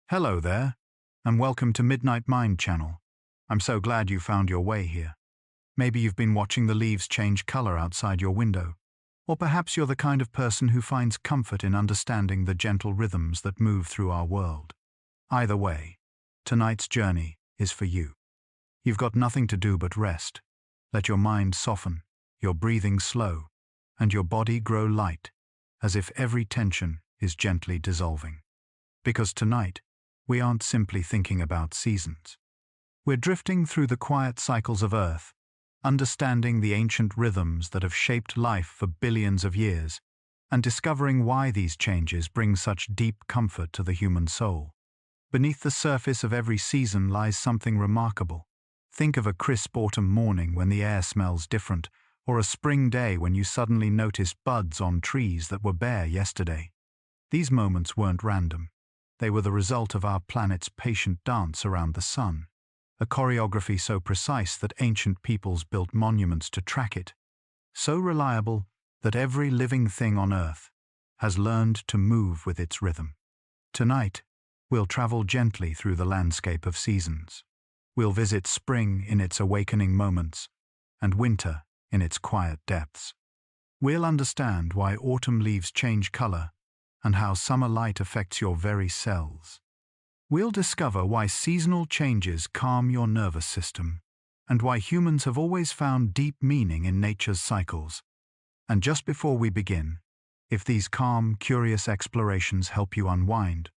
Hello there, and welcome to Midnight Mind channel. I'm so glad you found your way here. Maybe you've been watching the leaves change color outside your window, or perhaps you're the kind of person who finds comfort in understanding the gentle rhythms that move through our world. Either way, tonight's journey is for you. You've got nothing to do but rest. Let your mind soften, your breathing slow, and your body grow light, as if every tension is gently dissolving. Because tonight, we aren't simply thinking about seasons. We're drifting through the quiet cycles of Earth, understanding the ancient rhythms that have shaped life for billions of years, and discovering why these changes bring such deep comfort to the human soul. Beneath the surface of every season lies something remarkable. Think of a crisp autumn morning when the air smells different, or a spring day when you suddenly notice buds on trees that were bare yesterday. These moments weren't random. They were the result of our planet's patient dance around the sun, a choreography so precise that ancient peoples built monuments to track it, so reliable that every living thing on Earth has learned to move with its rhythm. Tonight, we'll travel gently through the landscape of seasons. We'll visit spring in its awakening moments, and winter in its quiet depths. We'll understand why autumn leaves change color, and how summer light affects your very cells. We'll discover why seasonal changes calm your nervous system, and why humans have always found deep meaning in nature's cycles. And just before we begin, if these calm, curious explorations help you unwind,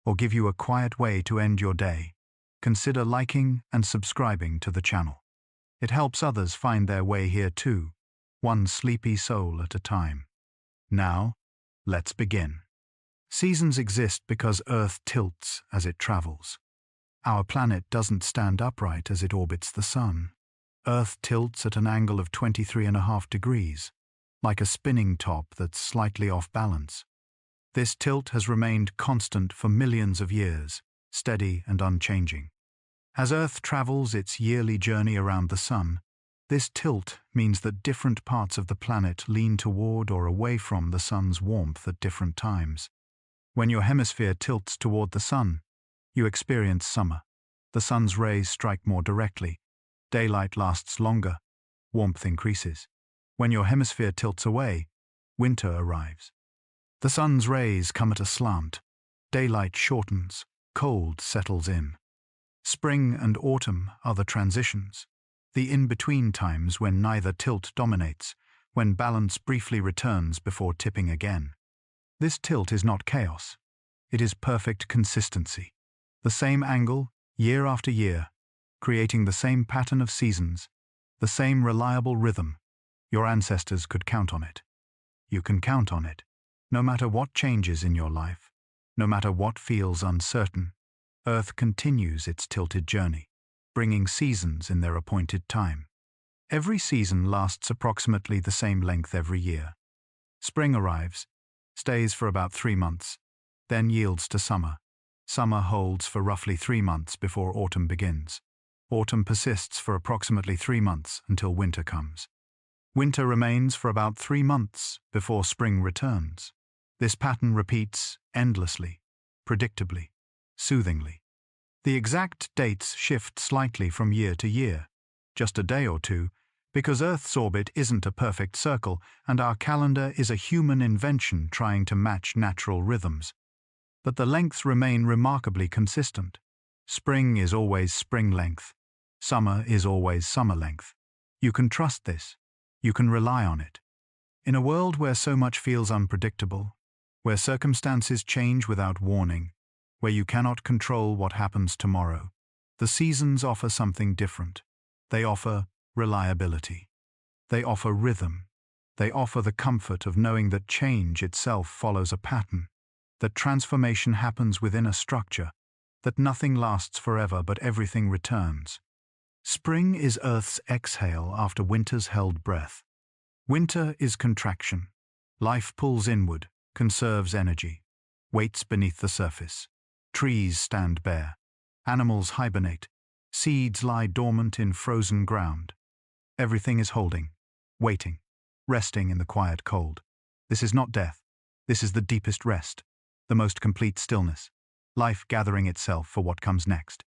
or give you a quiet way to end your day, consider liking and subscribing to the channel. It helps others find their way here too, one sleepy soul at a time. Now, let's begin. Seasons exist because Earth tilts as it travels. Our planet doesn't stand upright as it orbits the sun. Earth tilts at an angle of 23.5 degrees, like a spinning top that's slightly off balance. This tilt has remained constant for millions of years, steady and unchanging. As Earth travels its yearly journey around the sun, this tilt means that different parts of the planet lean toward or away from the sun's warmth at different times. When your hemisphere tilts toward the sun, you experience summer. The sun's rays strike more directly. Daylight lasts longer. Warmth increases. When your hemisphere tilts away, winter arrives. The sun's rays come at a slant. Daylight shortens. Cold settles in. Spring and autumn are the transitions, the in-between times when neither tilt dominates, when balance briefly returns before tipping again. This tilt is not chaos. It is perfect consistency. The same angle, year after year, creating the same pattern of seasons, the same reliable rhythm. Your ancestors could count on it. You can count on it. No matter what changes in your life, no matter what feels uncertain, Earth continues its tilted journey, bringing seasons in their appointed time. Every season lasts approximately the same length every year. Spring arrives, stays for about 3 months, then yields to summer. Summer holds for roughly 3 months before autumn begins. Autumn persists for approximately 3 months until winter comes. Winter remains for about 3 months before spring returns. This pattern repeats endlessly, predictably, soothingly. The exact dates shift slightly from year to year, just a day or two, because Earth's orbit isn't a perfect circle and our calendar is a human invention trying to match natural rhythms. But the lengths remain remarkably consistent. Spring is always spring length. Summer is always summer length. You can trust this. You can rely on it. In a world where so much feels unpredictable, where circumstances change without warning, where you cannot control what happens tomorrow, the seasons offer something different. They offer reliability. They offer rhythm. They offer the comfort of knowing that change itself follows a pattern, that transformation happens within a structure, that nothing lasts forever but everything returns. Spring is Earth's exhale after winter's held breath. Winter is contraction. Life pulls inward, conserves energy, waits beneath the surface. Trees stand bare. Animals hibernate. Seeds lie dormant in frozen ground. Everything is holding, waiting, resting in the quiet cold. This is not death. This is the deepest rest, the most complete stillness. life gathering itself for what comes next.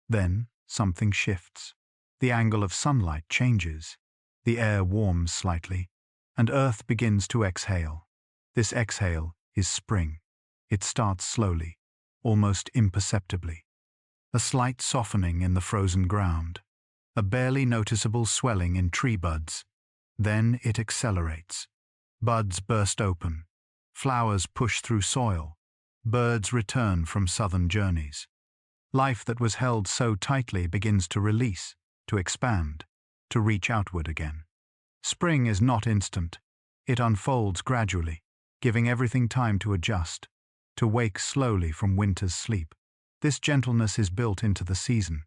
Then, something shifts. The angle of sunlight changes, the air warms slightly, and Earth begins to exhale. This exhale is spring. It starts slowly, almost imperceptibly. A slight softening in the frozen ground, a barely noticeable swelling in tree buds. Then it accelerates. Buds burst open, flowers push through soil, birds return from southern journeys. Life that was held so tightly begins to release, to expand, to reach outward again. Spring is not instant. It unfolds gradually, giving everything time to adjust, to wake slowly from winter's sleep. This gentleness is built into the season.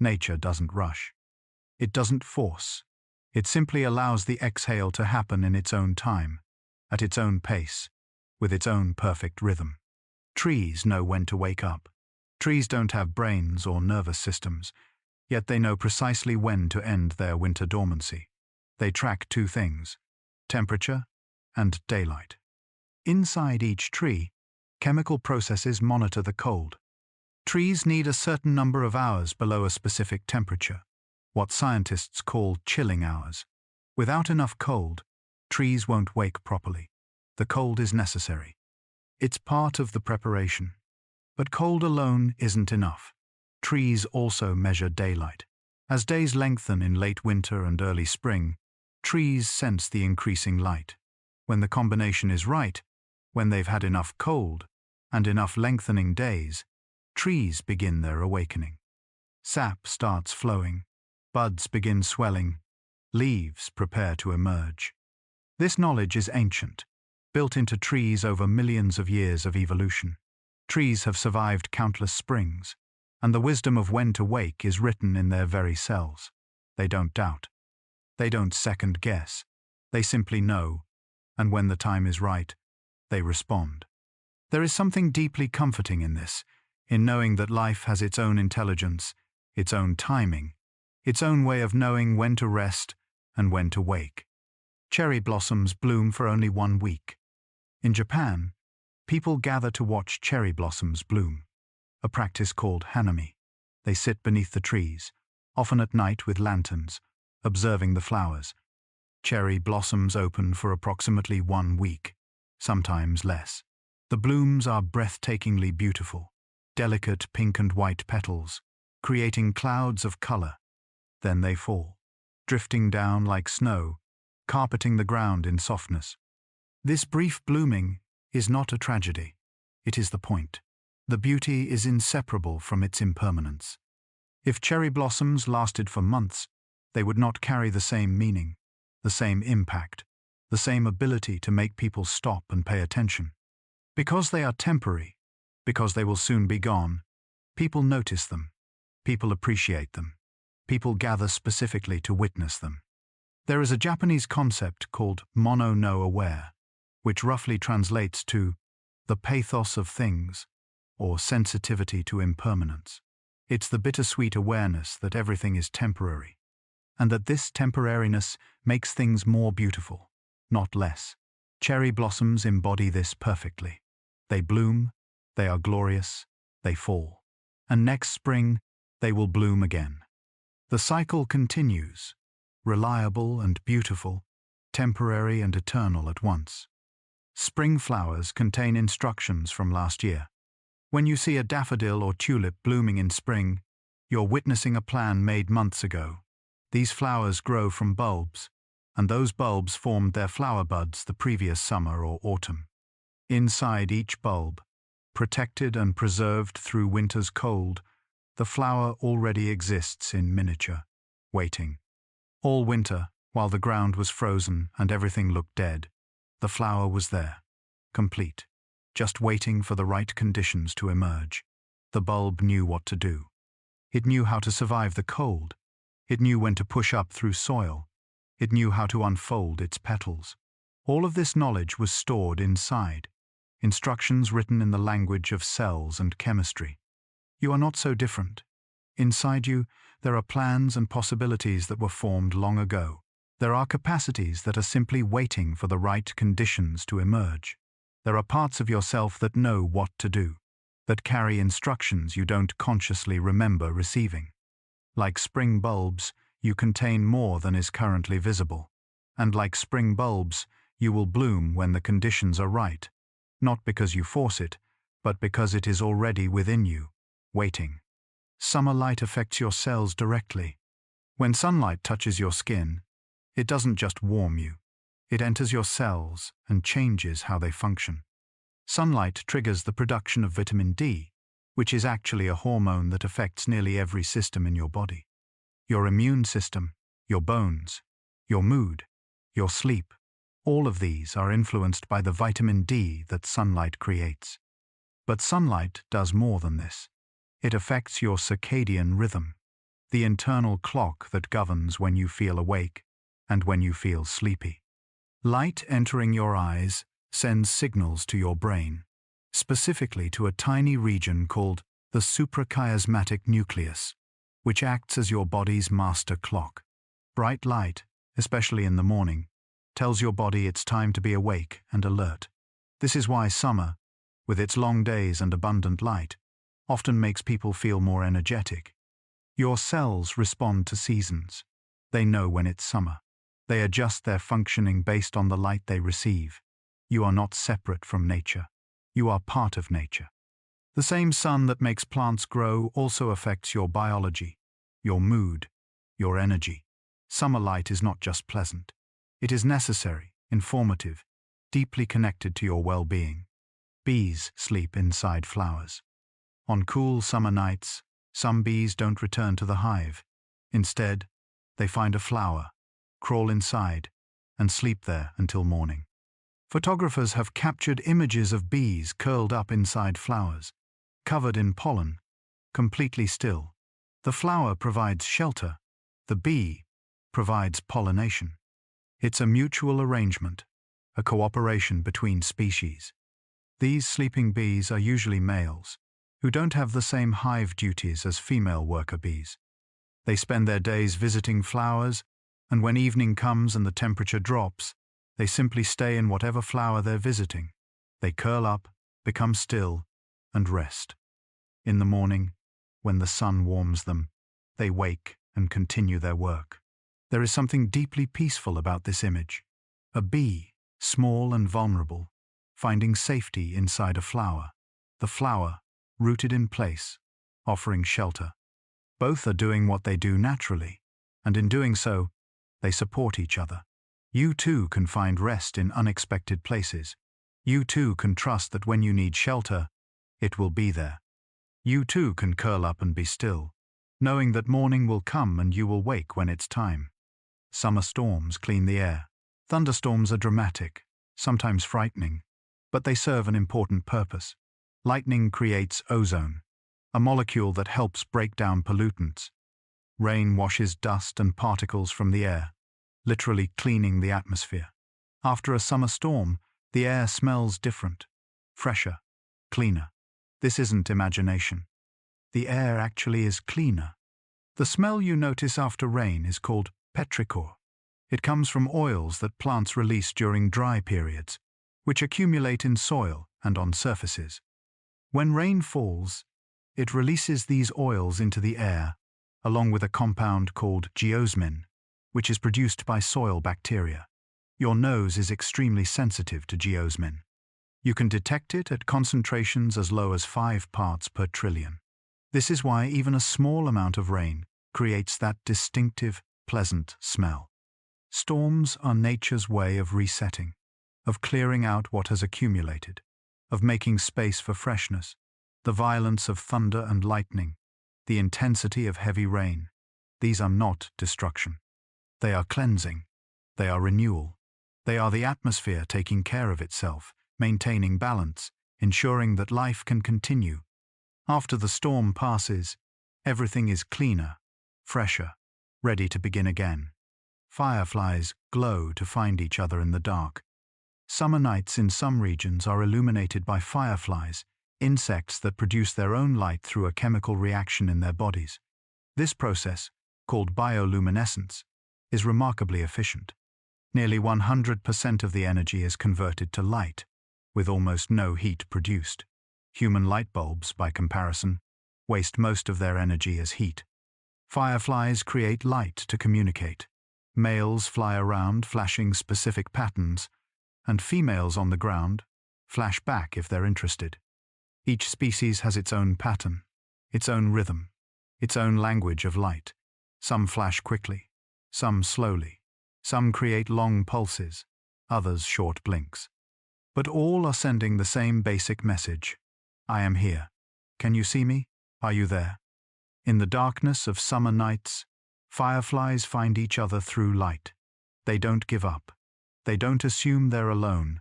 Nature doesn't rush. It doesn't force. It simply allows the exhale to happen in its own time, at its own pace, with its own perfect rhythm. Trees know when to wake up. Trees don't have brains or nervous systems, yet they know precisely when to end their winter dormancy. They track two things: temperature and daylight. Inside each tree, chemical processes monitor the cold. Trees need a certain number of hours below a specific temperature, what scientists call chilling hours. Without enough cold, trees won't wake properly. The cold is necessary. It's part of the preparation. But cold alone isn't enough. Trees also measure daylight. As days lengthen in late winter and early spring, trees sense the increasing light. When the combination is right, when they've had enough cold and enough lengthening days, trees begin their awakening. Sap starts flowing, buds begin swelling, leaves prepare to emerge. This knowledge is ancient, built into trees over millions of years of evolution. Trees have survived countless springs, and the wisdom of when to wake is written in their very cells. They don't doubt. They don't second guess. They simply know, and when the time is right, they respond. There is something deeply comforting in this, in knowing that life has its own intelligence, its own timing, its own way of knowing when to rest and when to wake. Cherry blossoms bloom for only 1 week. In Japan, people gather to watch cherry blossoms bloom, a practice called hanami. They sit beneath the trees, often at night with lanterns, observing the flowers. Cherry blossoms open for approximately 1 week, sometimes less. The blooms are breathtakingly beautiful, delicate pink and white petals, creating clouds of color. Then they fall, drifting down like snow, carpeting the ground in softness. This brief blooming is not a tragedy. It is the point. The beauty is inseparable from its impermanence. If cherry blossoms lasted for months, they would not carry the same meaning, the same impact, the same ability to make people stop and pay attention. Because they are temporary, because they will soon be gone, people notice them, people appreciate them, people gather specifically to witness them. There is a Japanese concept called mono no aware, which roughly translates to the pathos of things, or sensitivity to impermanence. It's the bittersweet awareness that everything is temporary, and that this temporariness makes things more beautiful, not less. Cherry blossoms embody this perfectly. They bloom, they are glorious, they fall, and next spring they will bloom again. The cycle continues, reliable and beautiful, temporary and eternal at once. Spring flowers contain instructions from last year. When you see a daffodil or tulip blooming in spring, you're witnessing a plan made months ago. These flowers grow from bulbs, and those bulbs formed their flower buds the previous summer or autumn. Inside each bulb, protected and preserved through winter's cold, the flower already exists in miniature, waiting. All winter, while the ground was frozen and everything looked dead, the flower was there, complete, just waiting for the right conditions to emerge. The bulb knew what to do. It knew how to survive the cold. It knew when to push up through soil. It knew how to unfold its petals. All of this knowledge was stored inside, instructions written in the language of cells and chemistry. You are not so different. Inside you, there are plans and possibilities that were formed long ago. There are capacities that are simply waiting for the right conditions to emerge. There are parts of yourself that know what to do. that carry instructions you don't consciously remember receiving. Like spring bulbs, you contain more than is currently visible. And like spring bulbs, you will bloom when the conditions are right, not because you force it, but because it is already within you, waiting. Summer light affects your cells directly. When sunlight touches your skin, it doesn't just warm you. It enters your cells and changes how they function. Sunlight triggers the production of vitamin D, which is actually a hormone that affects nearly every system in your body. Your immune system, your bones, your mood, your sleep, all of these are influenced by the vitamin D that sunlight creates. But sunlight does more than this. It affects your circadian rhythm, the internal clock that governs when you feel awake and when you feel sleepy. Light entering your eyes sends signals to your brain, specifically to a tiny region called the suprachiasmatic nucleus, which acts as your body's master clock. Bright light, especially in the morning, tells your body it's time to be awake and alert. This is why summer, with its long days and abundant light, often makes people feel more energetic. Your cells respond to seasons. They know when it's summer. They adjust their functioning based on the light they receive. You are not separate from nature. You are part of nature. The same sun that makes plants grow also affects your biology, your mood, your energy. Summer light is not just pleasant. It is necessary, informative, deeply connected to your well-being. Bees sleep inside flowers. On cool summer nights, some bees don't return to the hive. Instead, they find a flower, crawl inside, and sleep there until morning. Photographers have captured images of bees curled up inside flowers, covered in pollen, completely still. The flower provides shelter. The bee provides pollination. It's a mutual arrangement, a cooperation between species. These sleeping bees are usually males, who don't have the same hive duties as female worker bees. They spend their days visiting flowers, and when evening comes and the temperature drops, they simply stay in whatever flower they're visiting. They curl up, become still, and rest. In the morning, when the sun warms them, they wake and continue their work. There is something deeply peaceful about this image. A bee, small and vulnerable, finding safety inside a flower. The flower, rooted in place, offering shelter. Both are doing what they do naturally, and in doing so, they support each other. You too can find rest in unexpected places. You too can trust that when you need shelter, it will be there. You too can curl up and be still, knowing that morning will come and you will wake when it's time. Summer storms clean the air. Thunderstorms are dramatic, sometimes frightening, but they serve an important purpose. Lightning creates ozone, a molecule that helps break down pollutants. Rain washes dust and particles from the air, literally cleaning the atmosphere. After a summer storm, the air smells different, fresher, cleaner. This isn't imagination. The air actually is cleaner. The smell you notice after rain is called petrichor. It comes from oils that plants release during dry periods, which accumulate in soil and on surfaces. When rain falls, it releases these oils into the air, along with a compound called geosmin, which is produced by soil bacteria. Your nose is extremely sensitive to geosmin. You can detect it at concentrations as low as 5 parts per trillion. This is why even a small amount of rain creates that distinctive, pleasant smell. Storms are nature's way of resetting, of clearing out what has accumulated, of making space for freshness. The violence of thunder and lightning, the intensity of heavy rain, these are not destruction. They are cleansing. They are renewal. They are the atmosphere taking care of itself, maintaining balance, ensuring that life can continue. After the storm passes, everything is cleaner, fresher, ready to begin again. Fireflies glow to find each other in the dark. Summer nights in some regions are illuminated by fireflies, insects that produce their own light through a chemical reaction in their bodies. This process, called bioluminescence, is remarkably efficient. Nearly 100% of the energy is converted to light, with almost no heat produced. Human light bulbs, by comparison, waste most of their energy as heat. Fireflies create light to communicate. Males fly around flashing specific patterns, and females on the ground flash back if they're interested. Each species has its own pattern, its own rhythm, its own language of light. Some flash quickly, some slowly, some create long pulses, others short blinks. But all are sending the same basic message. I am here. Can you see me? Are you there? In the darkness of summer nights, fireflies find each other through light. They don't give up. They don't assume they're alone.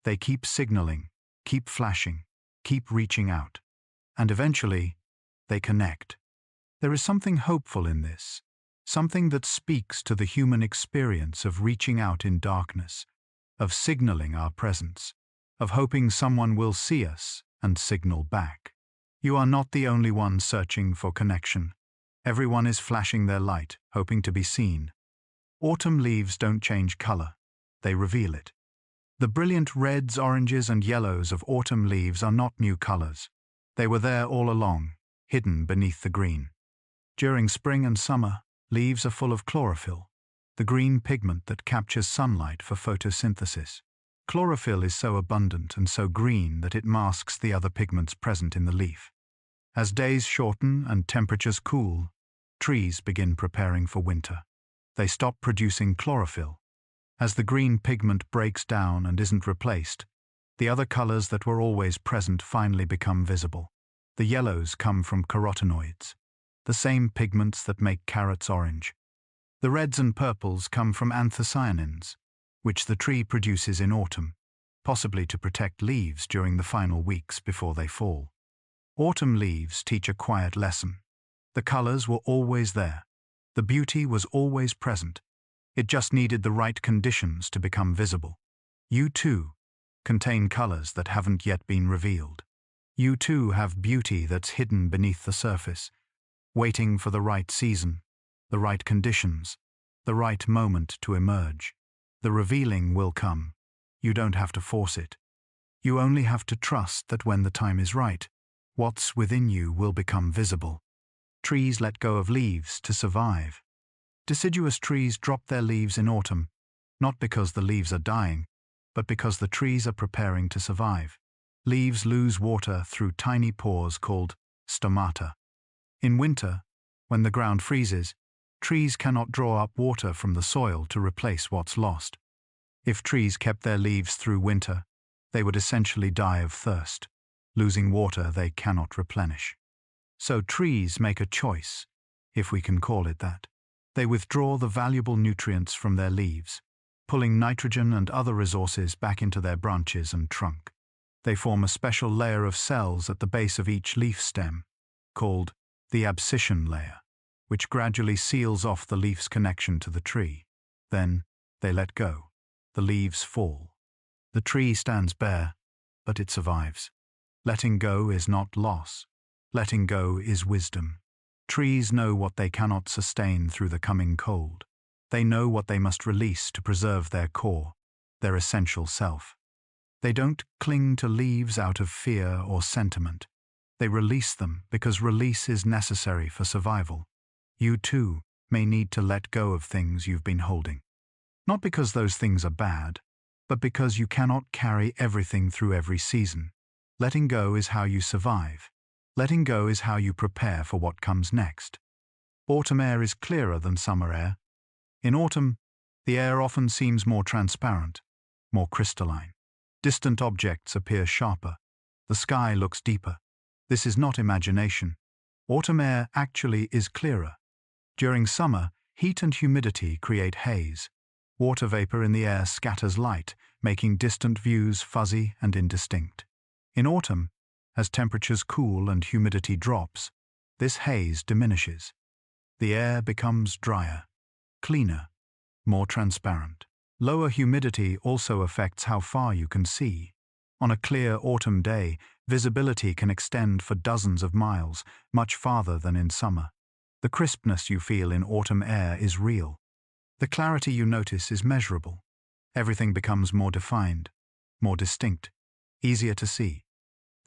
They keep signaling, keep flashing, keep reaching out. And eventually, they connect. There is something hopeful in this, something that speaks to the human experience of reaching out in darkness, of signaling our presence, of hoping someone will see us and signal back. You are not the only one searching for connection. Everyone is flashing their light, hoping to be seen. Autumn leaves don't change color, they reveal it. The brilliant reds, oranges, and yellows of autumn leaves are not new colors. They were there all along, hidden beneath the green. During spring and summer, leaves are full of chlorophyll, the green pigment that captures sunlight for photosynthesis. Chlorophyll is so abundant and so green that it masks the other pigments present in the leaf. As days shorten and temperatures cool, trees begin preparing for winter. They stop producing chlorophyll. As the green pigment breaks down and isn't replaced, the other colors that were always present finally become visible. The yellows come from carotenoids, the same pigments that make carrots orange. The reds and purples come from anthocyanins, which the tree produces in autumn, possibly to protect leaves during the final weeks before they fall. Autumn leaves teach a quiet lesson. The colors were always there. The beauty was always present. It just needed the right conditions to become visible. You too contain colors that haven't yet been revealed. You too have beauty that's hidden beneath the surface, waiting for the right season, the right conditions, the right moment to emerge. The revealing will come. You don't have to force it. You only have to trust that when the time is right, what's within you will become visible. Trees let go of leaves to survive. Deciduous trees drop their leaves in autumn, not because the leaves are dying, but because the trees are preparing to survive. Leaves lose water through tiny pores called stomata. In winter, when the ground freezes, trees cannot draw up water from the soil to replace what's lost. If trees kept their leaves through winter, they would essentially die of thirst, losing water they cannot replenish. So trees make a choice, if we can call it that. They withdraw the valuable nutrients from their leaves, pulling nitrogen and other resources back into their branches and trunk. They form a special layer of cells at the base of each leaf stem, called the abscission layer, which gradually seals off the leaf's connection to the tree. Then they let go. The leaves fall. The tree stands bare, but it survives. Letting go is not loss. Letting go is wisdom. Trees know what they cannot sustain through the coming cold. They know what they must release to preserve their core, their essential self. They don't cling to leaves out of fear or sentiment. They release them because release is necessary for survival. You too may need to let go of things you've been holding. Not because those things are bad, but because you cannot carry everything through every season. Letting go is how you survive. Letting go is how you prepare for what comes next. Autumn air is clearer than summer air. In autumn, the air often seems more transparent, more crystalline. Distant objects appear sharper. The sky looks deeper. This is not imagination. Autumn air actually is clearer. During summer, heat and humidity create haze. Water vapor in the air scatters light, making distant views fuzzy and indistinct. In autumn, as temperatures cool and humidity drops, this haze diminishes. The air becomes drier, cleaner, more transparent. Lower humidity also affects how far you can see. On a clear autumn day, visibility can extend for dozens of miles, much farther than in summer. The crispness you feel in autumn air is real. The clarity you notice is measurable. Everything becomes more defined, more distinct, easier to see.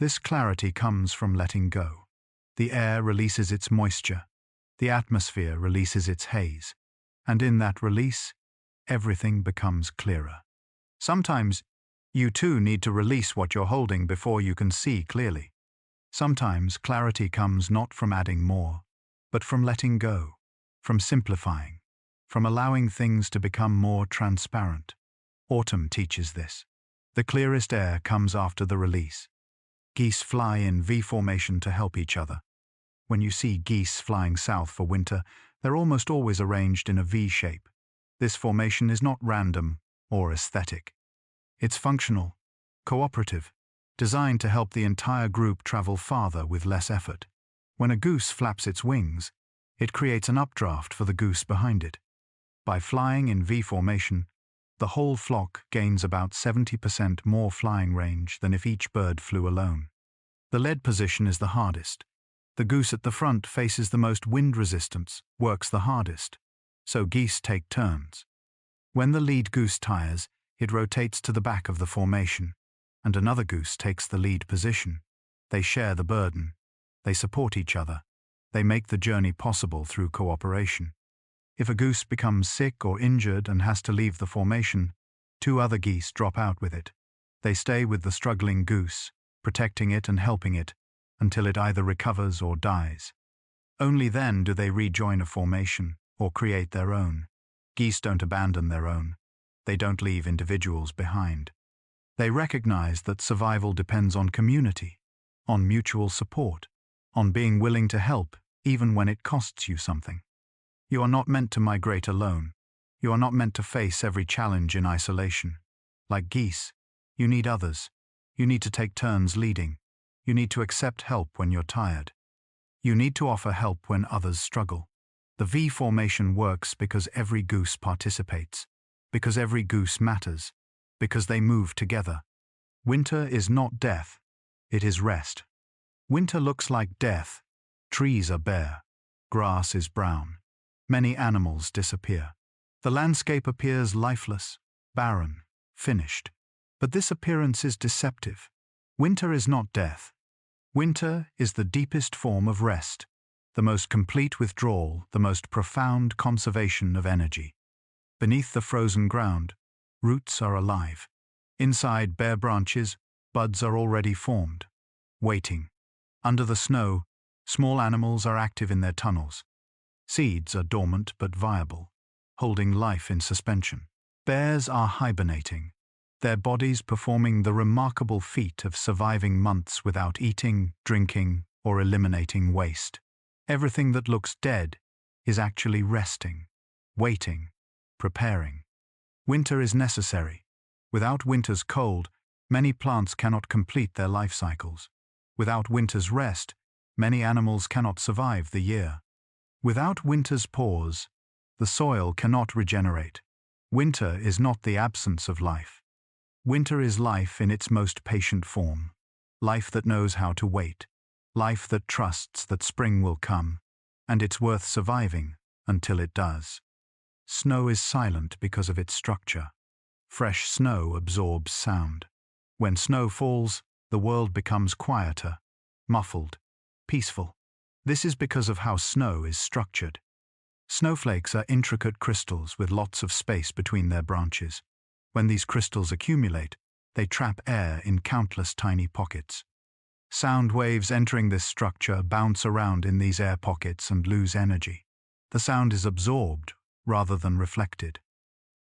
This clarity comes from letting go. The air releases its moisture, the atmosphere releases its haze, and in that release, everything becomes clearer. Sometimes, you too need to release what you're holding before you can see clearly. Sometimes clarity comes not from adding more, but from letting go, from simplifying, from allowing things to become more transparent. Autumn teaches this. The clearest air comes after the release. Geese fly in V formation to help each other. When you see geese flying south for winter, they're almost always arranged in a V shape. This formation is not random or aesthetic. It's functional, cooperative, designed to help the entire group travel farther with less effort. When a goose flaps its wings, it creates an updraft for the goose behind it. By flying in V formation, the whole flock gains about 70% more flying range than if each bird flew alone. The lead position is the hardest. The goose at the front faces the most wind resistance, works the hardest. So geese take turns. When the lead goose tires, it rotates to the back of the formation, and another goose takes the lead position. They share the burden. They support each other. They make the journey possible through cooperation. If a goose becomes sick or injured and has to leave the formation, 2 other geese drop out with it. They stay with the struggling goose, protecting it and helping it, until it either recovers or dies. Only then do they rejoin a formation or create their own. Geese don't abandon their own. They don't leave individuals behind. They recognize that survival depends on community, on mutual support, on being willing to help even when it costs you something. You are not meant to migrate alone. You are not meant to face every challenge in isolation. Like geese, you need others. You need to take turns leading. You need to accept help when you're tired. You need to offer help when others struggle. The V formation works because every goose participates, because every goose matters, because they move together. Winter is not death, it is rest. Winter looks like death. Trees are bare. Grass is brown. Many animals disappear. The landscape appears lifeless, barren, finished. But this appearance is deceptive. Winter is not death. Winter is the deepest form of rest, the most complete withdrawal, the most profound conservation of energy. Beneath the frozen ground, roots are alive. Inside bare branches, buds are already formed, waiting. Under the snow, small animals are active in their tunnels. Seeds are dormant but viable, holding life in suspension. Bears are hibernating, their bodies performing the remarkable feat of surviving months without eating, drinking, or eliminating waste. Everything that looks dead is actually resting, waiting, preparing. Winter is necessary. Without winter's cold, many plants cannot complete their life cycles. Without winter's rest, many animals cannot survive the year. Without winter's pause, the soil cannot regenerate. Winter is not the absence of life. Winter is life in its most patient form. Life that knows how to wait. Life that trusts that spring will come, and it's worth surviving until it does. Snow is silent because of its structure. Fresh snow absorbs sound. When snow falls, the world becomes quieter, muffled, peaceful. This is because of how snow is structured. Snowflakes are intricate crystals with lots of space between their branches. When these crystals accumulate, they trap air in countless tiny pockets. Sound waves entering this structure bounce around in these air pockets and lose energy. The sound is absorbed rather than reflected.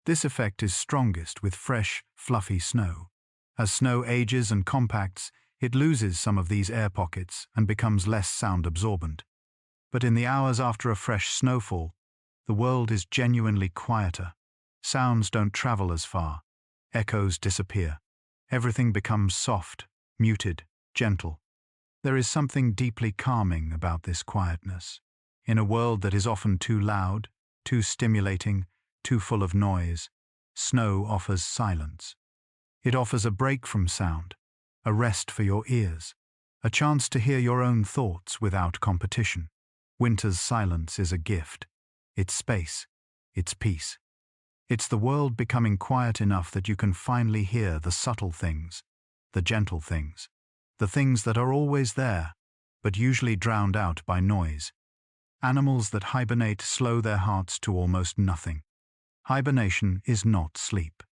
This effect is strongest with fresh, fluffy snow. As snow ages and compacts, it loses some of these air pockets and becomes less sound absorbent. But in the hours after a fresh snowfall, the world is genuinely quieter. Sounds don't travel as far. Echoes disappear. Everything becomes soft, muted, gentle. There is something deeply calming about this quietness. In a world that is often too loud, too stimulating, too full of noise, snow offers silence. It offers a break from sound, a rest for your ears, a chance to hear your own thoughts without competition. Winter's silence is a gift. It's space. It's peace. It's the world becoming quiet enough that you can finally hear the subtle things, the gentle things, the things that are always there, but usually drowned out by noise. Animals that hibernate slow their hearts to almost nothing. Hibernation is not sleep.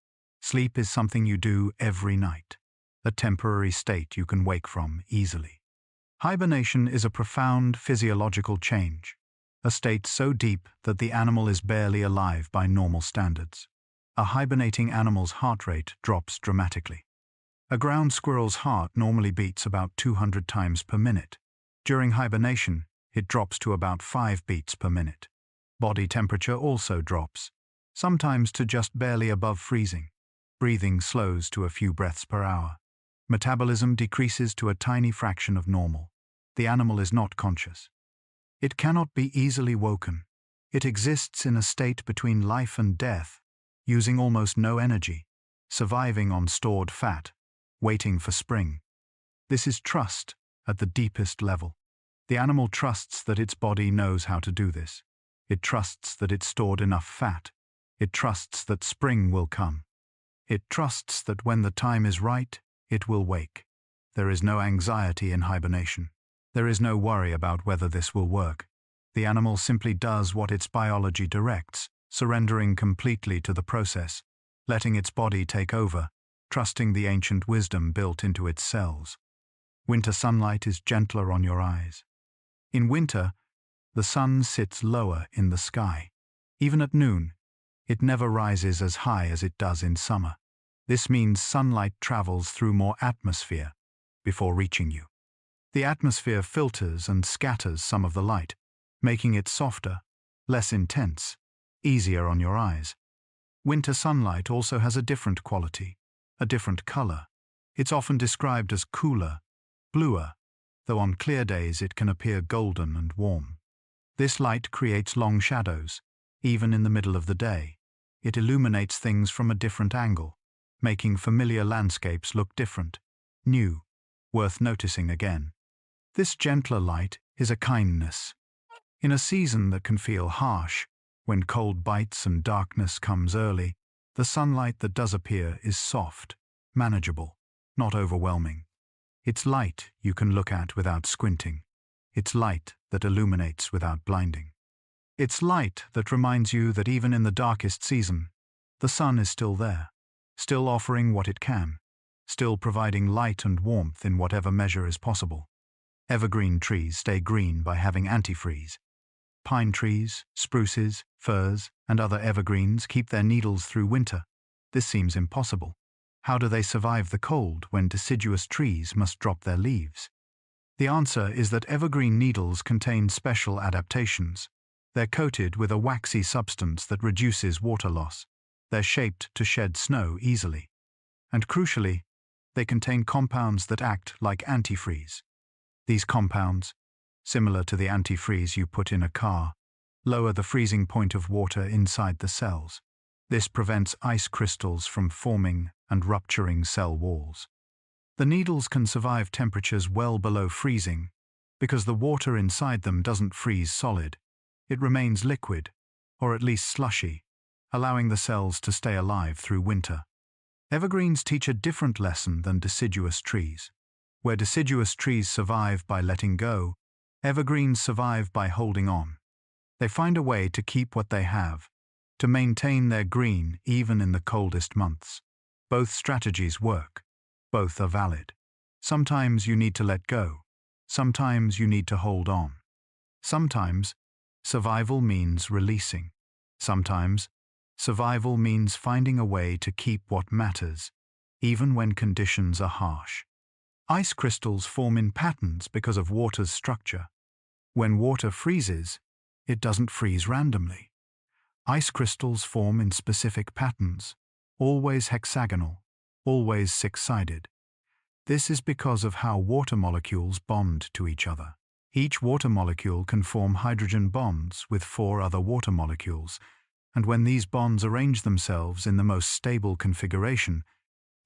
Sleep is something you do every night, a temporary state you can wake from easily. Hibernation is a profound physiological change, a state so deep that the animal is barely alive by normal standards. A hibernating animal's heart rate drops dramatically. A ground squirrel's heart normally beats about 200 times per minute. During hibernation, it drops to about 5 beats per minute. Body temperature also drops, sometimes to just barely above freezing. Breathing slows to a few breaths per hour. Metabolism decreases to a tiny fraction of normal. The animal is not conscious. It cannot be easily woken. It exists in a state between life and death, using almost no energy, surviving on stored fat, waiting for spring. This is trust at the deepest level. The animal trusts that its body knows how to do this. It trusts that it's stored enough fat. It trusts that spring will come. It trusts that when the time is right, it will wake. There is no anxiety in hibernation. There is no worry about whether this will work. The animal simply does what its biology directs, surrendering completely to the process, letting its body take over, trusting the ancient wisdom built into its cells. Winter sunlight is gentler on your eyes. In winter, the sun sits lower in the sky. Even at noon, it never rises as high as it does in summer. This means sunlight travels through more atmosphere before reaching you. The atmosphere filters and scatters some of the light, making it softer, less intense, easier on your eyes. Winter sunlight also has a different quality, a different color. It's often described as cooler, bluer, though on clear days it can appear golden and warm. This light creates long shadows, even in the middle of the day. It illuminates things from a different angle, making familiar landscapes look different, new, worth noticing again. This gentler light is a kindness. In a season that can feel harsh, when cold bites and darkness comes early, the sunlight that does appear is soft, manageable, not overwhelming. It's light you can look at without squinting. It's light that illuminates without blinding. It's light that reminds you that even in the darkest season, the sun is still there, still offering what it can, still providing light and warmth in whatever measure is possible. Evergreen trees stay green by having antifreeze. Pine trees, spruces, firs, and other evergreens keep their needles through winter. This seems impossible. How do they survive the cold when deciduous trees must drop their leaves? The answer is that evergreen needles contain special adaptations. They're coated with a waxy substance that reduces water loss. They're shaped to shed snow easily. And crucially, they contain compounds that act like antifreeze. These compounds, similar to the antifreeze you put in a car, lower the freezing point of water inside the cells. This prevents ice crystals from forming and rupturing cell walls. The needles can survive temperatures well below freezing because the water inside them doesn't freeze solid. It remains liquid, or at least slushy, allowing the cells to stay alive through winter. Evergreens teach a different lesson than deciduous trees. Where deciduous trees survive by letting go, evergreens survive by holding on. They find a way to keep what they have, to maintain their green even in the coldest months. Both strategies work. Both are valid. Sometimes you need to let go. Sometimes you need to hold on. Sometimes survival means releasing. Sometimes survival means finding a way to keep what matters, even when conditions are harsh. Ice crystals form in patterns because of water's structure. When water freezes, it doesn't freeze randomly. Ice crystals form in specific patterns, always hexagonal, always six-sided. This is because of how water molecules bond to each other. Each water molecule can form hydrogen bonds with 4 other water molecules, and when these bonds arrange themselves in the most stable configuration,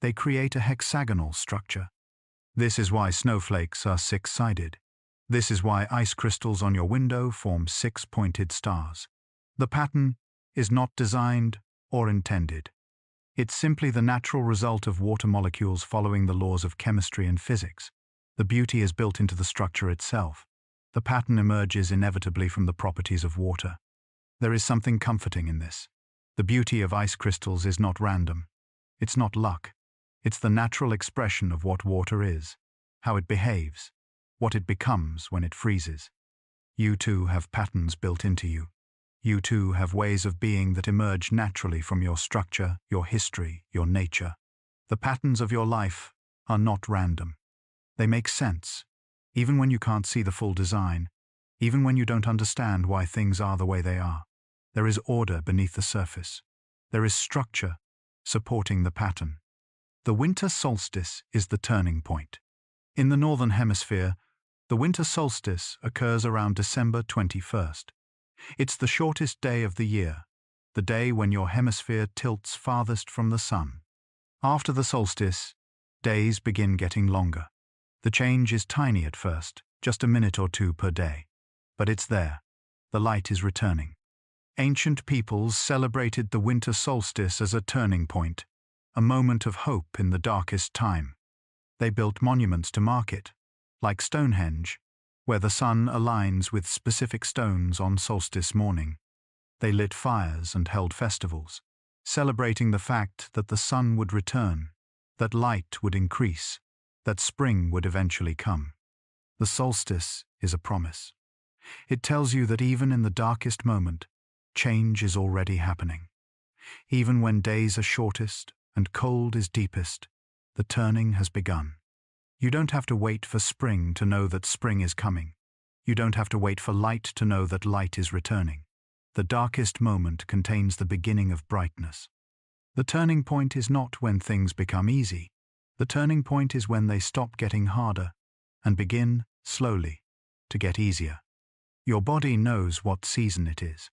they create a hexagonal structure. This is why snowflakes are six-sided. This is why ice crystals on your window form 6-pointed stars. The pattern is not designed or intended. It's simply the natural result of water molecules following the laws of chemistry and physics. The beauty is built into the structure itself. The pattern emerges inevitably from the properties of water. There is something comforting in this. The beauty of ice crystals is not random. It's not luck. It's the natural expression of what water is, how it behaves, what it becomes when it freezes. You too have patterns built into you. You too have ways of being that emerge naturally from your structure, your history, your nature. The patterns of your life are not random. They make sense, even when you can't see the full design, even when you don't understand why things are the way they are. There is order beneath the surface. There is structure supporting the pattern. The winter solstice is the turning point. In the Northern Hemisphere, the winter solstice occurs around December 21st. It's the shortest day of the year, the day when your hemisphere tilts farthest from the sun. After the solstice, days begin getting longer. The change is tiny at first, just a minute or two per day. But it's there. The light is returning. Ancient peoples celebrated the winter solstice as a turning point, a moment of hope in the darkest time. They built monuments to mark it, like Stonehenge, where the sun aligns with specific stones on solstice morning. They lit fires and held festivals, celebrating the fact that the sun would return, that light would increase, that spring would eventually come. The solstice is a promise. It tells you that even in the darkest moment, change is already happening. Even when days are shortest and cold is deepest, the turning has begun. You don't have to wait for spring to know that spring is coming. You don't have to wait for light to know that light is returning. The darkest moment contains the beginning of brightness. The turning point is not when things become easy. The turning point is when they stop getting harder and begin, slowly, to get easier. Your body knows what season it is.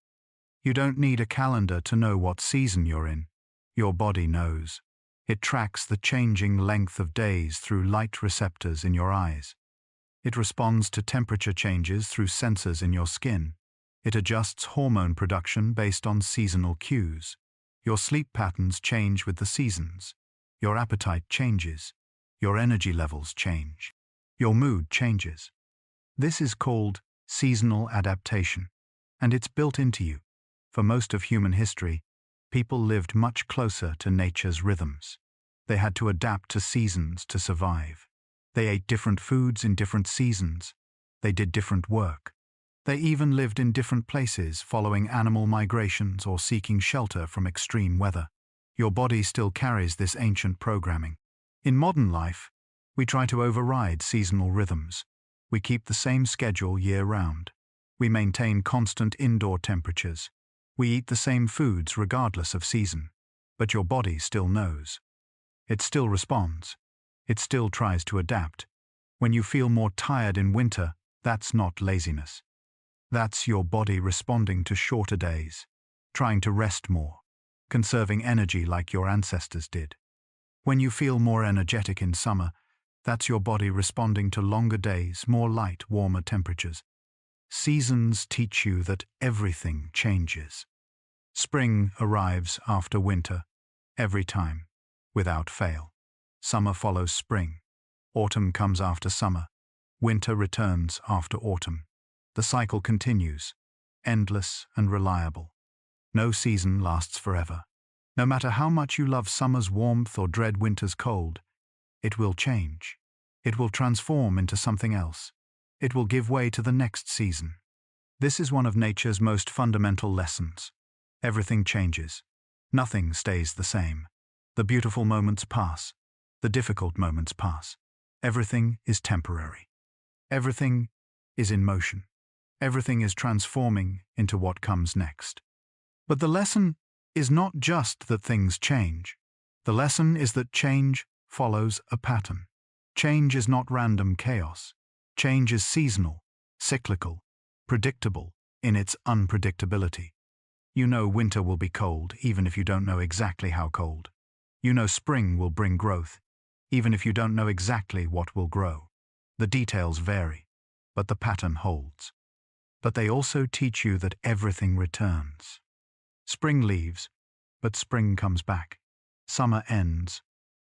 You don't need a calendar to know what season you're in. Your body knows. It tracks the changing length of days through light receptors in your eyes. It responds to temperature changes through sensors in your skin. It adjusts hormone production based on seasonal cues. Your sleep patterns change with the seasons. Your appetite changes. Your energy levels change. Your mood changes. This is called seasonal adaptation, and it's built into you. For most of human history, people lived much closer to nature's rhythms. They had to adapt to seasons to survive. They ate different foods in different seasons. They did different work. They even lived in different places, following animal migrations or seeking shelter from extreme weather. Your body still carries this ancient programming. In modern life, we try to override seasonal rhythms. We keep the same schedule year-round. We maintain constant indoor temperatures. We eat the same foods regardless of season. But your body still knows. It still responds. It still tries to adapt. When you feel more tired in winter, that's not laziness. That's your body responding to shorter days, trying to rest more, conserving energy like your ancestors did. When you feel more energetic in summer, that's your body responding to longer days, more light, warmer temperatures. Seasons teach you that everything changes. Spring arrives after winter, every time, without fail. Summer follows spring. Autumn comes after summer. Winter returns after autumn. The cycle continues, endless and reliable. No season lasts forever. No matter how much you love summer's warmth or dread winter's cold, it will change. It will transform into something else. It will give way to the next season. This is one of nature's most fundamental lessons. Everything changes. Nothing stays the same. The beautiful moments pass. The difficult moments pass. Everything is temporary. Everything is in motion. Everything is transforming into what comes next. But the lesson is not just that things change. The lesson is that change follows a pattern. Change is not random chaos. Change is seasonal, cyclical, predictable in its unpredictability. You know winter will be cold, even if you don't know exactly how cold. You know spring will bring growth, even if you don't know exactly what will grow. The details vary, but the pattern holds. But they also teach you that everything returns. Spring leaves, but spring comes back. Summer ends,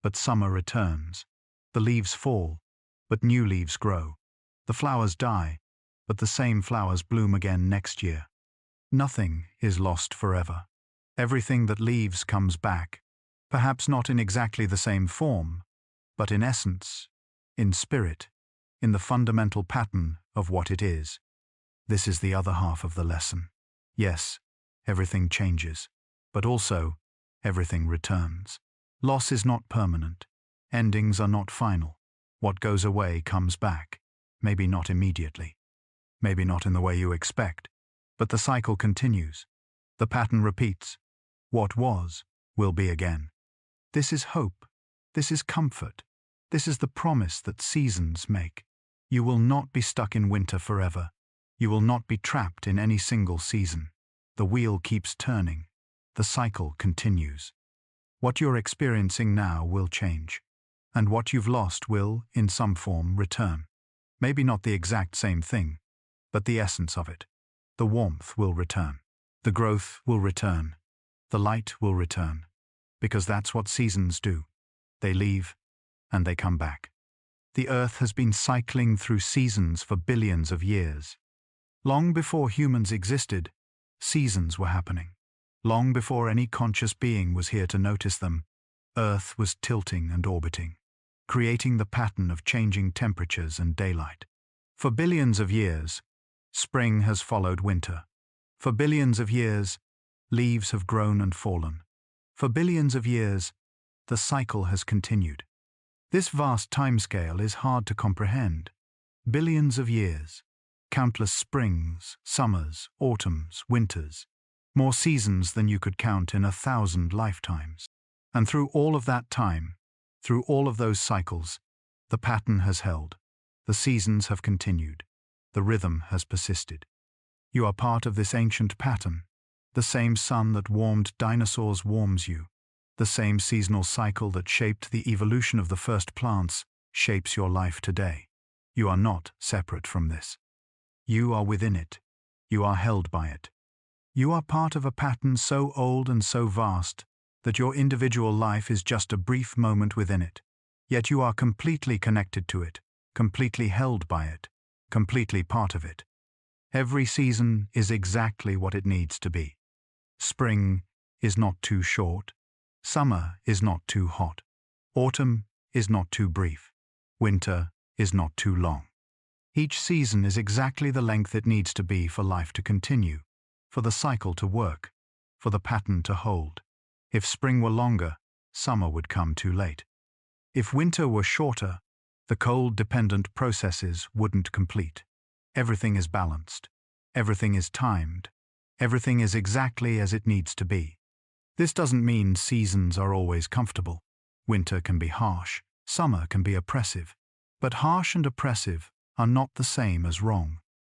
but summer returns. The leaves fall, but new leaves grow. The flowers die, but the same flowers bloom again next year. Nothing is lost forever. Everything that leaves comes back, perhaps not in exactly the same form, but in essence, in spirit, in the fundamental pattern of what it is. This is the other half of the lesson. Yes, everything changes, but also everything returns. Loss is not permanent. Endings are not final. What goes away comes back, maybe not immediately, maybe not in the way you expect, but the cycle continues. The pattern repeats. What was, will be again. This is hope. This is comfort. This is the promise that seasons make. You will not be stuck in winter forever. You will not be trapped in any single season. The wheel keeps turning. The cycle continues. What you're experiencing now will change, and what you've lost will, in some form, return. Maybe not the exact same thing, but the essence of it. The warmth will return. The growth will return. The light will return. Because that's what seasons do. They leave, and they come back. The earth has been cycling through seasons for billions of years. Long before humans existed, seasons were happening. Long before any conscious being was here to notice them, Earth was tilting and orbiting, creating the pattern of changing temperatures and daylight. For billions of years, spring has followed winter. For billions of years, leaves have grown and fallen. For billions of years, the cycle has continued. This vast timescale is hard to comprehend. Billions of years, countless springs, summers, autumns, winters, more seasons than you could count in 1,000 lifetimes. And through all of that time, through all of those cycles, the pattern has held. The seasons have continued. The rhythm has persisted. You are part of this ancient pattern. The same sun that warmed dinosaurs warms you. The same seasonal cycle that shaped the evolution of the first plants shapes your life today. You are not separate from this. You are within it. You are held by it. You are part of a pattern so old and so vast that your individual life is just a brief moment within it. Yet you are completely connected to it, completely held by it, completely part of it. Every season is exactly what it needs to be. Spring is not too short. Summer is not too hot. Autumn is not too brief. Winter is not too long. Each season is exactly the length it needs to be for life to continue, for the cycle to work, for the pattern to hold. If spring were longer, summer would come too late. If winter were shorter, the cold-dependent processes wouldn't complete. Everything is balanced. Everything is timed. Everything is exactly as it needs to be. This doesn't mean seasons are always comfortable. Winter can be harsh. Summer can be oppressive. But harsh and oppressive are not the same as wrong.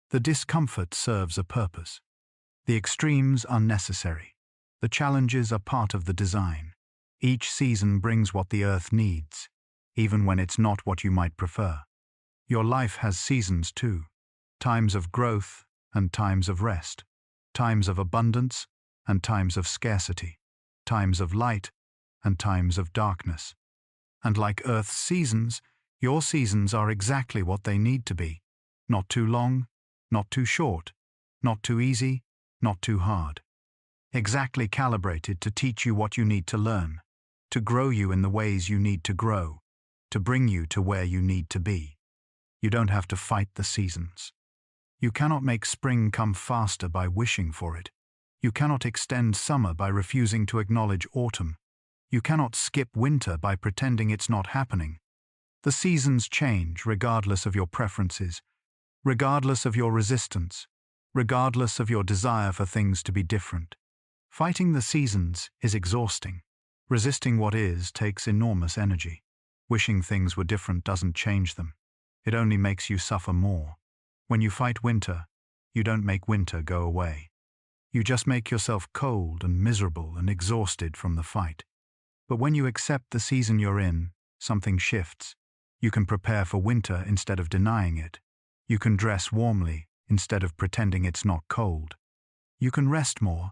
The discomfort serves a purpose. The extremes are necessary. The challenges are part of the design. Each season brings what the earth needs, even when it's not what you might prefer. Your life has seasons too. Times of growth and times of rest. Times of abundance and times of scarcity. Times of light and times of darkness. And like Earth's seasons, your seasons are exactly what they need to be. Not too long, not too short, not too easy, not too hard. Exactly calibrated to teach you what you need to learn, to grow you in the ways you need to grow, to bring you to where you need to be. You don't have to fight the seasons. You cannot make spring come faster by wishing for it. You cannot extend summer by refusing to acknowledge autumn. You cannot skip winter by pretending it's not happening. The seasons change regardless of your preferences, regardless of your resistance, regardless of your desire for things to be different. Fighting the seasons is exhausting. Resisting what is takes enormous energy. Wishing things were different doesn't change them. It only makes you suffer more. When you fight winter, you don't make winter go away. You just make yourself cold and miserable and exhausted from the fight. But when you accept the season you're in, something shifts. You can prepare for winter instead of denying it. You can dress warmly instead of pretending it's not cold. You can rest more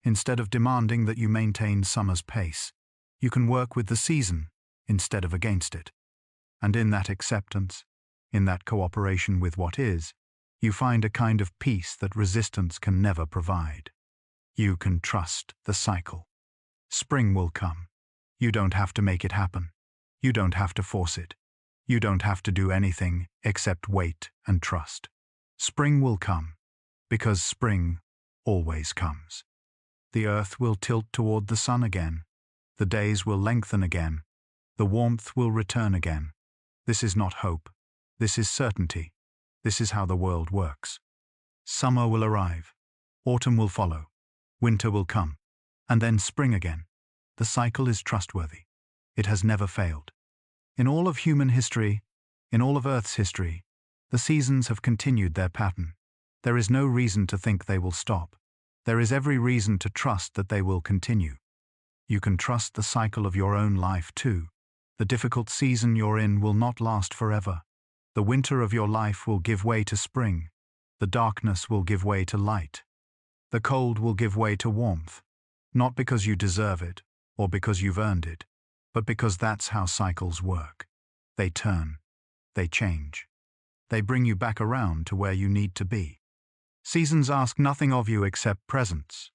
instead of demanding that you maintain summer's pace. You can work with the season instead of against it. And in that acceptance, in that cooperation with what is, you find a kind of peace that resistance can never provide. You can trust the cycle. Spring will come. You don't have to make it happen. You don't have to force it. You don't have to do anything except wait and trust. Spring will come, because spring always comes. The earth will tilt toward the sun again. The days will lengthen again. The warmth will return again. This is not hope. This is certainty. This is how the world works. Summer will arrive. Autumn will follow. Winter will come. And then spring again. The cycle is trustworthy. It has never failed. In all of human history, in all of Earth's history, the seasons have continued their pattern. There is no reason to think they will stop. There is every reason to trust that they will continue. You can trust the cycle of your own life too. The difficult season you're in will not last forever. The winter of your life will give way to spring. The darkness will give way to light. The cold will give way to warmth, not because you deserve it or because you've earned it, but because that's how cycles work. They turn. They change. They bring you back around to where you need to be. Seasons ask nothing of you except presence.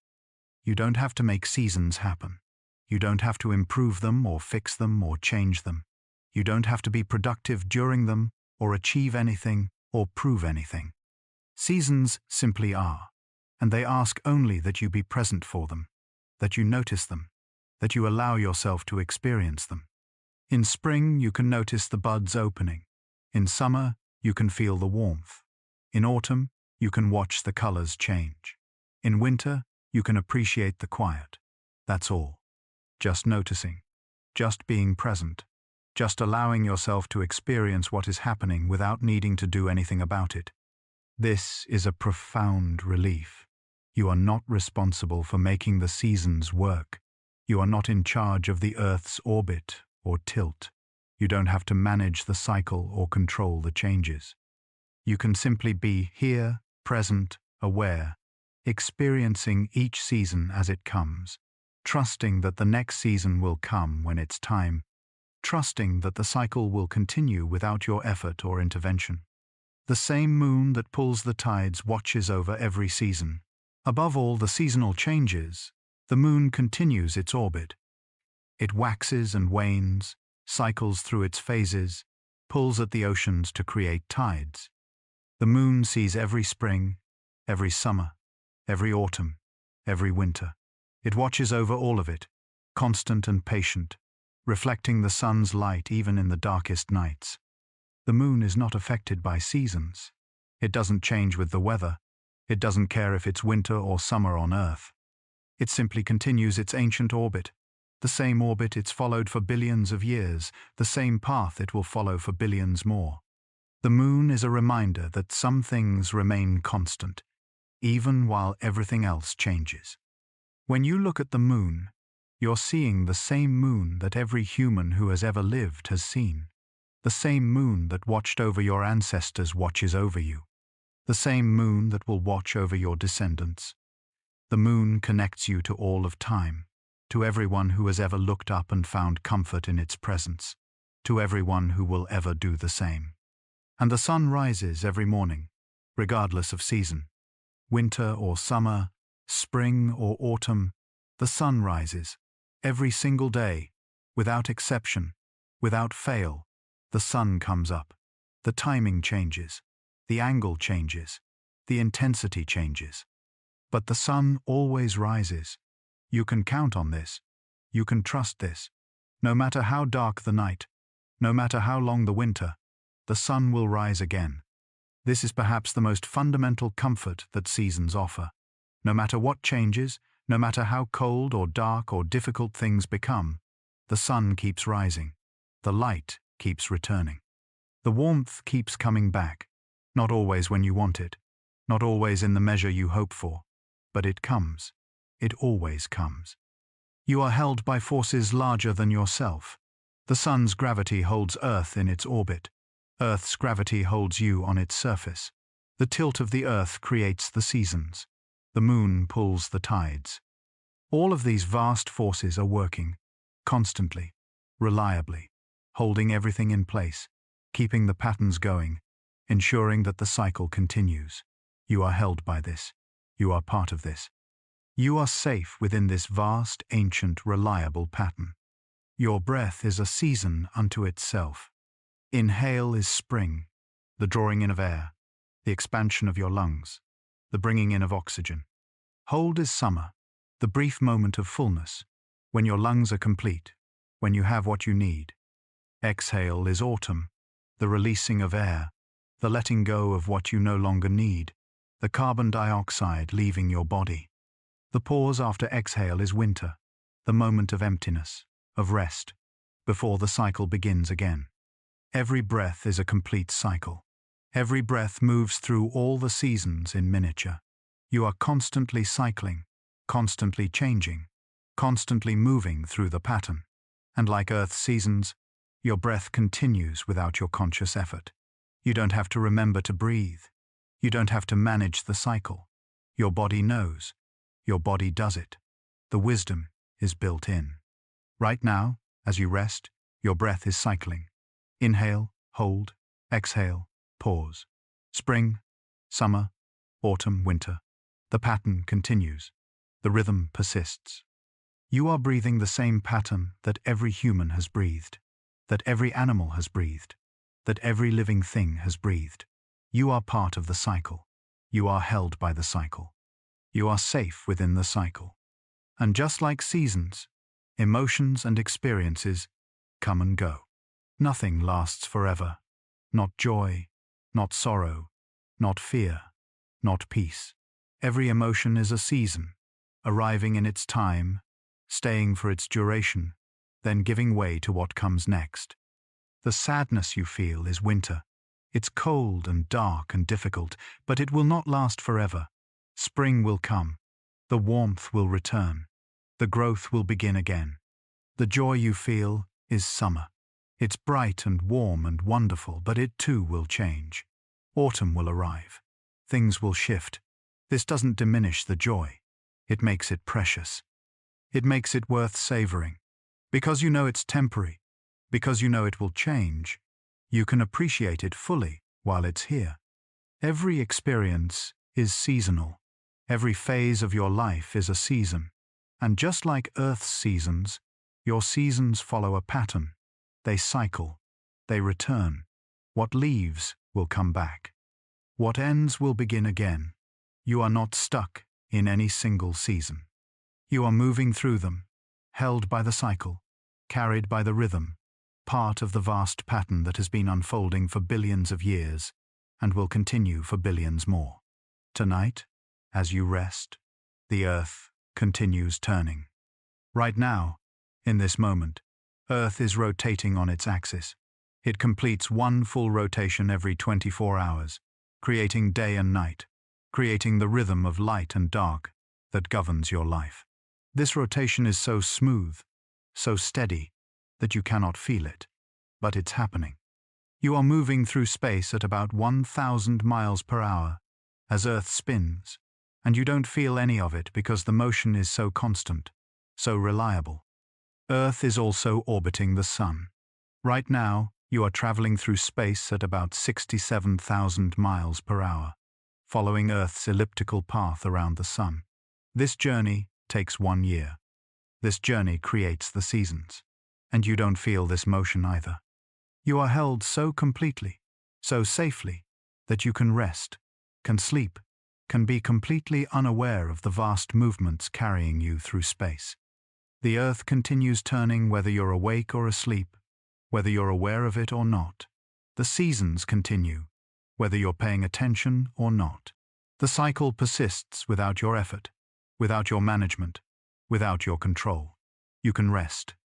You don't have to make seasons happen. You don't have to improve them or fix them or change them. You don't have to be productive during them or achieve anything or prove anything. Seasons simply are, and they ask only that you be present for them, that you notice them, that you allow yourself to experience them. In spring, you can notice the buds opening. In summer, you can feel the warmth. In autumn, you can watch the colors change. In winter, you can appreciate the quiet. That's all. Just noticing. Just being present. Just allowing yourself to experience what is happening without needing to do anything about it. This is a profound relief. You are not responsible for making the seasons work. You are not in charge of the Earth's orbit or tilt. You don't have to manage the cycle or control the changes. You can simply be here, present, aware, experiencing each season as it comes, trusting that the next season will come when it's time, trusting that the cycle will continue without your effort or intervention. The same moon that pulls the tides watches over every season. Above all the seasonal changes, the moon continues its orbit. It waxes and wanes, cycles through its phases, pulls at the oceans to create tides. The moon sees every spring, every summer, every autumn, every winter. It watches over all of it, constant and patient, reflecting the sun's light even in the darkest nights. The moon is not affected by seasons. It doesn't change with the weather. It doesn't care if it's winter or summer on Earth. It simply continues its ancient orbit, the same orbit it's followed for billions of years, the same path it will follow for billions more. The moon is a reminder that some things remain constant, even while everything else changes. When you look at the moon, you're seeing the same moon that every human who has ever lived has seen. The same moon that watched over your ancestors watches over you. The same moon that will watch over your descendants. The moon connects you to all of time, to everyone who has ever looked up and found comfort in its presence, to everyone who will ever do the same. And the sun rises every morning, regardless of season. Winter or summer, spring or autumn, the sun rises, every single day, without exception, without fail. The sun comes up. The timing changes. The angle changes. The intensity changes. But the sun always rises. You can count on this. You can trust this. No matter how dark the night, no matter how long the winter, the sun will rise again. This is perhaps the most fundamental comfort that seasons offer. No matter what changes, no matter how cold or dark or difficult things become, the sun keeps rising. The light keeps returning. The warmth keeps coming back, not always when you want it, not always in the measure you hope for, but it comes. It always comes. You are held by forces larger than yourself. The sun's gravity holds Earth in its orbit. Earth's gravity holds you on its surface. The tilt of the Earth creates the seasons. The moon pulls the tides. All of these vast forces are working, constantly, reliably, holding everything in place, keeping the patterns going, ensuring that the cycle continues. You are held by this. You are part of this. You are safe within this vast, ancient, reliable pattern. Your breath is a season unto itself. Inhale is spring, the drawing in of air, the expansion of your lungs, the bringing in of oxygen. Hold is summer, the brief moment of fullness, when your lungs are complete, when you have what you need. Exhale is autumn, the releasing of air, the letting go of what you no longer need, the carbon dioxide leaving your body. The pause after exhale is winter, the moment of emptiness, of rest, before the cycle begins again. Every breath is a complete cycle. Every breath moves through all the seasons in miniature. You are constantly cycling, constantly changing, constantly moving through the pattern. And like Earth's seasons, your breath continues without your conscious effort. You don't have to remember to breathe. You don't have to manage the cycle. Your body knows. Your body does it. The wisdom is built in. Right now, as you rest, your breath is cycling. Inhale, hold, exhale, pause. Spring, summer, autumn, winter. The pattern continues. The rhythm persists. You are breathing the same pattern that every human has breathed, that every animal has breathed, that every living thing has breathed. You are part of the cycle. You are held by the cycle. You are safe within the cycle. And just like seasons, emotions and experiences come and go. Nothing lasts forever. Not joy, not sorrow, not fear, not peace. Every emotion is a season, arriving in its time, staying for its duration, then giving way to what comes next. The sadness you feel is winter. It's cold and dark and difficult, but it will not last forever. Spring will come. The warmth will return. The growth will begin again. The joy you feel is summer. It's bright and warm and wonderful, but it too will change. Autumn will arrive. Things will shift. This doesn't diminish the joy. It makes it precious. It makes it worth savoring. Because you know it's temporary, because you know it will change, you can appreciate it fully while it's here. Every experience is seasonal. Every phase of your life is a season. And just like Earth's seasons, your seasons follow a pattern. They cycle. They return. What leaves will come back. What ends will begin again. You are not stuck in any single season. You are moving through them, held by the cycle, carried by the rhythm, part of the vast pattern that has been unfolding for billions of years and will continue for billions more. Tonight, as you rest, the Earth continues turning. Right now, in this moment, Earth is rotating on its axis. It completes one full rotation every 24 hours, creating day and night, creating the rhythm of light and dark that governs your life. This rotation is so smooth, so steady, that you cannot feel it, but it's happening. You are moving through space at about 1,000 miles per hour as Earth spins, and you don't feel any of it because the motion is so constant, so reliable. Earth is also orbiting the Sun. Right now, you are traveling through space at about 67,000 miles per hour, following Earth's elliptical path around the Sun. This journey takes 1 year. This journey creates the seasons. And you don't feel this motion either. You are held so completely, so safely, that you can rest, can sleep, can be completely unaware of the vast movements carrying you through space. The Earth continues turning whether you're awake or asleep, whether you're aware of it or not. The seasons continue, whether you're paying attention or not. The cycle persists without your effort, without your management, without your control. You can rest.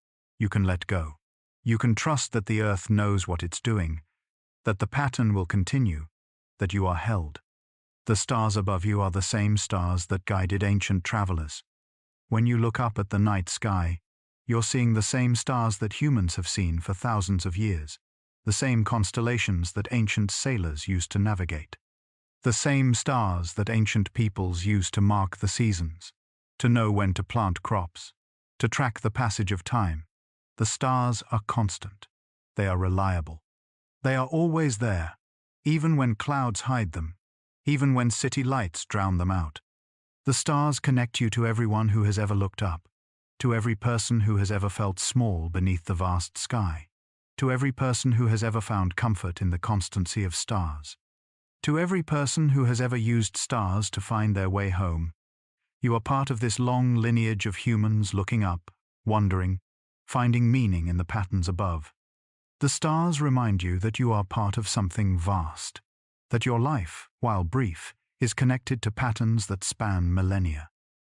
You can let go. You can trust that the Earth knows what it's doing, that the pattern will continue, that you are held. The stars above you are the same stars that guided ancient travelers. When you look up at the night sky, you're seeing the same stars that humans have seen for thousands of years, the same constellations that ancient sailors used to navigate, the same stars that ancient peoples used to mark the seasons, to know when to plant crops, to track the passage of time. The stars are constant. They are reliable. They are always there, even when clouds hide them, even when city lights drown them out. The stars connect you to everyone who has ever looked up, to every person who has ever felt small beneath the vast sky, to every person who has ever found comfort in the constancy of stars, to every person who has ever used stars to find their way home. You are part of this long lineage of humans looking up, wondering, finding meaning in the patterns above. The stars remind you that you are part of something vast, that your life, while brief, is connected to patterns that span millennia,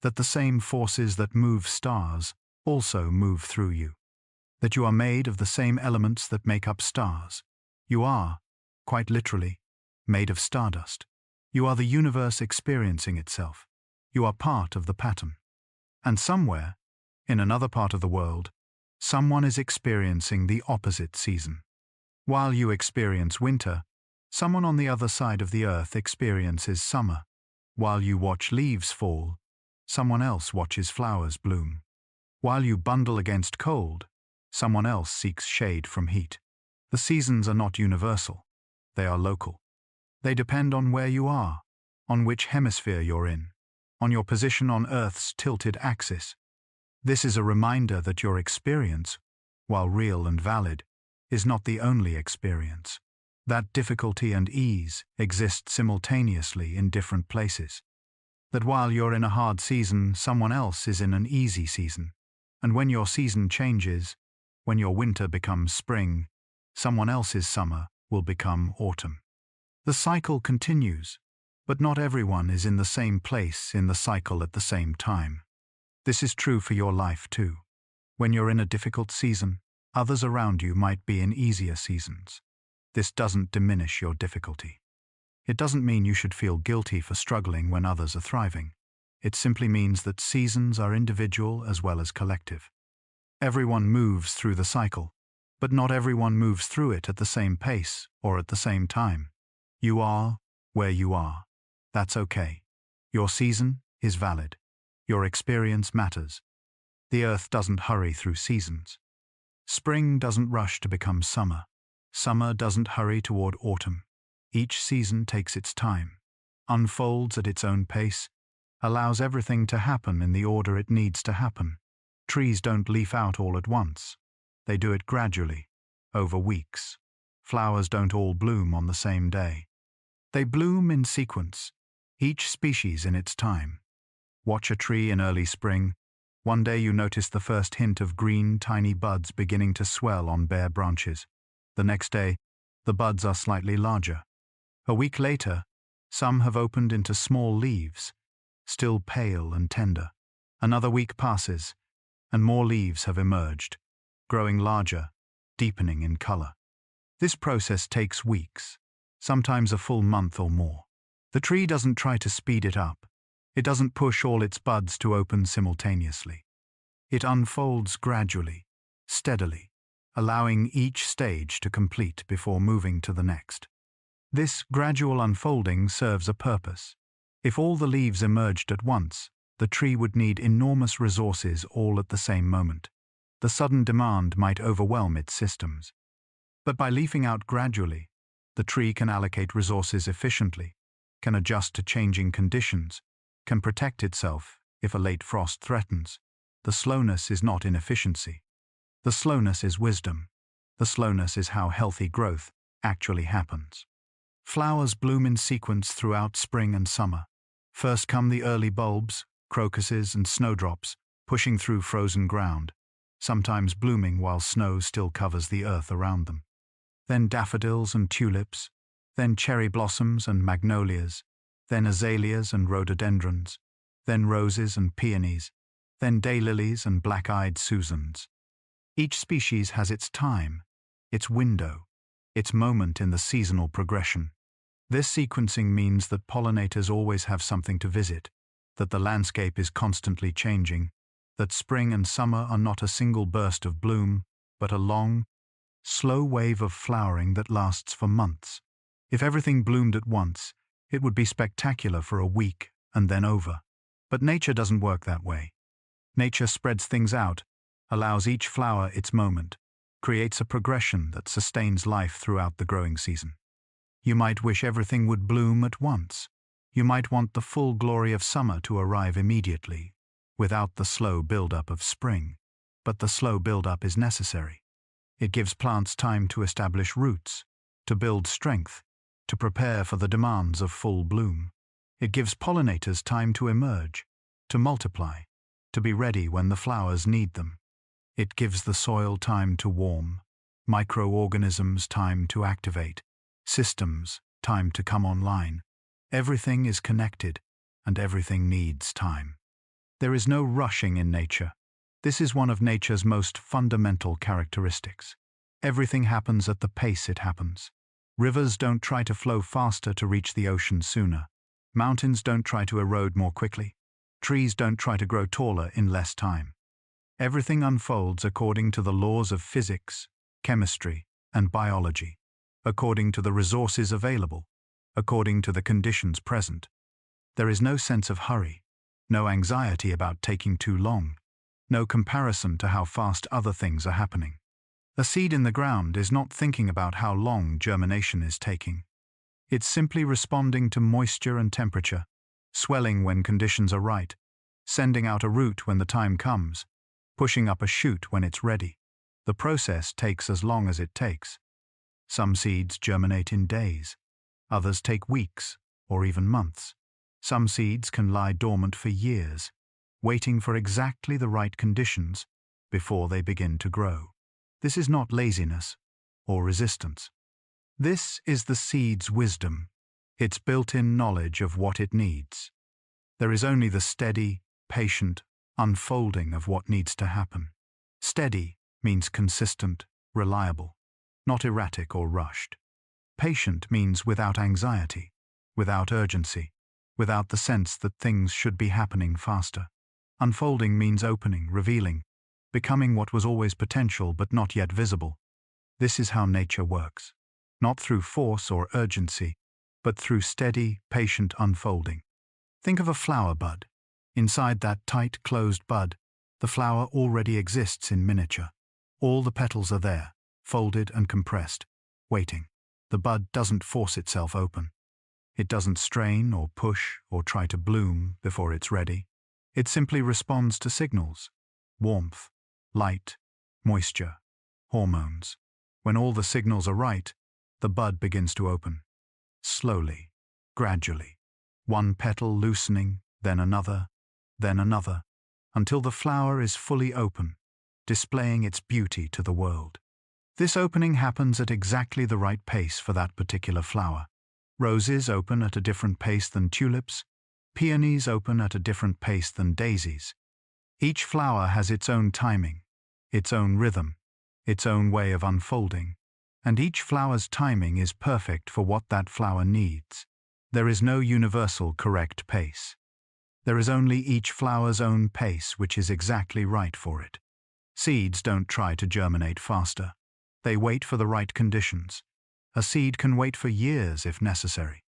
that the same forces that move stars also move through you, that you are made of the same elements that make up stars. You are, quite literally, made of stardust. You are the universe experiencing itself. You are part of the pattern. And somewhere, in another part of the world, someone is experiencing the opposite season. While you experience winter, someone on the other side of the earth experiences summer. While you watch leaves fall, someone else watches flowers bloom. While you bundle against cold, someone else seeks shade from heat. The seasons are not universal. They are local. They depend on where you are, on which hemisphere you're in, on your position on Earth's tilted axis. This is a reminder that your experience, while real and valid, is not the only experience. That difficulty and ease exist simultaneously in different places. That while you're in a hard season, someone else is in an easy season. And when your season changes, when your winter becomes spring, someone else's summer will become autumn. The cycle continues, but not everyone is in the same place in the cycle at the same time. This is true for your life too. When you're in a difficult season, others around you might be in easier seasons. This doesn't diminish your difficulty. It doesn't mean you should feel guilty for struggling when others are thriving. It simply means that seasons are individual as well as collective. Everyone moves through the cycle, but not everyone moves through it at the same pace or at the same time. You are where you are. That's okay. Your season is valid. Your experience matters. The earth doesn't hurry through seasons. Spring doesn't rush to become summer. Summer doesn't hurry toward autumn. Each season takes its time, unfolds at its own pace, allows everything to happen in the order it needs to happen. Trees don't leaf out all at once. They do it gradually, over weeks. Flowers don't all bloom on the same day. They bloom in sequence, each species in its time. Watch a tree in early spring. One day you notice the first hint of green, tiny buds beginning to swell on bare branches. The next day, the buds are slightly larger. A week later, some have opened into small leaves, still pale and tender. Another week passes, and more leaves have emerged, growing larger, deepening in color. This process takes weeks, sometimes a full month or more. The tree doesn't try to speed it up. It doesn't push all its buds to open simultaneously. It unfolds gradually, steadily, allowing each stage to complete before moving to the next. This gradual unfolding serves a purpose. If all the leaves emerged at once, the tree would need enormous resources all at the same moment. The sudden demand might overwhelm its systems. But by leafing out gradually, the tree can allocate resources efficiently, can adjust to changing conditions, can protect itself if a late frost threatens. The slowness is not inefficiency. The slowness is wisdom. The slowness is how healthy growth actually happens. Flowers bloom in sequence throughout spring and summer. First come the early bulbs, crocuses and snowdrops, pushing through frozen ground, sometimes blooming while snow still covers the earth around them. Then daffodils and tulips, then cherry blossoms and magnolias, then azaleas and rhododendrons, then roses and peonies, then daylilies and black-eyed Susans. Each species has its time, its window, its moment in the seasonal progression. This sequencing means that pollinators always have something to visit, that the landscape is constantly changing, that spring and summer are not a single burst of bloom, but a long, slow wave of flowering that lasts for months. If everything bloomed at once, it would be spectacular for a week and then over. But nature doesn't work that way. Nature spreads things out, allows each flower its moment, creates a progression that sustains life throughout the growing season. You might wish everything would bloom at once. You might want the full glory of summer to arrive immediately, without the slow build-up of spring. But the slow build-up is necessary. It gives plants time to establish roots, to build strength, to prepare for the demands of full bloom. It gives pollinators time to emerge, to multiply, to be ready when the flowers need them. It gives the soil time to warm, microorganisms time to activate, systems time to come online. Everything is connected, and everything needs time. There is no rushing in nature. This is one of nature's most fundamental characteristics. Everything happens at the pace it happens. Rivers don't try to flow faster to reach the ocean sooner. Mountains don't try to erode more quickly. Trees don't try to grow taller in less time. Everything unfolds according to the laws of physics, chemistry, and biology, according to the resources available, according to the conditions present. There is no sense of hurry, no anxiety about taking too long, no comparison to how fast other things are happening. A seed in the ground is not thinking about how long germination is taking. It's simply responding to moisture and temperature, swelling when conditions are right, sending out a root when the time comes, pushing up a shoot when it's ready. The process takes as long as it takes. Some seeds germinate in days. Others take weeks or even months. Some seeds can lie dormant for years, waiting for exactly the right conditions before they begin to grow. This is not laziness or resistance. This is the seed's wisdom, its built-in knowledge of what it needs. There is only the steady, patient unfolding of what needs to happen. Steady means consistent, reliable, not erratic or rushed. Patient means without anxiety, without urgency, without the sense that things should be happening faster. Unfolding means opening, revealing, becoming what was always potential but not yet visible. This is how nature works, not through force or urgency, but through steady, patient unfolding. Think of a flower bud. Inside that tight, closed bud, the flower already exists in miniature. All the petals are there, folded and compressed, waiting. The bud doesn't force itself open. It doesn't strain or push or try to bloom before it's ready. It simply responds to signals: warmth, light, moisture, hormones. When all the signals are right, the bud begins to open. Slowly, gradually, one petal loosening, then another, until the flower is fully open, displaying its beauty to the world. This opening happens at exactly the right pace for that particular flower. Roses open at a different pace than tulips. Peonies open at a different pace than daisies. Each flower has its own timing, its own rhythm, its own way of unfolding, and each flower's timing is perfect for what that flower needs. There is no universal correct pace. There is only each flower's own pace which is exactly right for it. Seeds don't try to germinate faster. They wait for the right conditions. A seed can wait for years if necessary.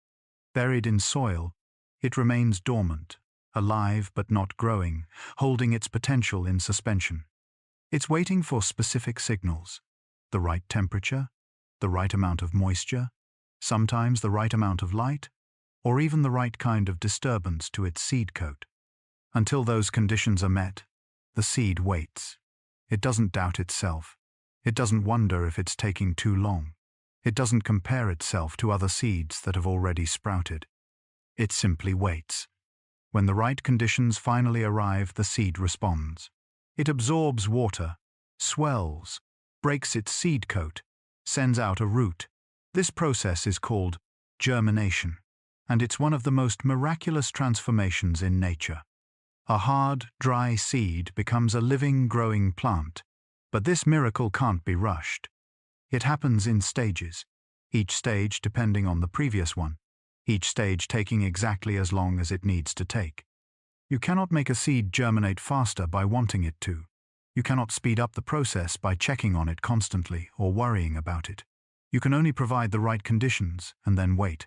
Buried in soil, it remains dormant, alive but not growing, holding its potential in suspension. It's waiting for specific signals: the right temperature, the right amount of moisture, sometimes the right amount of light, or even the right kind of disturbance to its seed coat. Until those conditions are met, the seed waits. It doesn't doubt itself. It doesn't wonder if it's taking too long. It doesn't compare itself to other seeds that have already sprouted. It simply waits. When the right conditions finally arrive, the seed responds. It absorbs water, swells, breaks its seed coat, sends out a root. This process is called germination, and it's one of the most miraculous transformations in nature. A hard, dry seed becomes a living, growing plant. But this miracle can't be rushed. It happens in stages, each stage depending on the previous one, each stage taking exactly as long as it needs to take. You cannot make a seed germinate faster by wanting it to. You cannot speed up the process by checking on it constantly or worrying about it. You can only provide the right conditions and then wait.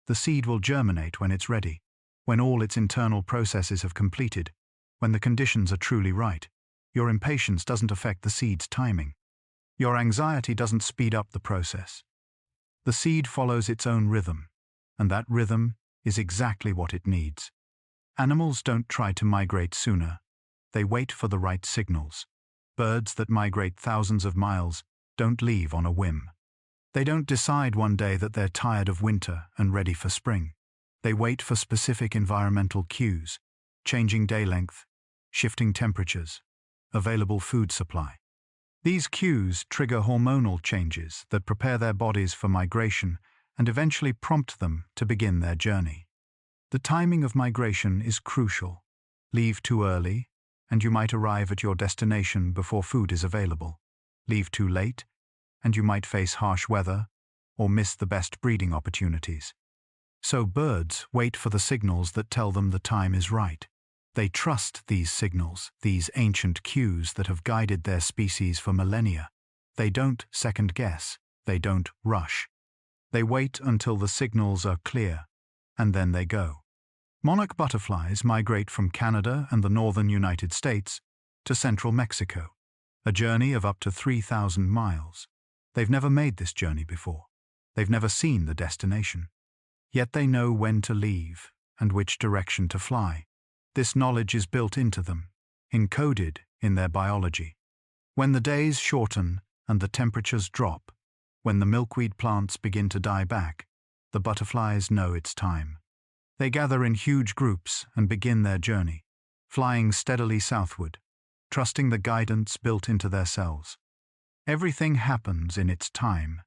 The seed will germinate when it's ready, when all its internal processes have completed, when the conditions are truly right. Your impatience doesn't affect the seed's timing. Your anxiety doesn't speed up the process. The seed follows its own rhythm, and that rhythm is exactly what it needs. Animals don't try to migrate sooner. They wait for the right signals. Birds that migrate thousands of miles don't leave on a whim. They don't decide one day that they're tired of winter and ready for spring. They wait for specific environmental cues, changing day length, shifting temperatures, available food supply. These cues trigger hormonal changes that prepare their bodies for migration and eventually prompt them to begin their journey. The timing of migration is crucial. Leave too early, and you might arrive at your destination before food is available. Leave too late, and you might face harsh weather or miss the best breeding opportunities. So birds wait for the signals that tell them the time is right. They trust these signals, these ancient cues that have guided their species for millennia. They don't second-guess. They don't rush. They wait until the signals are clear, and then they go. Monarch butterflies migrate from Canada and the northern United States to central Mexico, a journey of up to 3,000 miles. They've never made this journey before. They've never seen the destination. Yet they know when to leave and which direction to fly. This knowledge is built into them, encoded in their biology. When the days shorten and the temperatures drop, when the milkweed plants begin to die back, the butterflies know it's time. They gather in huge groups and begin their journey, flying steadily southward, trusting the guidance built into their cells. Everything happens in its time,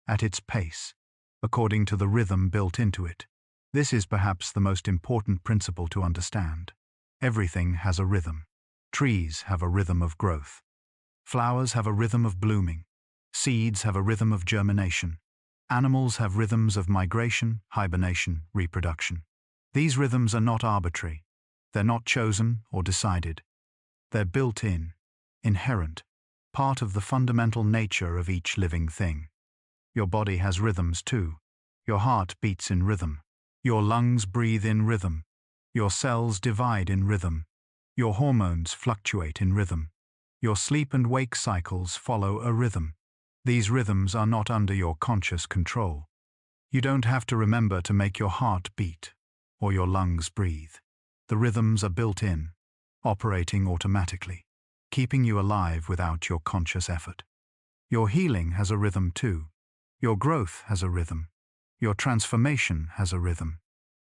at its pace, according to the rhythm built into it. This is perhaps the most important principle to understand. Everything has a rhythm. Trees have a rhythm of growth. Flowers have a rhythm of blooming. Seeds have a rhythm of germination. Animals have rhythms of migration, hibernation, reproduction. These rhythms are not arbitrary. They're not chosen or decided. They're built in, inherent, part of the fundamental nature of each living thing. Your body has rhythms too. Your heart beats in rhythm. Your lungs breathe in rhythm. Your cells divide in rhythm. Your hormones fluctuate in rhythm. Your sleep and wake cycles follow a rhythm. These rhythms are not under your conscious control. You don't have to remember to make your heart beat or your lungs breathe. The rhythms are built in, operating automatically, keeping you alive without your conscious effort. Your healing has a rhythm too. Your growth has a rhythm. Your transformation has a rhythm.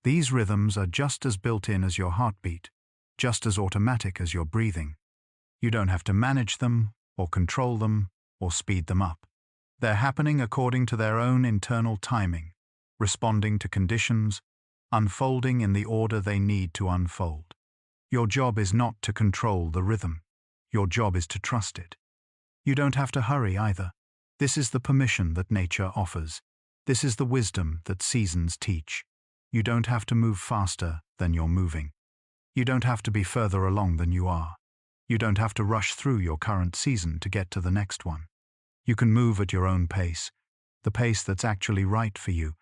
These rhythms are just as built in as your heartbeat, just as automatic as your breathing. You don't have to manage them, or control them, or speed them up. They're happening according to their own internal timing, responding to conditions, unfolding in the order they need to unfold. Your job is not to control the rhythm. Your job is to trust it. You don't have to hurry either. This is the permission that nature offers. This is the wisdom that seasons teach. You don't have to move faster than you're moving. You don't have to be further along than you are. You don't have to rush through your current season to get to the next one. You can move at your own pace, the pace that's actually right for you,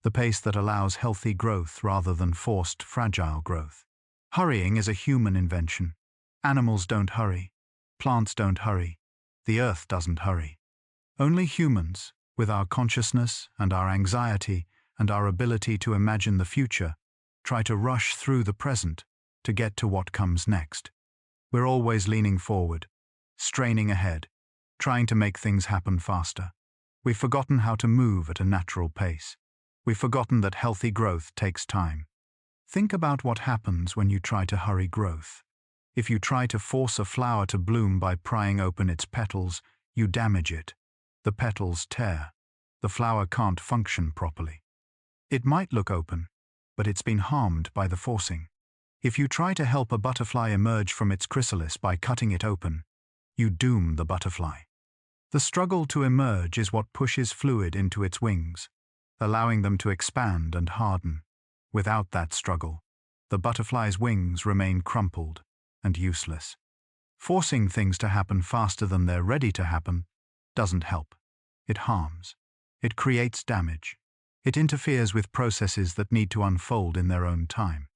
the pace that allows healthy growth rather than forced, fragile growth. Hurrying is a human invention. Animals don't hurry. Plants don't hurry. The earth doesn't hurry. Only humans, with our consciousness and our anxiety and our ability to imagine the future, try to rush through the present to get to what comes next. We're always leaning forward, straining ahead, trying to make things happen faster. We've forgotten how to move at a natural pace. We've forgotten that healthy growth takes time. Think about what happens when you try to hurry growth. If you try to force a flower to bloom by prying open its petals, you damage it. The petals tear. The flower can't function properly. It might look open, but it's been harmed by the forcing. If you try to help a butterfly emerge from its chrysalis by cutting it open, you doom the butterfly. The struggle to emerge is what pushes fluid into its wings, allowing them to expand and harden. Without that struggle, the butterfly's wings remain crumpled and useless. Forcing things to happen faster than they're ready to happen doesn't help. It harms. It creates damage. It interferes with processes that need to unfold in their own time.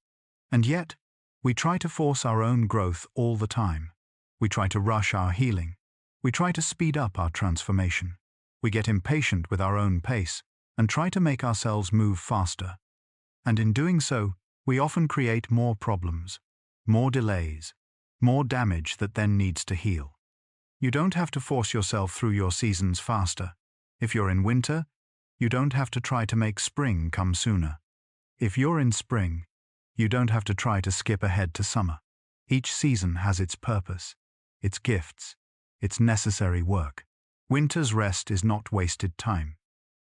And yet, we try to force our own growth all the time. We try to rush our healing. We try to speed up our transformation. We get impatient with our own pace, and try to make ourselves move faster. And in doing so, we often create more problems, more delays, more damage that then needs to heal. You don't have to force yourself through your seasons faster. If you're in winter, you don't have to try to make spring come sooner. If you're in spring, you don't have to try to skip ahead to summer. Each season has its purpose, its gifts, its necessary work. Winter's rest is not wasted time.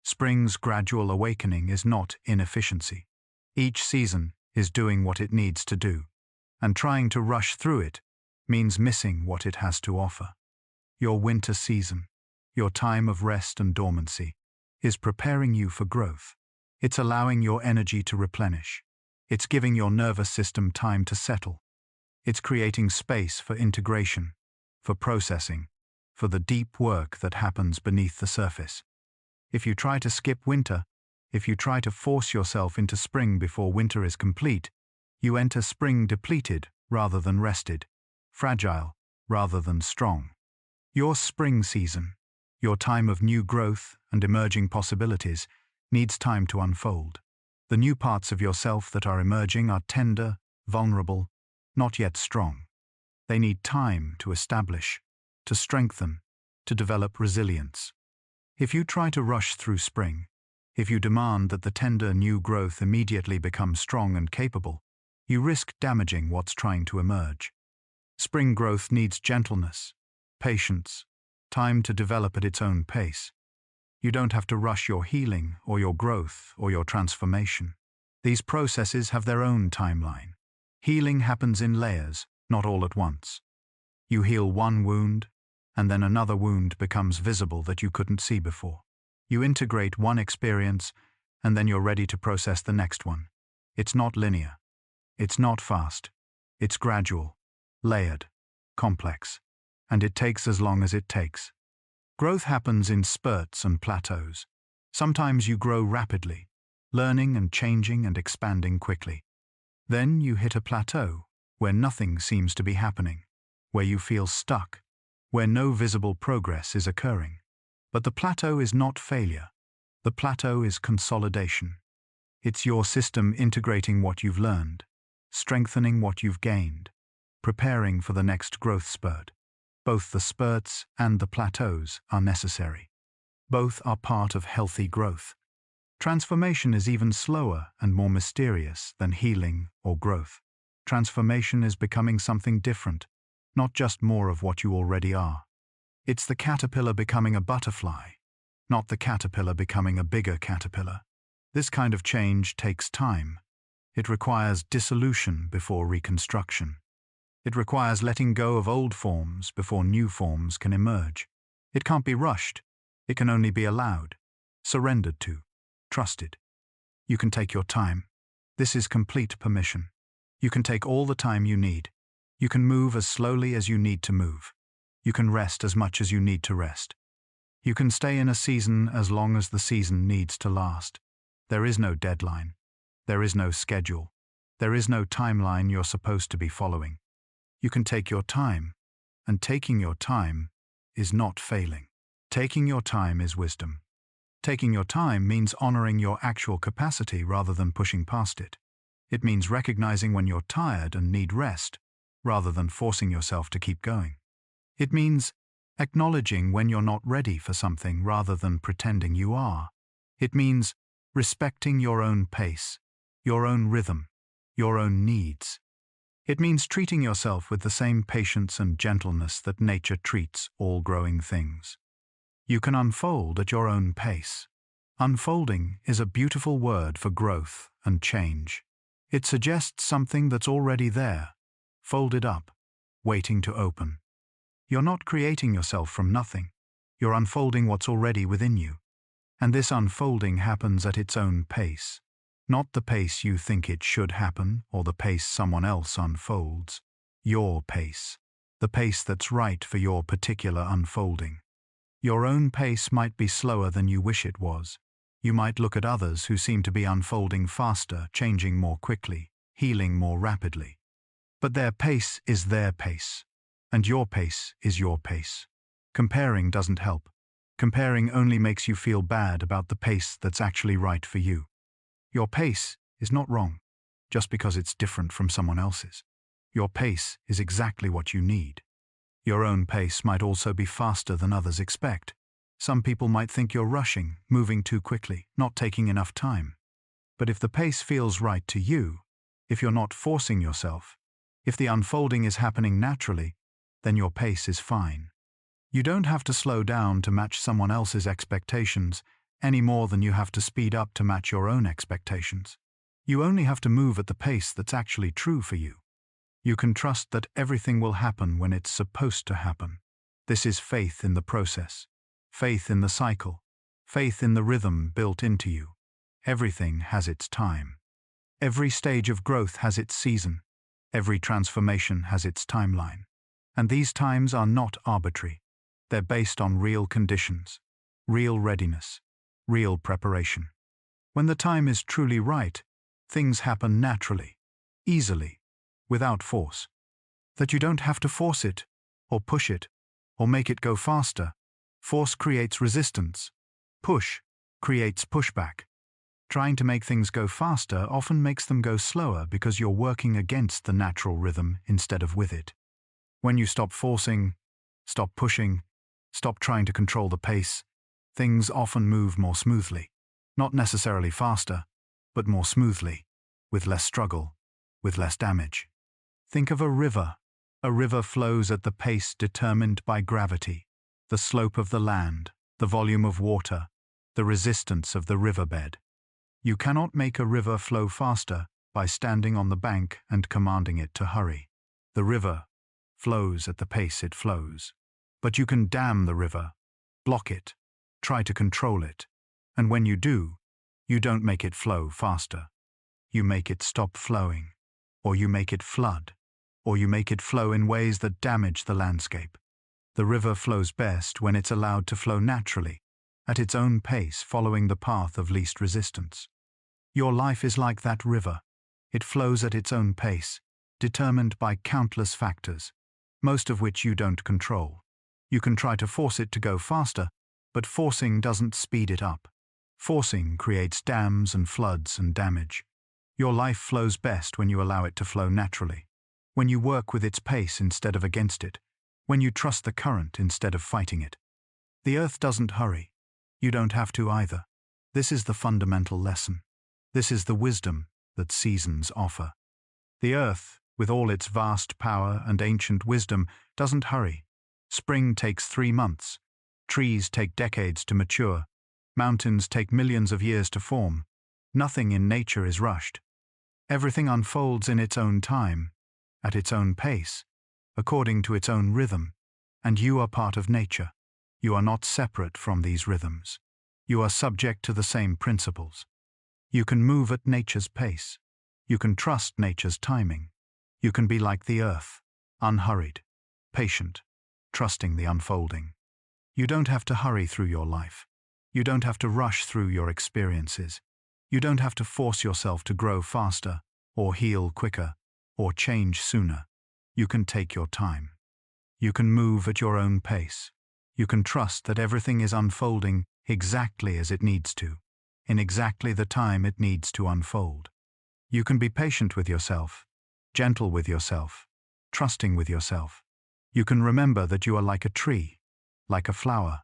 Spring's gradual awakening is not inefficiency. Each season is doing what it needs to do, and trying to rush through it means missing what it has to offer. Your winter season, your time of rest and dormancy, is preparing you for growth. It's allowing your energy to replenish. It's giving your nervous system time to settle. It's creating space for integration, for processing, for the deep work that happens beneath the surface. If you try to skip winter, if you try to force yourself into spring before winter is complete, you enter spring depleted rather than rested, fragile rather than strong. Your spring season, your time of new growth and emerging possibilities, needs time to unfold. The new parts of yourself that are emerging are tender, vulnerable, not yet strong. They need time to establish, to strengthen, to develop resilience. If you try to rush through spring, if you demand that the tender new growth immediately become strong and capable, you risk damaging what's trying to emerge. Spring growth needs gentleness, patience, time to develop at its own pace. You don't have to rush your healing or your growth or your transformation. These processes have their own timeline. Healing happens in layers, not all at once. You heal one wound, and then another wound becomes visible that you couldn't see before. You integrate one experience, and then you're ready to process the next one. It's not linear. It's not fast. It's gradual, layered, complex, and it takes as long as it takes. Growth happens in spurts and plateaus. Sometimes you grow rapidly, learning and changing and expanding quickly. Then you hit a plateau where nothing seems to be happening, where you feel stuck, where no visible progress is occurring. But the plateau is not failure. The plateau is consolidation. It's your system integrating what you've learned, strengthening what you've gained, preparing for the next growth spurt. Both the spurts and the plateaus are necessary. Both are part of healthy growth. Transformation is even slower and more mysterious than healing or growth. Transformation is becoming something different, not just more of what you already are. It's the caterpillar becoming a butterfly, not the caterpillar becoming a bigger caterpillar. This kind of change takes time. It requires dissolution before reconstruction. It requires letting go of old forms before new forms can emerge. It can't be rushed. It can only be allowed, surrendered to, trusted. You can take your time. This is complete permission. You can take all the time you need. You can move as slowly as you need to move. You can rest as much as you need to rest. You can stay in a season as long as the season needs to last. There is no deadline. There is no schedule. There is no timeline you're supposed to be following. You can take your time, and taking your time is not failing. Taking your time is wisdom. Taking your time means honoring your actual capacity rather than pushing past it. It means recognizing when you're tired and need rest, rather than forcing yourself to keep going. It means acknowledging when you're not ready for something rather than pretending you are. It means respecting your own pace, your own rhythm, your own needs. It means treating yourself with the same patience and gentleness that nature treats all growing things. You can unfold at your own pace. Unfolding is a beautiful word for growth and change. It suggests something that's already there, folded up, waiting to open. You're not creating yourself from nothing. You're unfolding what's already within you. And this unfolding happens at its own pace. Not the pace you think it should happen or the pace someone else unfolds. Your pace. The pace that's right for your particular unfolding. Your own pace might be slower than you wish it was. You might look at others who seem to be unfolding faster, changing more quickly, healing more rapidly. But their pace is their pace, and your pace is your pace. Comparing doesn't help. Comparing only makes you feel bad about the pace that's actually right for you. Your pace is not wrong, just because it's different from someone else's. Your pace is exactly what you need. Your own pace might also be faster than others expect. Some people might think you're rushing, moving too quickly, not taking enough time. But if the pace feels right to you, if you're not forcing yourself, if the unfolding is happening naturally, then your pace is fine. You don't have to slow down to match someone else's expectations any more than you have to speed up to match your own expectations. You only have to move at the pace that's actually true for you. You can trust that everything will happen when it's supposed to happen. This is faith in the process, faith in the cycle, faith in the rhythm built into you. Everything has its time. Every stage of growth has its season. Every transformation has its timeline. And these times are not arbitrary. They're based on real conditions, real readiness, real preparation. When the time is truly right, things happen naturally, easily, without force. That you don't have to force it, or push it, or make it go faster. Force creates resistance. Push creates pushback. Trying to make things go faster often makes them go slower because you're working against the natural rhythm instead of with it. When you stop forcing, stop pushing, stop trying to control the pace, things often move more smoothly. Not necessarily faster, but more smoothly, with less struggle, with less damage. Think of a river. A river flows at the pace determined by gravity, the slope of the land, the volume of water, the resistance of the riverbed. You cannot make a river flow faster by standing on the bank and commanding it to hurry. The river flows at the pace it flows. But you can dam the river, block it, try to control it. And when you do, you don't make it flow faster. You make it stop flowing, or you make it flood, or you make it flow in ways that damage the landscape. The river flows best when it's allowed to flow naturally, at its own pace, following the path of least resistance. Your life is like that river. It flows at its own pace, determined by countless factors, most of which you don't control. You can try to force it to go faster, but forcing doesn't speed it up. Forcing creates dams and floods and damage. Your life flows best when you allow it to flow naturally, when you work with its pace instead of against it, when you trust the current instead of fighting it. The earth doesn't hurry. You don't have to either. This is the fundamental lesson. This is the wisdom that seasons offer. The earth, with all its vast power and ancient wisdom, doesn't hurry. Spring takes 3 months. Trees take decades to mature. Mountains take millions of years to form. Nothing in nature is rushed. Everything unfolds in its own time, at its own pace, according to its own rhythm. And you are part of nature. You are not separate from these rhythms. You are subject to the same principles. You can move at nature's pace. You can trust nature's timing. You can be like the earth, unhurried, patient, trusting the unfolding. You don't have to hurry through your life. You don't have to rush through your experiences. You don't have to force yourself to grow faster, or heal quicker, or change sooner. You can take your time. You can move at your own pace. You can trust that everything is unfolding exactly as it needs to, in exactly the time it needs to unfold. You can be patient with yourself, gentle with yourself, trusting with yourself. You can remember that you are like a tree, like a flower,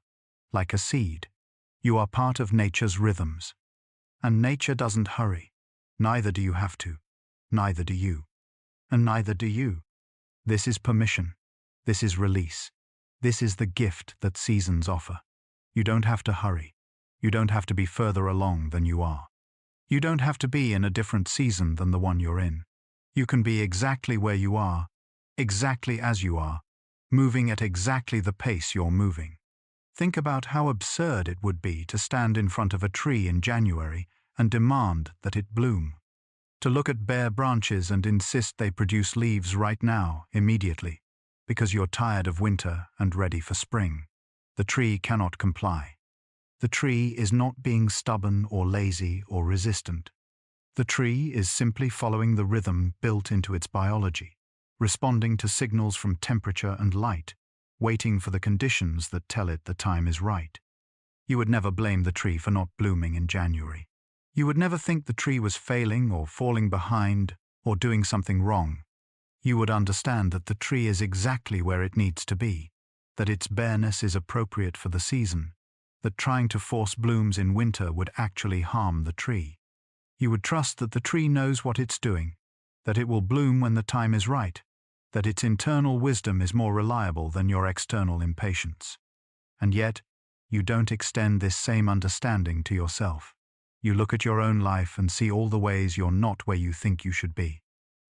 like a seed. You are part of nature's rhythms. And nature doesn't hurry. Neither do you have to. Neither do you. And neither do you. This is permission. This is release. This is the gift that seasons offer. You don't have to hurry. You don't have to be further along than you are. You don't have to be in a different season than the one you're in. You can be exactly where you are, exactly as you are, moving at exactly the pace you're moving. Think about how absurd it would be to stand in front of a tree in January and demand that it bloom. To look at bare branches and insist they produce leaves right now, immediately, because you're tired of winter and ready for spring. The tree cannot comply. The tree is not being stubborn or lazy or resistant. The tree is simply following the rhythm built into its biology, responding to signals from temperature and light, waiting for the conditions that tell it the time is right. You would never blame the tree for not blooming in January. You would never think the tree was failing or falling behind or doing something wrong. You would understand that the tree is exactly where it needs to be, that its bareness is appropriate for the season, that trying to force blooms in winter would actually harm the tree. You would trust that the tree knows what it's doing, that it will bloom when the time is right, that its internal wisdom is more reliable than your external impatience. And yet, you don't extend this same understanding to yourself. You look at your own life and see all the ways you're not where you think you should be.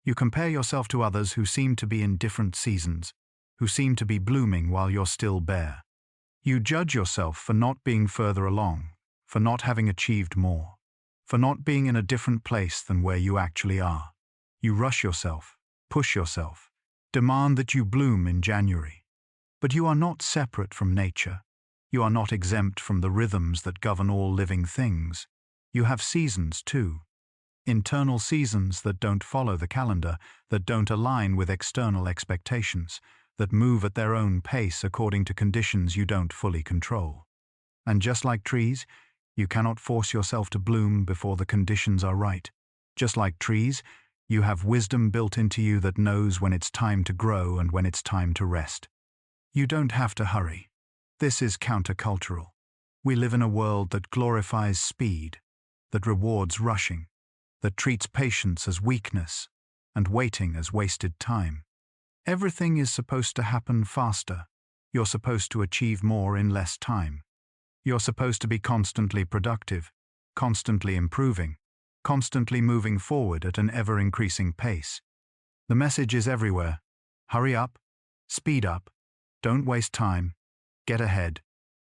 You compare yourself to others who seem to be in different seasons, who seem to be blooming while you're still bare. You judge yourself for not being further along, for not having achieved more, for not being in a different place than where you actually are. You rush yourself, push yourself, demand that you bloom in January. But you are not separate from nature. You are not exempt from the rhythms that govern all living things. You have seasons too. Internal seasons that don't follow the calendar, that don't align with external expectations, that move at their own pace according to conditions you don't fully control. And just like trees, you cannot force yourself to bloom before the conditions are right. Just like trees, you have wisdom built into you that knows when it's time to grow and when it's time to rest. You don't have to hurry. This is countercultural. We live in a world that glorifies speed, that rewards rushing, that treats patience as weakness and waiting as wasted time. Everything is supposed to happen faster. You're supposed to achieve more in less time. You're supposed to be constantly productive, constantly improving, constantly moving forward at an ever-increasing pace. The message is everywhere. Hurry up, speed up, don't waste time, get ahead,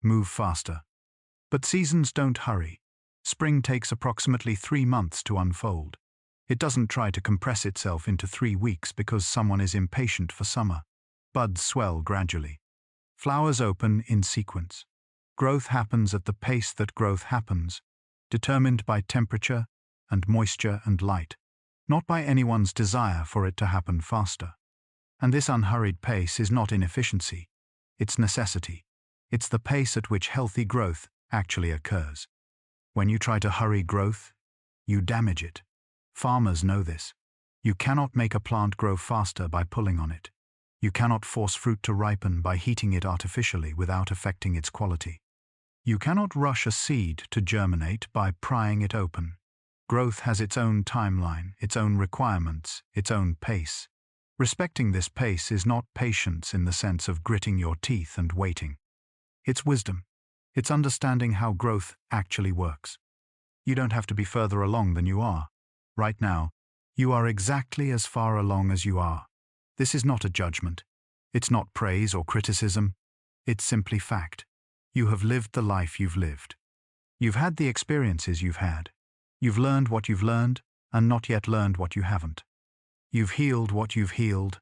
move faster. But seasons don't hurry. Spring takes approximately 3 months to unfold. It doesn't try to compress itself into 3 weeks because someone is impatient for summer. Buds swell gradually. Flowers open in sequence. Growth happens at the pace that growth happens, determined by temperature and moisture and light, not by anyone's desire for it to happen faster. And this unhurried pace is not inefficiency. It's necessity. It's the pace at which healthy growth actually occurs. When you try to hurry growth, you damage it. Farmers know this. You cannot make a plant grow faster by pulling on it. You cannot force fruit to ripen by heating it artificially without affecting its quality. You cannot rush a seed to germinate by prying it open. Growth has its own timeline, its own requirements, its own pace. Respecting this pace is not patience in the sense of gritting your teeth and waiting. It's wisdom. It's understanding how growth actually works. You don't have to be further along than you are. Right now, you are exactly as far along as you are. This is not a judgment. It's not praise or criticism. It's simply fact. You have lived the life you've lived. You've had the experiences you've had. You've learned what you've learned and not yet learned what you haven't. You've healed what you've healed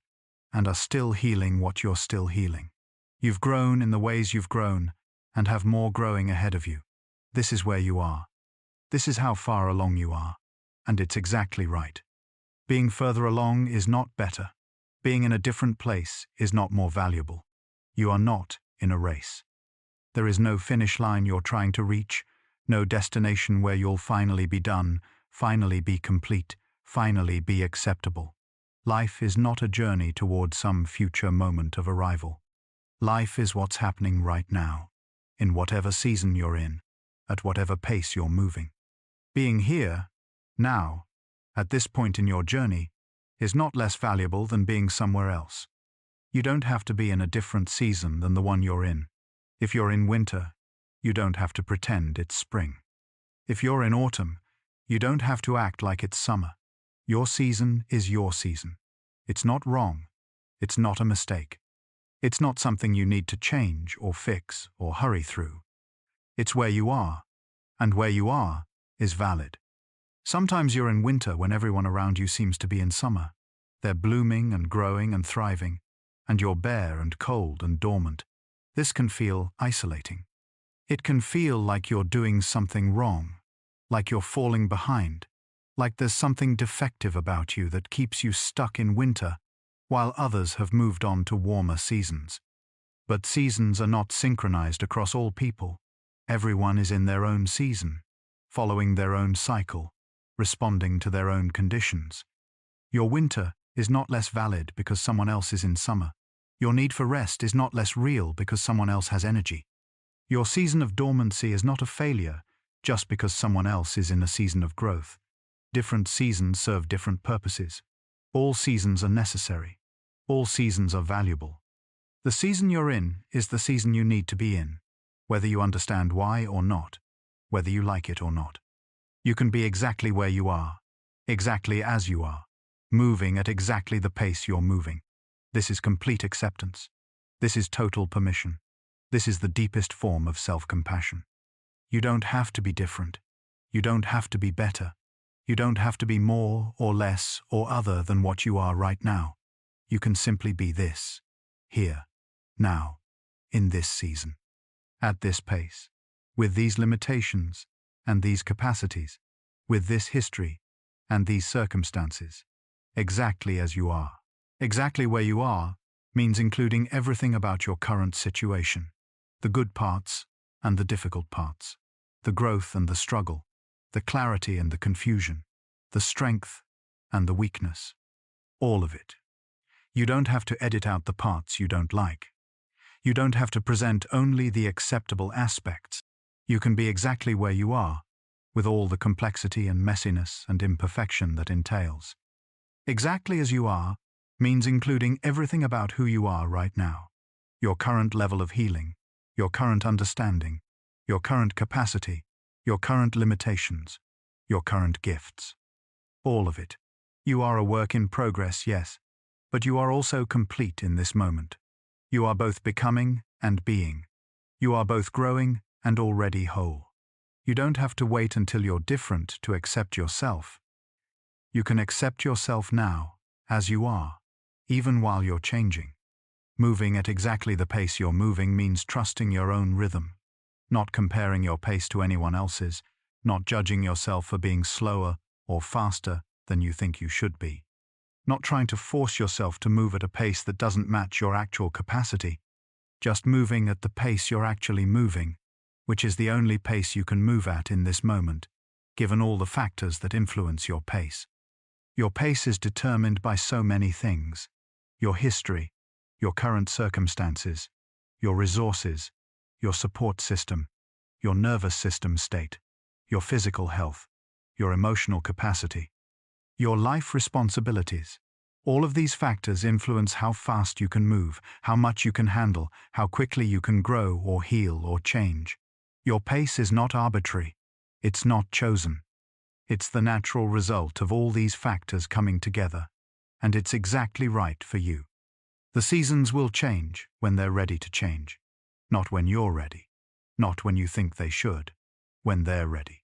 and are still healing what you're still healing. You've grown in the ways you've grown and have more growing ahead of you. This is where you are. This is how far along you are. And it's exactly right. Being further along is not better. Being in a different place is not more valuable. You are not in a race. There is no finish line you're trying to reach, no destination where you'll finally be done, finally be complete, finally be acceptable. Life is not a journey toward some future moment of arrival. Life is what's happening right now, in whatever season you're in, at whatever pace you're moving. Being here, now, at this point in your journey, is not less valuable than being somewhere else. You don't have to be in a different season than the one you're in. If you're in winter, you don't have to pretend it's spring. If you're in autumn, you don't have to act like it's summer. Your season is your season. It's not wrong. It's not a mistake. It's not something you need to change or fix or hurry through. It's where you are, and where you are is valid. Sometimes you're in winter when everyone around you seems to be in summer. They're blooming and growing and thriving, and you're bare and cold and dormant. This can feel isolating. It can feel like you're doing something wrong, like you're falling behind, like there's something defective about you that keeps you stuck in winter while others have moved on to warmer seasons. But seasons are not synchronized across all people. Everyone is in their own season, following their own cycle, responding to their own conditions. Your winter is not less valid because someone else is in summer. Your need for rest is not less real because someone else has energy. Your season of dormancy is not a failure just because someone else is in a season of growth. Different seasons serve different purposes. All seasons are necessary. All seasons are valuable. The season you're in is the season you need to be in, whether you understand why or not, whether you like it or not. You can be exactly where you are, exactly as you are, moving at exactly the pace you're moving. This is complete acceptance. This is total permission. This is the deepest form of self-compassion. You don't have to be different. You don't have to be better. You don't have to be more or less or other than what you are right now. You can simply be this, here, now, in this season, at this pace, with these limitations and these capacities, with this history and these circumstances, exactly as you are. Exactly where you are means including everything about your current situation, the good parts and the difficult parts, the growth and the struggle, the clarity and the confusion, the strength and the weakness, all of it. You don't have to edit out the parts you don't like. You don't have to present only the acceptable aspects. You can be exactly where you are, with all the complexity and messiness and imperfection that entails. Exactly as you are means including everything about who you are right now, your current level of healing, your current understanding, your current capacity, your current limitations, your current gifts. All of it. You are a work in progress, yes, but you are also complete in this moment. You are both becoming and being. You are both growing and already whole. You don't have to wait until you're different to accept yourself. You can accept yourself now, as you are, even while you're changing. Moving at exactly the pace you're moving means trusting your own rhythm, not comparing your pace to anyone else's, not judging yourself for being slower or faster than you think you should be, not trying to force yourself to move at a pace that doesn't match your actual capacity, just moving at the pace you're actually moving, which is the only pace you can move at in this moment, given all the factors that influence your pace. Your pace is determined by so many things: your history, your current circumstances, your resources, your support system, your nervous system state, your physical health, your emotional capacity, your life responsibilities. All of these factors influence how fast you can move, how much you can handle, how quickly you can grow or heal or change. Your pace is not arbitrary. It's not chosen. It's the natural result of all these factors coming together, and it's exactly right for you. The seasons will change when they're ready to change, not when you're ready, not when you think they should, when they're ready.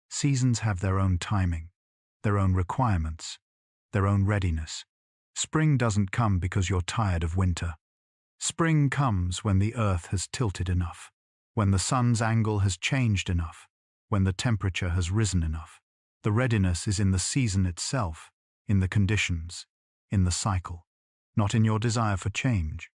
Seasons have their own timing, their own requirements, their own readiness. Spring doesn't come because you're tired of winter. Spring comes when the earth has tilted enough, when the sun's angle has changed enough, when the temperature has risen enough. The readiness is in the season itself, in the conditions, in the cycle, not in your desire for change.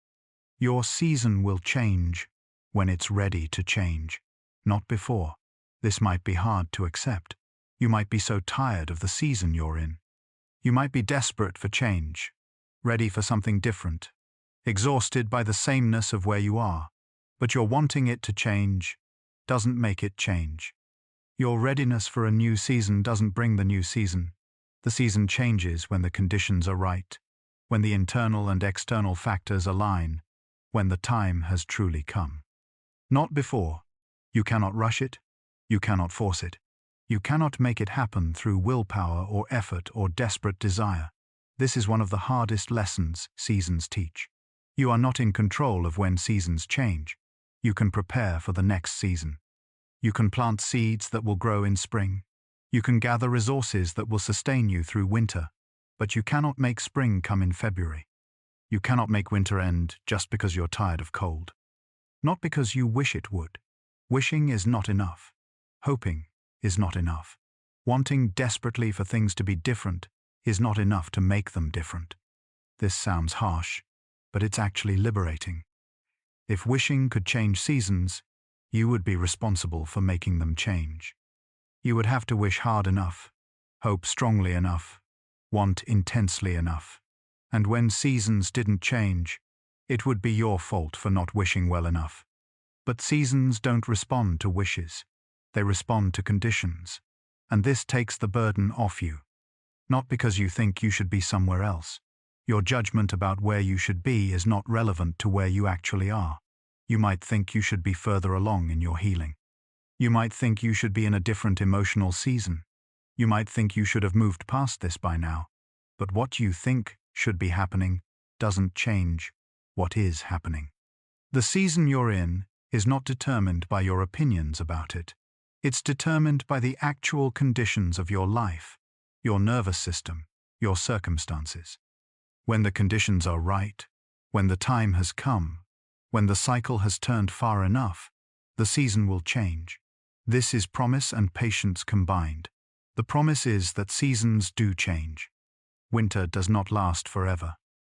Your season will change when it's ready to change, not before. This might be hard to accept. You might be so tired of the season you're in. You might be desperate for change, ready for something different, exhausted by the sameness of where you are, but your wanting it to change doesn't make it change. Your readiness for a new season doesn't bring the new season. The season changes when the conditions are right, when the internal and external factors align, when the time has truly come. Not before. You cannot rush it. You cannot force it. You cannot make it happen through willpower or effort or desperate desire. This is one of the hardest lessons seasons teach. You are not in control of when seasons change. You can prepare for the next season. You can plant seeds that will grow in spring. You can gather resources that will sustain you through winter, but you cannot make spring come in February. You cannot make winter end just because you're tired of cold. Not because you wish it would. Wishing is not enough. Hoping is not enough. Wanting desperately for things to be different is not enough to make them different. This sounds harsh, but it's actually liberating. If wishing could change seasons, You would be responsible for making them change. You would have to wish hard enough, hope strongly enough, want intensely enough. And when seasons didn't change, it would be your fault for not wishing well enough. But seasons don't respond to wishes. They respond to conditions. And this takes the burden off you. Not because you think you should be somewhere else. Your judgment about where you should be is not relevant to where you actually are. You might think you should be further along in your healing. You might think you should be in a different emotional season. You might think you should have moved past this by now. But what you think should be happening doesn't change what is happening. The season you're in is not determined by your opinions about it. It's determined by the actual conditions of your life, your nervous system, your circumstances. When the conditions are right, when the time has come, when the cycle has turned far enough, the season will change. This is promise and patience combined. The promise is that seasons do change. Winter does not last forever.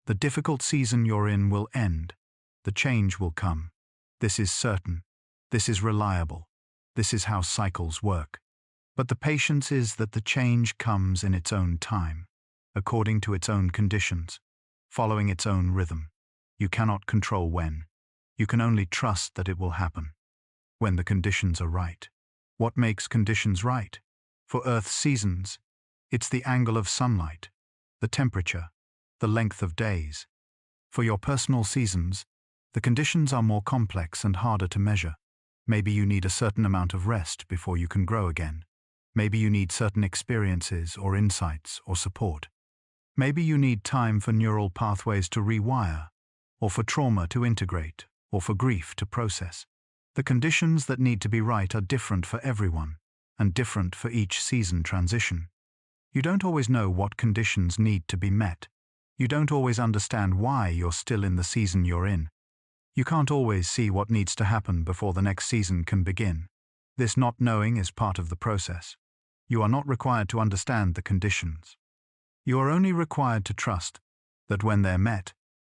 The difficult season you're in will end. The change will come. This is certain. This is reliable. This is how cycles work. But the patience is that the change comes in its own time, according to its own conditions, following its own rhythm. You cannot control when. You can only trust that it will happen. When the conditions are right. What makes conditions right? For Earth's seasons, it's the angle of sunlight, the temperature, the length of days. For your personal seasons, the conditions are more complex and harder to measure. Maybe you need a certain amount of rest before you can grow again. Maybe you need certain experiences or insights or support. Maybe you need time for neural pathways to rewire, or for trauma to integrate, or for grief to process. The conditions that need to be right are different for everyone, and different for each season transition. You don't always know what conditions need to be met. You don't always understand why you're still in the season you're in. You can't always see what needs to happen before the next season can begin. This not knowing is part of the process. You are not required to understand the conditions. You are only required to trust that when they're met,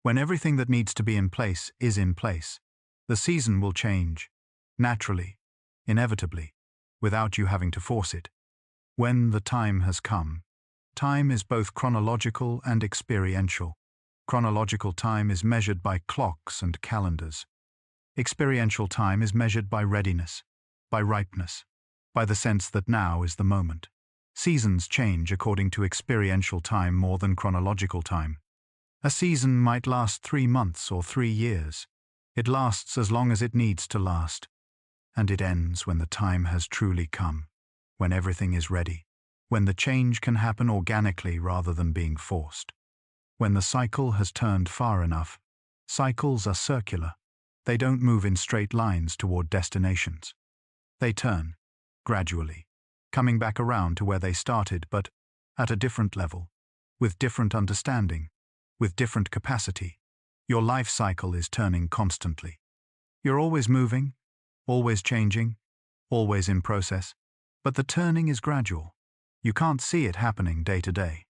when everything that needs to be in place is in place, the season will change, naturally, inevitably, without you having to force it. When the time has come, time is both chronological and experiential. Chronological time is measured by clocks and calendars. Experiential time is measured by readiness, by ripeness, by the sense that now is the moment. Seasons change according to experiential time more than chronological time. A season might last 3 months or 3 years. It lasts as long as it needs to last. And it ends when the time has truly come, when everything is ready, when the change can happen organically rather than being forced. When the cycle has turned far enough. Cycles are circular. They don't move in straight lines toward destinations. They turn, gradually, coming back around to where they started, but at a different level, with different understanding, with different capacity. Your life cycle is turning constantly. You're always moving, always changing, always in process, but the turning is gradual. You can't see it happening day to day.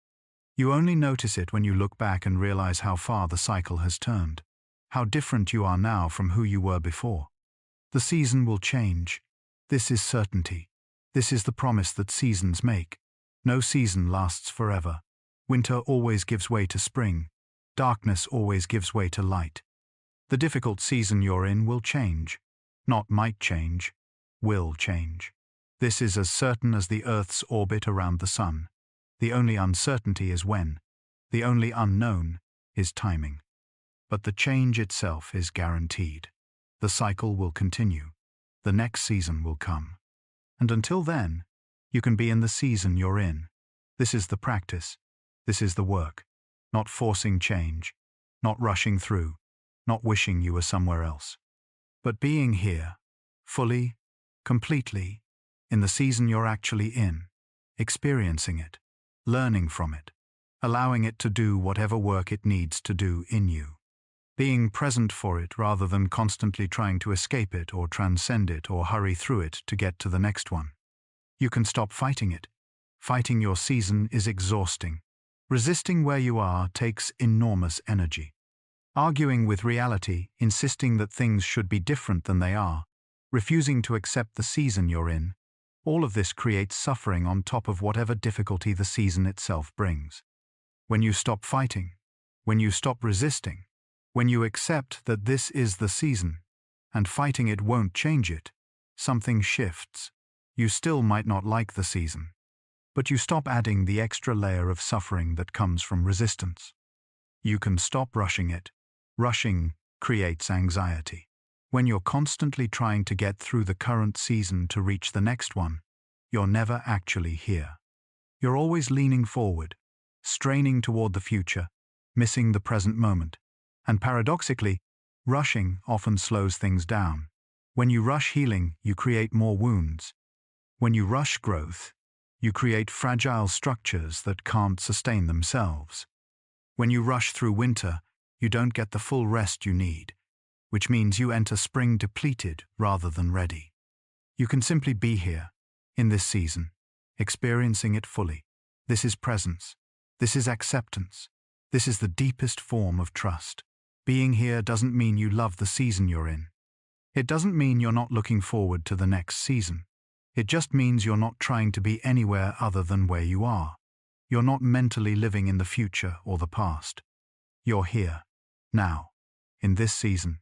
You only notice it when you look back and realize how far the cycle has turned, how different you are now from who you were before. The season will change. This is certainty. This is the promise that seasons make. No season lasts forever. Winter always gives way to spring. Darkness always gives way to light. The difficult season you're in will change. Not might change, will change. This is as certain as the Earth's orbit around the Sun. The only uncertainty is when. The only unknown is timing. But the change itself is guaranteed. The cycle will continue. The next season will come. And until then, you can be in the season you're in. This is the practice. This is the work. Not forcing change. Not rushing through. Not wishing you were somewhere else. But being here, fully, completely, in the season you're actually in, experiencing it, learning from it, allowing it to do whatever work it needs to do in you. Being present for it rather than constantly trying to escape it or transcend it or hurry through it to get to the next one. You can stop fighting it. Fighting your season is exhausting. Resisting where you are takes enormous energy. Arguing with reality, insisting that things should be different than they are, refusing to accept the season you're in. All of this creates suffering on top of whatever difficulty the season itself brings. When you stop fighting, when you stop resisting, when you accept that this is the season, and fighting it won't change it, something shifts. You still might not like the season, but you stop adding the extra layer of suffering that comes from resistance. You can stop rushing it. Rushing creates anxiety. When you're constantly trying to get through the current season to reach the next one, you're never actually here. You're always leaning forward, straining toward the future, missing the present moment. And paradoxically, rushing often slows things down. When you rush healing, you create more wounds. When you rush growth, you create fragile structures that can't sustain themselves. When you rush through winter, you don't get the full rest you need, which means you enter spring depleted rather than ready. You can simply be here, in this season, experiencing it fully. This is presence. This is acceptance. This is the deepest form of trust. Being here doesn't mean you love the season you're in. It doesn't mean you're not looking forward to the next season. It just means you're not trying to be anywhere other than where you are. You're not mentally living in the future or the past. You're here, now, in this season,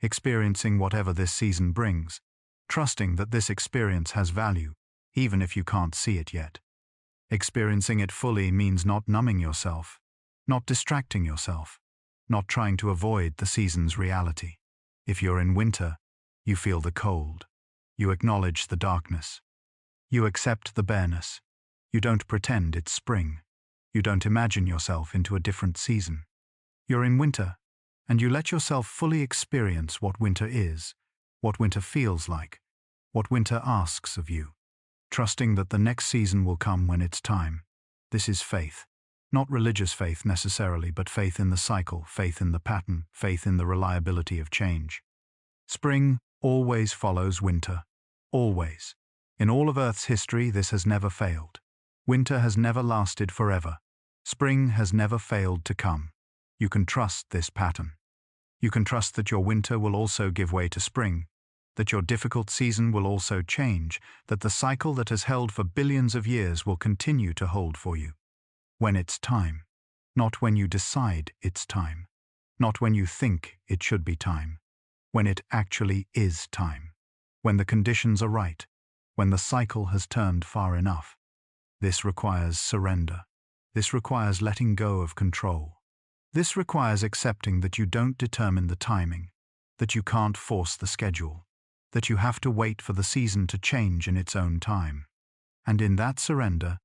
experiencing whatever this season brings, trusting that this experience has value, even if you can't see it yet. Experiencing it fully means not numbing yourself, not distracting yourself, not trying to avoid the season's reality. If you're in winter, you feel the cold. You acknowledge the darkness. You accept the bareness. You don't pretend it's spring. You don't imagine yourself into a different season. You're in winter, and you let yourself fully experience what winter is, what winter feels like, what winter asks of you, trusting that the next season will come when it's time. This is faith. Not religious faith necessarily, but faith in the cycle, faith in the pattern, faith in the reliability of change. Spring always follows winter. Always. In all of Earth's history, this has never failed. Winter has never lasted forever. Spring has never failed to come. You can trust this pattern. You can trust that your winter will also give way to spring, that your difficult season will also change, that the cycle that has held for billions of years will continue to hold for you. When it's time. Not when you decide it's time. Not when you think it should be time. When it actually is time. When the conditions are right. When the cycle has turned far enough. This requires surrender. This requires letting go of control. This requires accepting that you don't determine the timing, that you can't force the schedule, that you have to wait for the season to change in its own time. And in that surrender,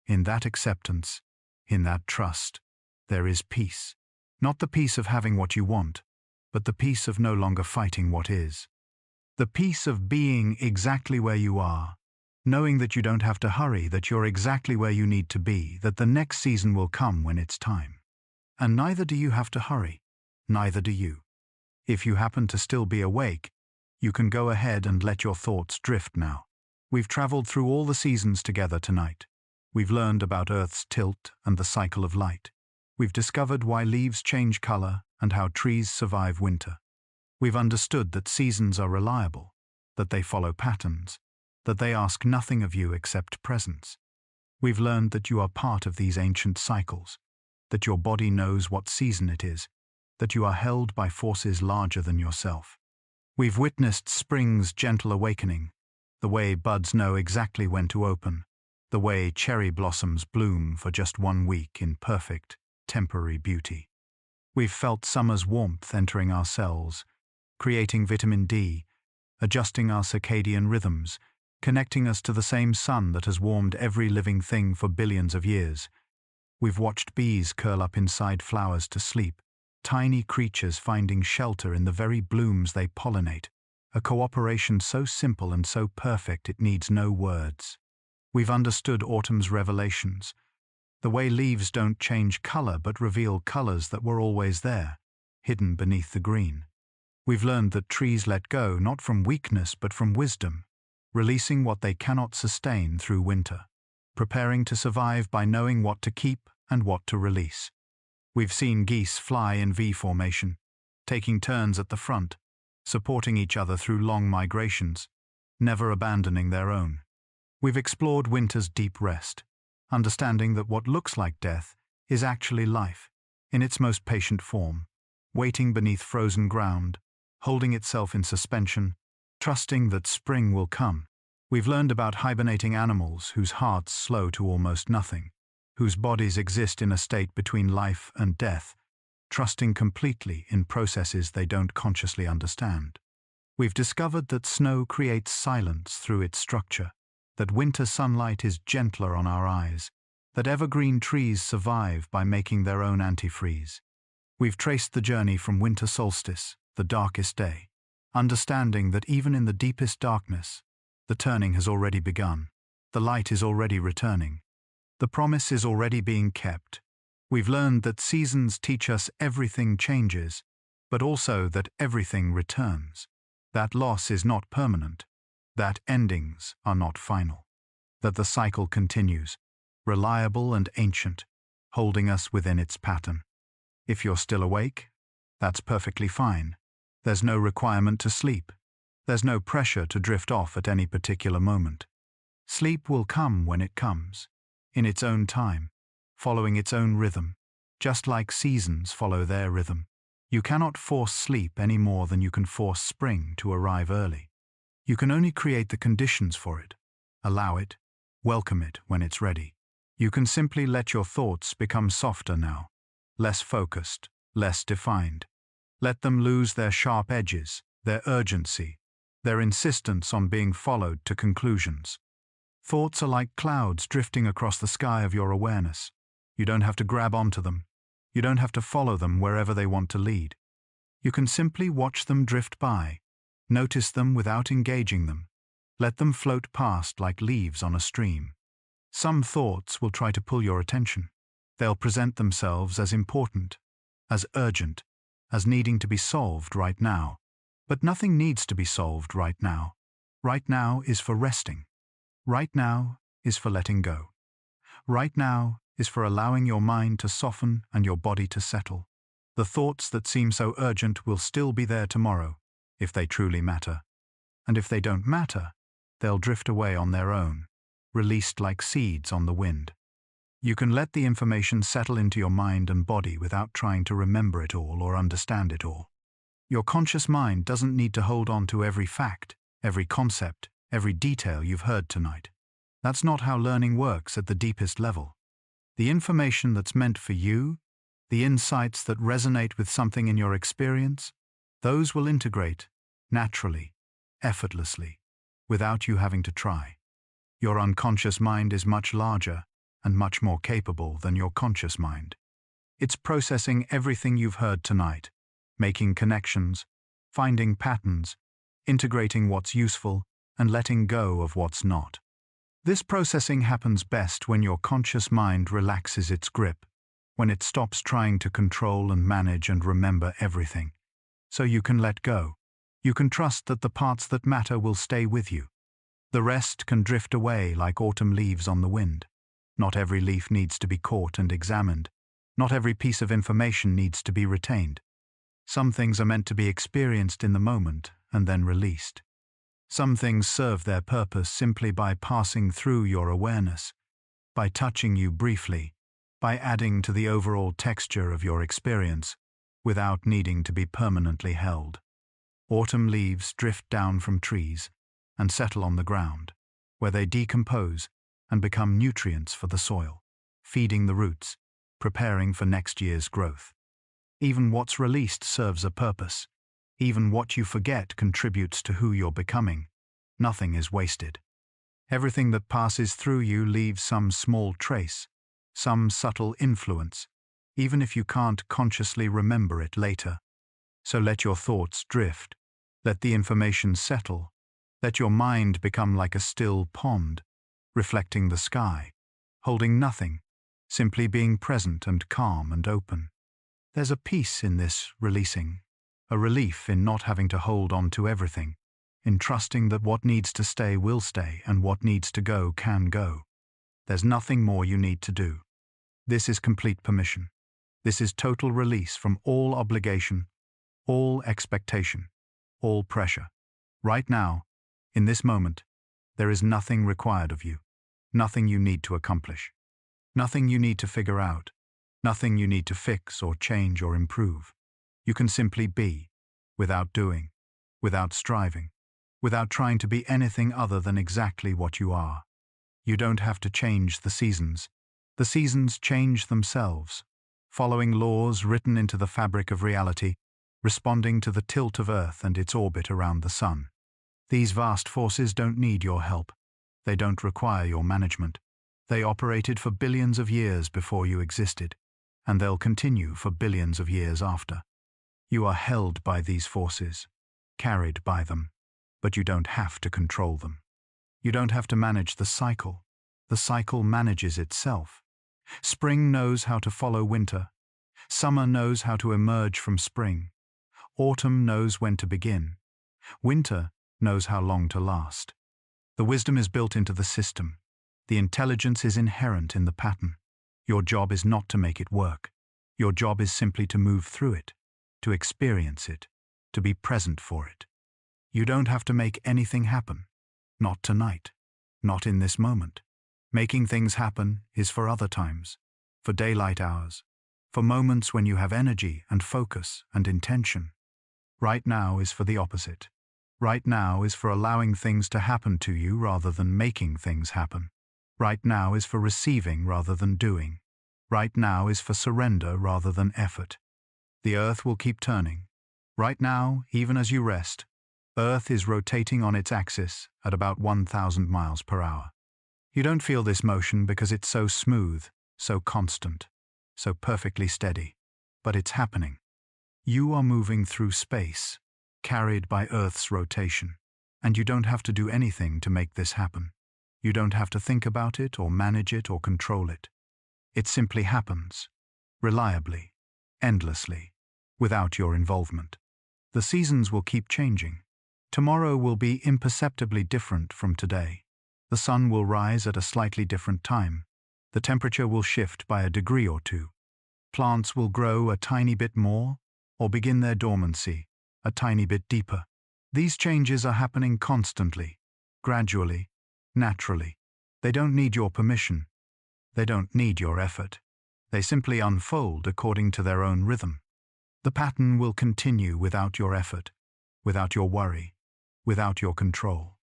in that acceptance, in that trust, there is peace. Not the peace of having what you want, but the peace of no longer fighting what is. The peace of being exactly where you are, knowing that you don't have to hurry, that you're exactly where you need to be, that the next season will come when it's time. And neither do you have to hurry. Neither do you. If you happen to still be awake, you can go ahead and let your thoughts drift now. We've traveled through all the seasons together tonight. We've learned about Earth's tilt and the cycle of light. We've discovered why leaves change color and how trees survive winter. We've understood that seasons are reliable, that they follow patterns, that they ask nothing of you except presence. We've learned that you are part of these ancient cycles, that your body knows what season it is, that you are held by forces larger than yourself. We've witnessed spring's gentle awakening, the way buds know exactly when to open, the way cherry blossoms bloom for just 1 week in perfect, temporary beauty. We've felt summer's warmth entering our cells, creating vitamin D, adjusting our circadian rhythms, connecting us to the same sun that has warmed every living thing for billions of years. We've watched bees curl up inside flowers to sleep, tiny creatures finding shelter in the very blooms they pollinate, a cooperation so simple and so perfect it needs no words. We've understood autumn's revelations, the way leaves don't change color but reveal colors that were always there, hidden beneath the green. We've learned that trees let go not from weakness but from wisdom, releasing what they cannot sustain through winter, preparing to survive by knowing what to keep and what to release. We've seen geese fly in V formation, taking turns at the front, supporting each other through long migrations, never abandoning their own. We've explored winter's deep rest, understanding that what looks like death is actually life, in its most patient form, waiting beneath frozen ground, holding itself in suspension, trusting that spring will come. We've learned about hibernating animals whose hearts slow to almost nothing, whose bodies exist in a state between life and death, trusting completely in processes they don't consciously understand. We've discovered that snow creates silence through its structure, that winter sunlight is gentler on our eyes, that evergreen trees survive by making their own antifreeze. We've traced the journey from winter solstice, the darkest day, understanding that even in the deepest darkness, the turning has already begun, the light is already returning, the promise is already being kept. We've learned that seasons teach us everything changes, but also that everything returns, that loss is not permanent, that endings are not final, that the cycle continues, reliable and ancient, holding us within its pattern. If you're still awake, that's perfectly fine. There's no requirement to sleep. There's no pressure to drift off at any particular moment. Sleep will come when it comes, in its own time, following its own rhythm, just like seasons follow their rhythm. You cannot force sleep any more than you can force spring to arrive early. You can only create the conditions for it, allow it, welcome it when it's ready. You can simply let your thoughts become softer now, less focused, less defined. Let them lose their sharp edges, their urgency, their insistence on being followed to conclusions. Thoughts are like clouds drifting across the sky of your awareness. You don't have to grab onto them. You don't have to follow them wherever they want to lead. You can simply watch them drift by, notice them without engaging them. Let them float past like leaves on a stream. Some thoughts will try to pull your attention. They'll present themselves as important, as urgent, as needing to be solved right now. But nothing needs to be solved right now. Right now is for resting. Right now is for letting go. Right now is for allowing your mind to soften and your body to settle. The thoughts that seem so urgent will still be there tomorrow, if they truly matter. And if they don't matter, they'll drift away on their own, released like seeds on the wind. You can let the information settle into your mind and body without trying to remember it all or understand it all. Your conscious mind doesn't need to hold on to every fact, every concept, every detail you've heard tonight. That's not how learning works at the deepest level. The information that's meant for you, the insights that resonate with something in your experience, those will integrate, naturally, effortlessly, without you having to try. Your unconscious mind is much larger and much more capable than your conscious mind. It's processing everything you've heard tonight, making connections, finding patterns, integrating what's useful, and letting go of what's not. This processing happens best when your conscious mind relaxes its grip, when it stops trying to control and manage and remember everything. So you can let go. You can trust that the parts that matter will stay with you. The rest can drift away like autumn leaves on the wind. Not every leaf needs to be caught and examined. Not every piece of information needs to be retained. Some things are meant to be experienced in the moment and then released. Some things serve their purpose simply by passing through your awareness, by touching you briefly, by adding to the overall texture of your experience, without needing to be permanently held. Autumn leaves drift down from trees and settle on the ground, where they decompose and become nutrients for the soil, feeding the roots, preparing for next year's growth. Even what's released serves a purpose. Even what you forget contributes to who you're becoming. Nothing is wasted. Everything that passes through you leaves some small trace, some subtle influence, even if you can't consciously remember it later. So let your thoughts drift. Let the information settle. Let your mind become like a still pond, reflecting the sky, holding nothing, simply being present and calm and open. There's a peace in this releasing, a relief in not having to hold on to everything, in trusting that what needs to stay will stay and what needs to go can go. There's nothing more you need to do. This is complete permission. This is total release from all obligation, all expectation. all pressure. Right now, in this moment, there is nothing required of you, nothing you need to accomplish, nothing you need to figure out, nothing you need to fix or change or improve. You can simply be, without doing, without striving, without trying to be anything other than exactly what you are. You don't have to change the seasons. The seasons change themselves, following laws written into the fabric of reality, responding to the tilt of Earth and its orbit around the Sun. These vast forces don't need your help. They don't require your management. They operated for billions of years before you existed, and they'll continue for billions of years after. You are held by these forces, carried by them, but you don't have to control them. You don't have to manage the cycle. The cycle manages itself. Spring knows how to follow winter. Summer knows how to emerge from spring. Autumn knows when to begin. Winter knows how long to last. The wisdom is built into the system. The intelligence is inherent in the pattern. Your job is not to make it work. Your job is simply to move through it, to experience it, to be present for it. You don't have to make anything happen. Not tonight. Not in this moment. Making things happen is for other times, for daylight hours, for moments when you have energy and focus and intention. Right now is for the opposite. Right now is for allowing things to happen to you rather than making things happen. Right now is for receiving rather than doing. Right now is for surrender rather than effort. The Earth will keep turning. Right now, even as you rest, Earth is rotating on its axis at about 1,000 miles per hour. You don't feel this motion because it's so smooth, so constant, so perfectly steady. But it's happening. You are moving through space, carried by Earth's rotation, and you don't have to do anything to make this happen. You don't have to think about it or manage it or control it. It simply happens, reliably, endlessly, without your involvement. The seasons will keep changing. Tomorrow will be imperceptibly different from today. The sun will rise at a slightly different time. The temperature will shift by a degree or two. Plants will grow a tiny bit more or begin their dormancy a tiny bit deeper. These changes are happening constantly, gradually, naturally. They don't need your permission. They don't need your effort. They simply unfold according to their own rhythm. The pattern will continue without your effort, without your worry, without your control.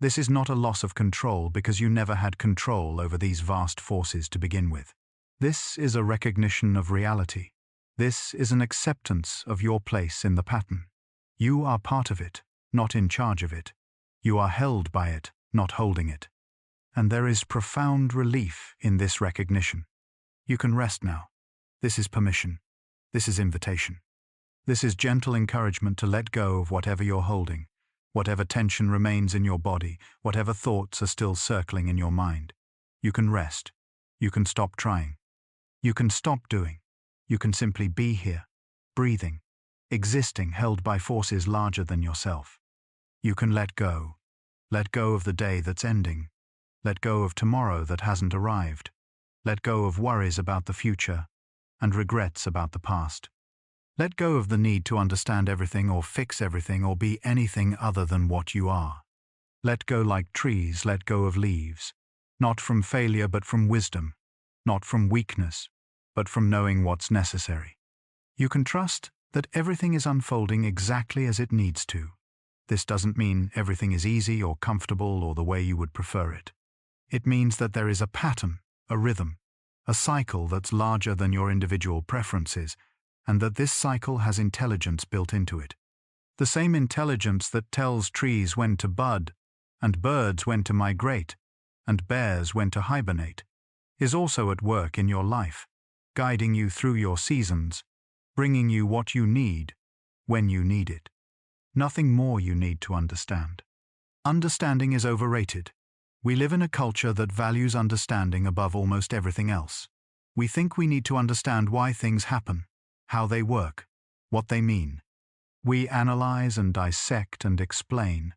This is not a loss of control because you never had control over these vast forces to begin with. This is a recognition of reality. This is an acceptance of your place in the pattern. You are part of it, not in charge of it. You are held by it, not holding it. And there is profound relief in this recognition. You can rest now. This is permission. This is invitation. This is gentle encouragement to let go of whatever you're holding, whatever tension remains in your body, whatever thoughts are still circling in your mind. You can rest. You can stop trying. You can stop doing. You can simply be here, breathing, existing, held by forces larger than yourself. You can let go. Let go of the day that's ending. Let go of tomorrow that hasn't arrived. Let go of worries about the future and regrets about the past. Let go of the need to understand everything or fix everything or be anything other than what you are. Let go like trees let go of leaves, not from failure but from wisdom, not from weakness, but from knowing what's necessary. You can trust that everything is unfolding exactly as it needs to. This doesn't mean everything is easy or comfortable or the way you would prefer it. It means that there is a pattern, a rhythm, a cycle that's larger than your individual preferences, and that this cycle has intelligence built into it. The same intelligence that tells trees when to bud, and birds when to migrate, and bears when to hibernate, is also at work in your life, guiding you through your seasons, bringing you what you need, when you need it. Nothing more you need to understand. Understanding is overrated. We live in a culture that values understanding above almost everything else. We think we need to understand why things happen, how they work, what they mean. We analyze and dissect and explain,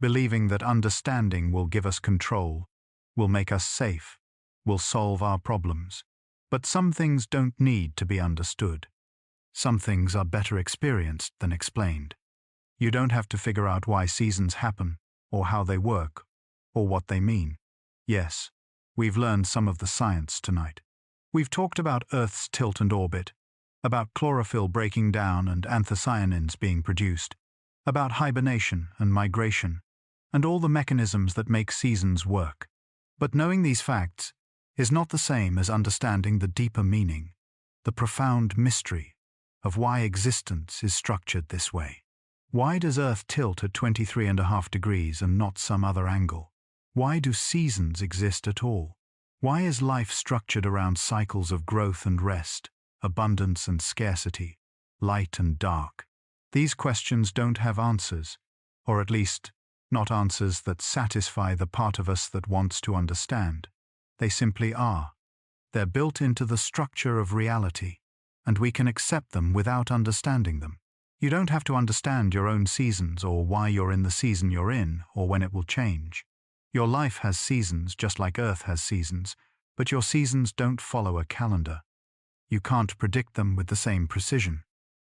believing that understanding will give us control, will make us safe, will solve our problems. But some things don't need to be understood. Some things are better experienced than explained. You don't have to figure out why seasons happen, or how they work, or what they mean. Yes, we've learned some of the science tonight. We've talked about Earth's tilt and orbit, about chlorophyll breaking down and anthocyanins being produced, about hibernation and migration, and all the mechanisms that make seasons work. But knowing these facts is not the same as understanding the deeper meaning, the profound mystery of why existence is structured this way. Why does Earth tilt at 23.5 degrees and not some other angle? Why do seasons exist at all? Why is life structured around cycles of growth and rest, abundance and scarcity, light and dark? These questions don't have answers, or at least, not answers that satisfy the part of us that wants to understand. They simply are. They're built into the structure of reality, and we can accept them without understanding them. You don't have to understand your own seasons or why you're in the season you're in or when it will change. Your life has seasons just like Earth has seasons, but your seasons don't follow a calendar. You can't predict them with the same precision.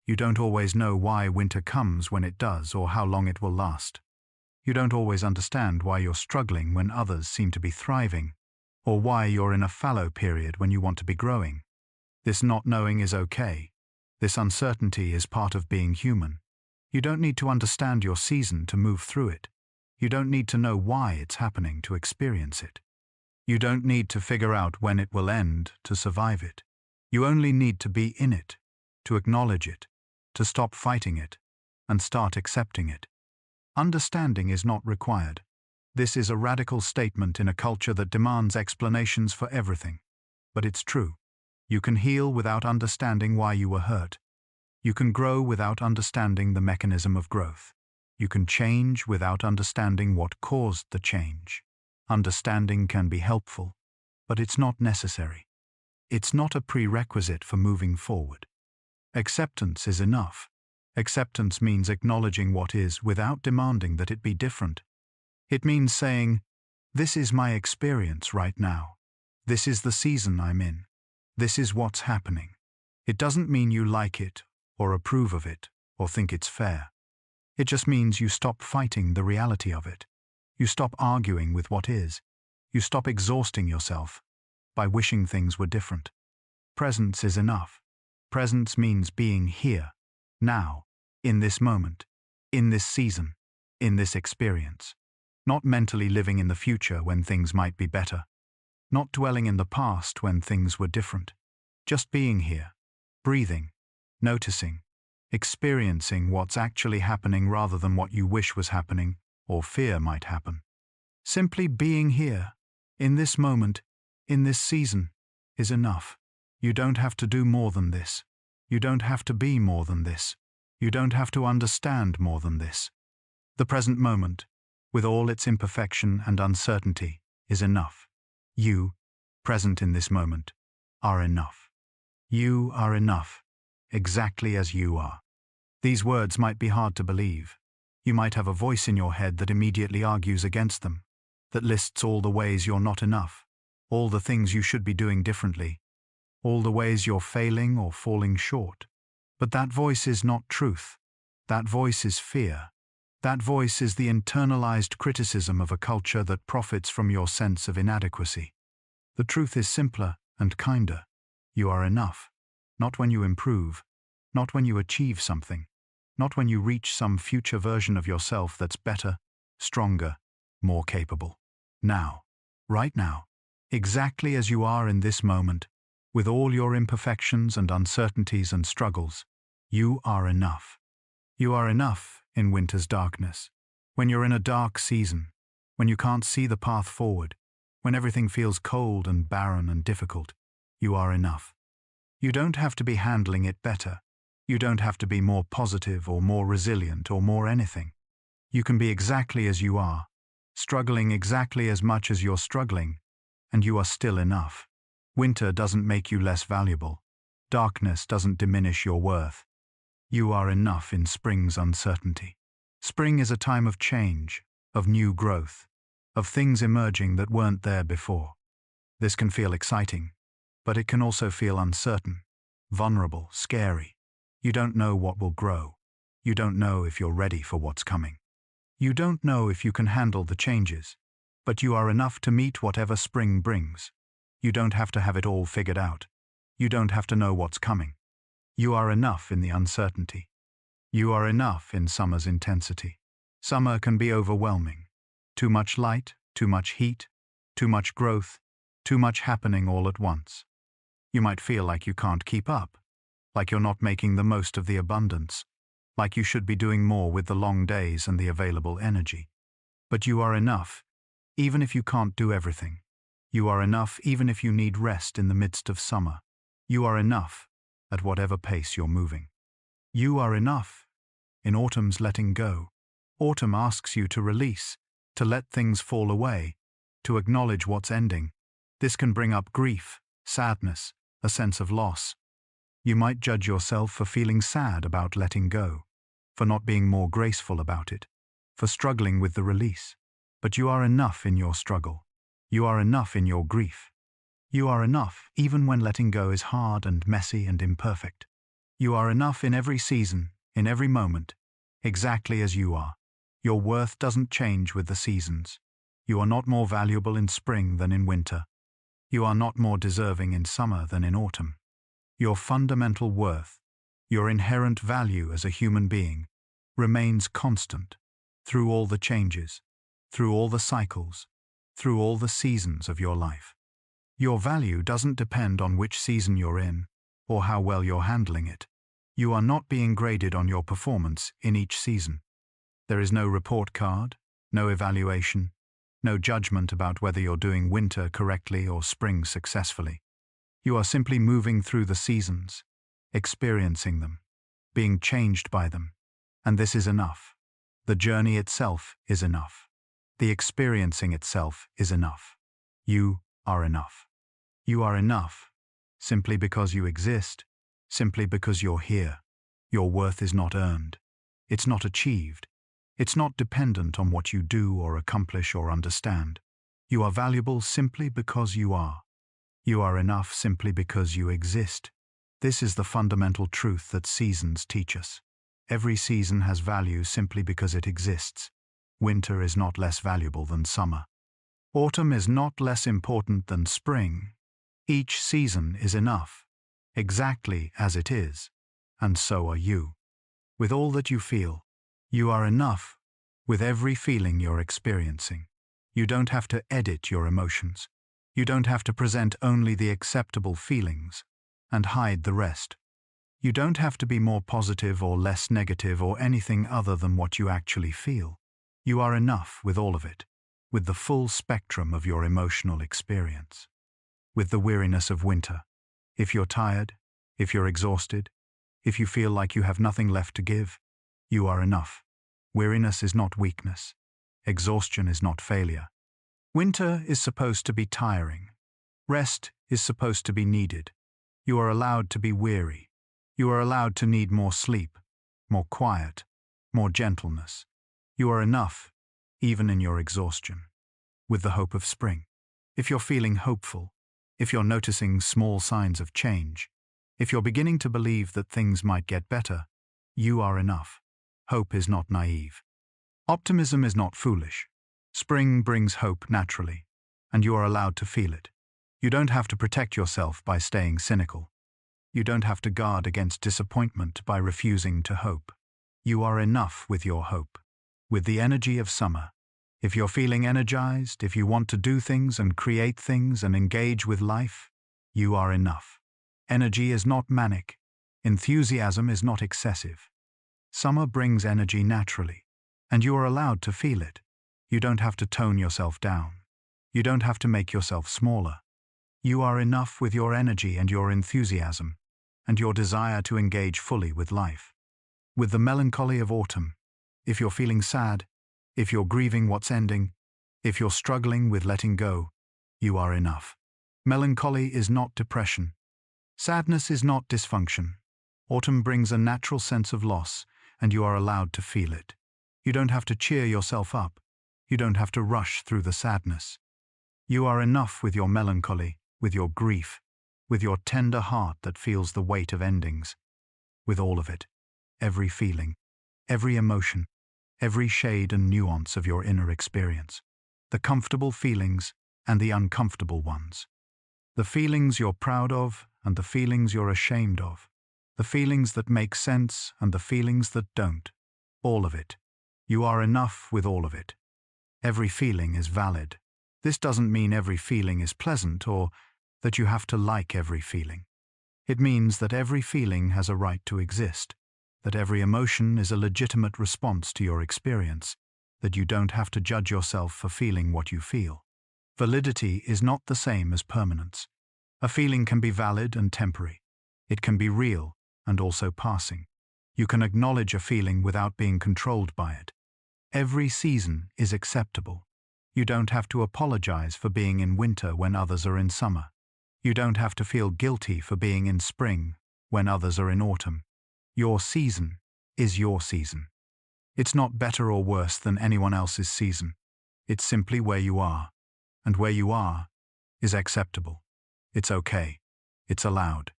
You don't always know why winter comes when it does or how long it will last. You don't always understand why you're struggling when others seem to be thriving, or why you're in a fallow period when you want to be growing. This not knowing is okay. This uncertainty is part of being human. You don't need to understand your season to move through it. You don't need to know why it's happening to experience it. You don't need to figure out when it will end to survive it. You only need to be in it, to acknowledge it, to stop fighting it, and start accepting it. Understanding is not required. This is a radical statement in a culture that demands explanations for everything. But it's true. You can heal without understanding why you were hurt. You can grow without understanding the mechanism of growth. You can change without understanding what caused the change. Understanding can be helpful, but it's not necessary. It's not a prerequisite for moving forward. Acceptance is enough. Acceptance means acknowledging what is without demanding that it be different. It means saying, "This is my experience right now. This is the season I'm in. This is what's happening." It doesn't mean you like it, or approve of it, or think it's fair. It just means you stop fighting the reality of it. You stop arguing with what is. You stop exhausting yourself by wishing things were different. Presence is enough. Presence means being here, now, in this moment, in this season, in this experience. Not mentally living in the future when things might be better. Not dwelling in the past when things were different. Just being here, breathing, noticing, experiencing what's actually happening rather than what you wish was happening or fear might happen. Simply being here, in this moment, in this season, is enough. You don't have to do more than this. You don't have to be more than this. You don't have to understand more than this. The present moment, with all its imperfection and uncertainty, is enough. You, present in this moment, are enough. You are enough, exactly as you are. These words might be hard to believe. You might have a voice in your head that immediately argues against them, that lists all the ways you're not enough, all the things you should be doing differently, all the ways you're failing or falling short. But that voice is not truth. That voice is fear. That voice is the internalized criticism of a culture that profits from your sense of inadequacy. The truth is simpler and kinder. You are enough. Not when you improve, not when you achieve something, not when you reach some future version of yourself that's better, stronger, more capable. Now, right now, exactly as you are in this moment, with all your imperfections and uncertainties and struggles, you are enough. You are enough in winter's darkness, when you're in a dark season, when you can't see the path forward, when everything feels cold and barren and difficult. You are enough. You don't have to be handling it better. You don't have to be more positive or more resilient or more anything. You can be exactly as you are, struggling exactly as much as you're struggling, and you are still enough. Winter doesn't make you less valuable. Darkness doesn't diminish your worth. You are enough in spring's uncertainty. Spring is a time of change, of new growth, of things emerging that weren't there before. This can feel exciting, but it can also feel uncertain, vulnerable, scary. You don't know what will grow. You don't know if you're ready for what's coming. You don't know if you can handle the changes, but you are enough to meet whatever spring brings. You don't have to have it all figured out. You don't have to know what's coming. You are enough in the uncertainty. You are enough in summer's intensity. Summer can be overwhelming. Too much light, too much heat, too much growth, too much happening all at once. You might feel like you can't keep up, like you're not making the most of the abundance, like you should be doing more with the long days and the available energy. But you are enough, even if you can't do everything. You are enough even if you need rest in the midst of summer. You are enough at whatever pace you're moving. You are enough in autumn's letting go. Autumn asks you to release, to let things fall away, to acknowledge what's ending. This can bring up grief, sadness, a sense of loss. You might judge yourself for feeling sad about letting go, for not being more graceful about it, for struggling with the release. But you are enough in your struggle. You are enough in your grief. You are enough even when letting go is hard and messy and imperfect. You are enough in every season, in every moment, exactly as you are. Your worth doesn't change with the seasons. You are not more valuable in spring than in winter. You are not more deserving in summer than in autumn. Your fundamental worth, your inherent value as a human being, remains constant through all the changes, through all the cycles, through all the seasons of your life. Your value doesn't depend on which season you're in or how well you're handling it. You are not being graded on your performance in each season. There is no report card, no evaluation, no judgment about whether you're doing winter correctly or spring successfully. You are simply moving through the seasons, experiencing them, being changed by them, and this is enough. The journey itself is enough. The experiencing itself is enough. You are enough. You are enough simply because you exist, simply because you're here. Your worth is not earned. It's not achieved. It's not dependent on what you do or accomplish or understand. You are valuable simply because you are. You are enough simply because you exist. This is the fundamental truth that seasons teach us. Every season has value simply because it exists. Winter is not less valuable than summer. Autumn is not less important than spring. Each season is enough, exactly as it is, and so are you. With all that you feel, you are enough with every feeling you're experiencing. You don't have to edit your emotions. You don't have to present only the acceptable feelings and hide the rest. You don't have to be more positive or less negative or anything other than what you actually feel. You are enough with all of it, with the full spectrum of your emotional experience. With the weariness of winter. If you're tired, if you're exhausted, if you feel like you have nothing left to give, you are enough. Weariness is not weakness. Exhaustion is not failure. Winter is supposed to be tiring. Rest is supposed to be needed. You are allowed to be weary. You are allowed to need more sleep, more quiet, more gentleness. You are enough, even in your exhaustion. With the hope of spring. If you're feeling hopeful, if you're noticing small signs of change, if you're beginning to believe that things might get better, you are enough. Hope is not naive. Optimism is not foolish. Spring brings hope naturally, and you are allowed to feel it. You don't have to protect yourself by staying cynical. You don't have to guard against disappointment by refusing to hope. You are enough with your hope, with the energy of summer. If you're feeling energized, if you want to do things and create things and engage with life, you are enough. Energy is not manic. Enthusiasm is not excessive. Summer brings energy naturally, and you are allowed to feel it. You don't have to tone yourself down. You don't have to make yourself smaller. You are enough with your energy and your enthusiasm, and your desire to engage fully with life. With the melancholy of autumn, if you're feeling sad, if you're grieving what's ending, if you're struggling with letting go, you are enough. Melancholy is not depression. Sadness is not dysfunction. Autumn brings a natural sense of loss, and you are allowed to feel it. You don't have to cheer yourself up. You don't have to rush through the sadness. You are enough with your melancholy, with your grief, with your tender heart that feels the weight of endings. With all of it, every feeling, every emotion, every shade and nuance of your inner experience, the comfortable feelings and the uncomfortable ones, the feelings you're proud of and the feelings you're ashamed of, the feelings that make sense and the feelings that don't, all of it. You are enough with all of it. Every feeling is valid. This doesn't mean every feeling is pleasant or that you have to like every feeling. It means that every feeling has a right to exist, that every emotion is a legitimate response to your experience, that you don't have to judge yourself for feeling what you feel. Validity is not the same as permanence. A feeling can be valid and temporary. It can be real and also passing. You can acknowledge a feeling without being controlled by it. Every season is acceptable. You don't have to apologize for being in winter when others are in summer. You don't have to feel guilty for being in spring when others are in autumn. Your season is your season. It's not better or worse than anyone else's season. It's simply where you are. And where you are is acceptable. It's okay. It's allowed.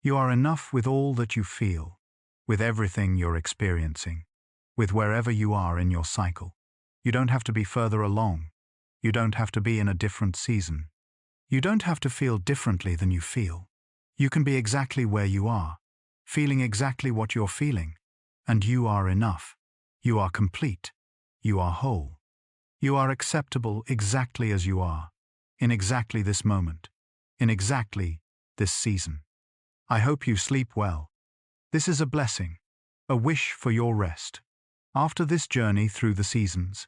You are enough with all that you feel, with everything you're experiencing, with wherever you are in your cycle. You don't have to be further along. You don't have to be in a different season. You don't have to feel differently than you feel. You can be exactly where you are, feeling exactly what you're feeling, and you are enough. You are complete. You are whole. You are acceptable exactly as you are, in exactly this moment, in exactly this season. I hope you sleep well. This is a blessing, a wish for your rest. After this journey through the seasons,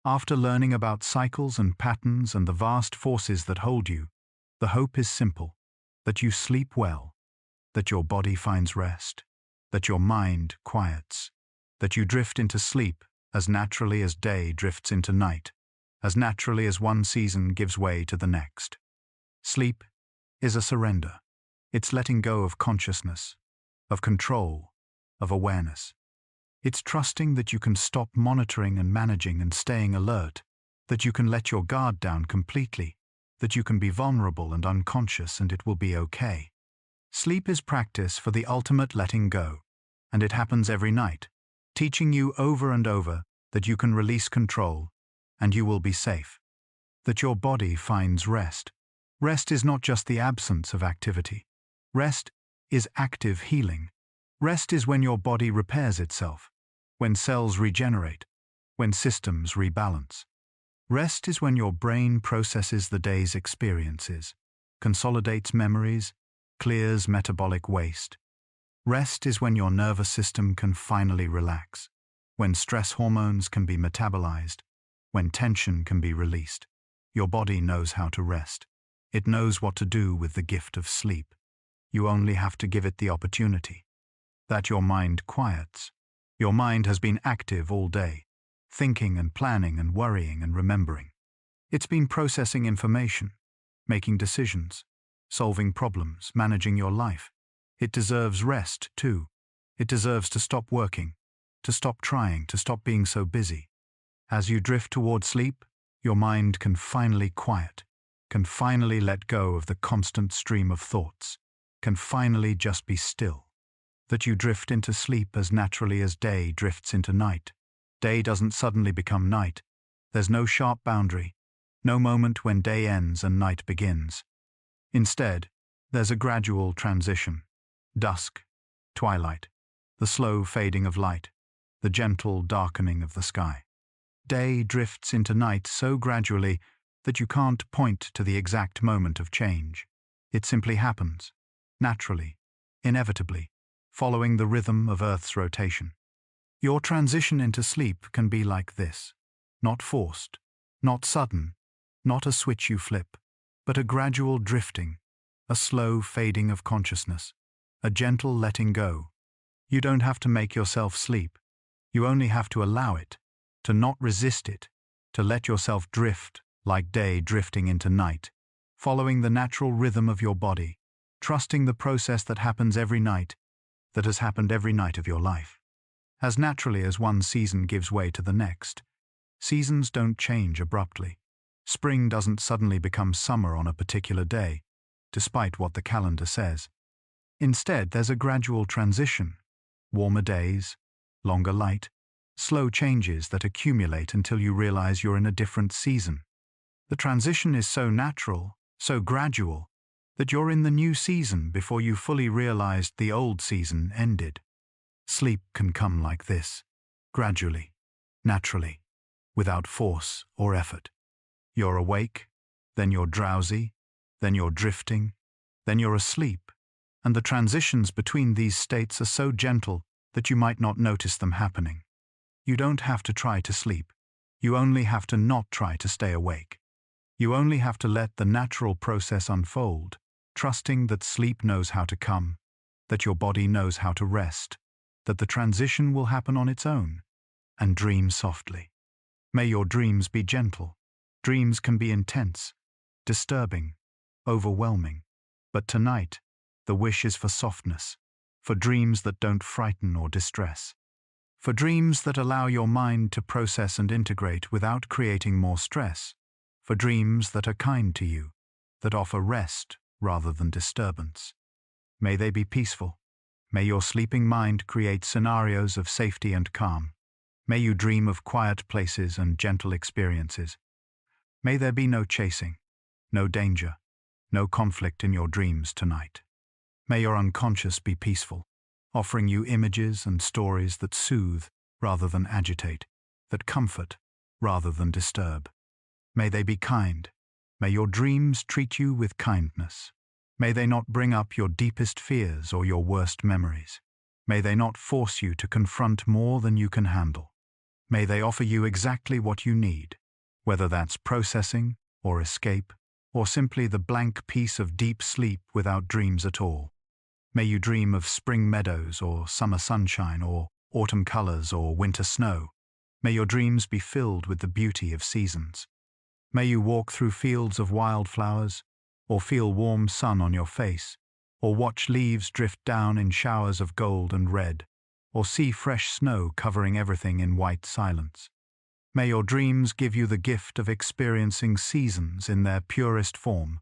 after learning about cycles and patterns and the vast forces that hold you, the hope is simple, that you sleep well, that your body finds rest, that your mind quiets, that you drift into sleep as naturally as day drifts into night, as naturally as one season gives way to the next. Sleep is a surrender. It's letting go of consciousness, of control, of awareness. It's trusting that you can stop monitoring and managing and staying alert, that you can let your guard down completely, that you can be vulnerable and unconscious and it will be okay. Sleep is practice for the ultimate letting go, and it happens every night, teaching you over and over that you can release control and you will be safe, that your body finds rest. Rest is not just the absence of activity. Rest is active healing. Rest is when your body repairs itself, when cells regenerate, when systems rebalance. Rest is when your brain processes the day's experiences, consolidates memories, clears metabolic waste. Rest is when your nervous system can finally relax, when stress hormones can be metabolized, when tension can be released. Your body knows how to rest. It knows what to do with the gift of sleep. You only have to give it the opportunity. That your mind quiets. Your mind has been active all day, thinking and planning and worrying and remembering. It's been processing information, making decisions, solving problems, managing your life. It deserves rest, too. It deserves to stop working, to stop trying, to stop being so busy. As you drift toward sleep, your mind can finally quiet, can finally let go of the constant stream of thoughts, can finally just be still. That you drift into sleep as naturally as day drifts into night. Day doesn't suddenly become night. There's no sharp boundary, no moment when day ends and night begins. Instead, there's a gradual transition. Dusk, twilight, the slow fading of light, the gentle darkening of the sky. Day drifts into night so gradually that you can't point to the exact moment of change. It simply happens, naturally, inevitably, following the rhythm of Earth's rotation. Your transition into sleep can be like this, not forced, not sudden, not a switch you flip, but a gradual drifting, a slow fading of consciousness, a gentle letting go. You don't have to make yourself sleep. You only have to allow it, to not resist it, to let yourself drift like day drifting into night, following the natural rhythm of your body, trusting the process that happens every night, that has happened every night of your life. As naturally as one season gives way to the next, seasons don't change abruptly. Spring doesn't suddenly become summer on a particular day, despite what the calendar says. Instead, there's a gradual transition. Warmer days, longer light, slow changes that accumulate until you realize you're in a different season. The transition is so natural, so gradual, that you're in the new season before you fully realized the old season ended. Sleep can come like this, gradually, naturally, without force or effort. You're awake, then you're drowsy, then you're drifting, then you're asleep, and the transitions between these states are so gentle that you might not notice them happening. You don't have to try to sleep. You only have to not try to stay awake. You only have to let the natural process unfold, trusting that sleep knows how to come, that your body knows how to rest, that the transition will happen on its own, and dream softly. May your dreams be gentle. Dreams can be intense, disturbing, overwhelming. But tonight, the wish is for softness, for dreams that don't frighten or distress, for dreams that allow your mind to process and integrate without creating more stress, for dreams that are kind to you, that offer rest rather than disturbance. May they be peaceful. May your sleeping mind create scenarios of safety and calm. May you dream of quiet places and gentle experiences. May there be no chasing, no danger, no conflict in your dreams tonight. May your unconscious be peaceful, offering you images and stories that soothe rather than agitate, that comfort rather than disturb. May they be kind. May your dreams treat you with kindness. May they not bring up your deepest fears or your worst memories. May they not force you to confront more than you can handle. May they offer you exactly what you need, whether that's processing or escape, or simply the blank piece of deep sleep without dreams at all. May you dream of spring meadows or summer sunshine or autumn colors or winter snow. May your dreams be filled with the beauty of seasons. May you walk through fields of wildflowers, or feel warm sun on your face, or watch leaves drift down in showers of gold and red, or see fresh snow covering everything in white silence. May your dreams give you the gift of experiencing seasons in their purest form,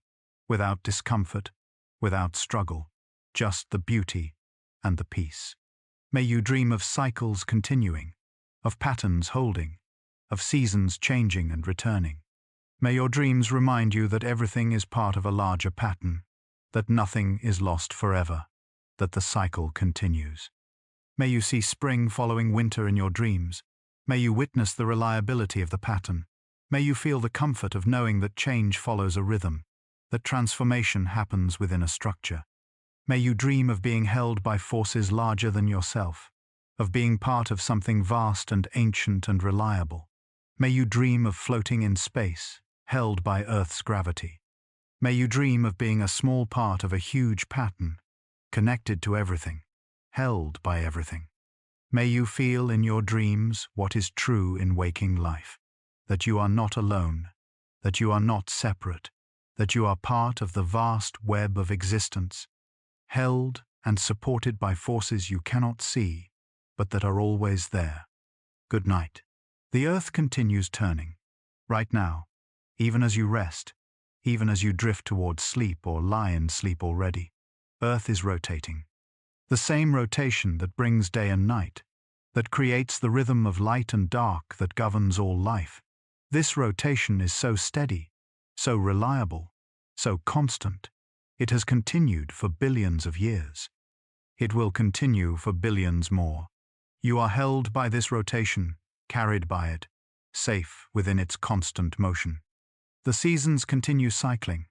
without discomfort, without struggle, just the beauty and the peace. May you dream of cycles continuing, of patterns holding, of seasons changing and returning. May your dreams remind you that everything is part of a larger pattern, that nothing is lost forever, that the cycle continues. May you see spring following winter in your dreams. May you witness the reliability of the pattern. May you feel the comfort of knowing that change follows a rhythm, that transformation happens within a structure. May you dream of being held by forces larger than yourself, of being part of something vast and ancient and reliable. May you dream of floating in space, held by Earth's gravity. May you dream of being a small part of a huge pattern, connected to everything, held by everything. May you feel in your dreams what is true in waking life, that you are not alone, that you are not separate, that you are part of the vast web of existence, held and supported by forces you cannot see, but that are always there. Good night. The Earth continues turning, right now, even as you rest, even as you drift towards sleep or lie in sleep already. Earth is rotating. The same rotation that brings day and night, that creates the rhythm of light and dark that governs all life. This rotation is so steady, so reliable, so constant. It has continued for billions of years. It will continue for billions more. You are held by this rotation, carried by it, safe within its constant motion. The seasons continue cycling.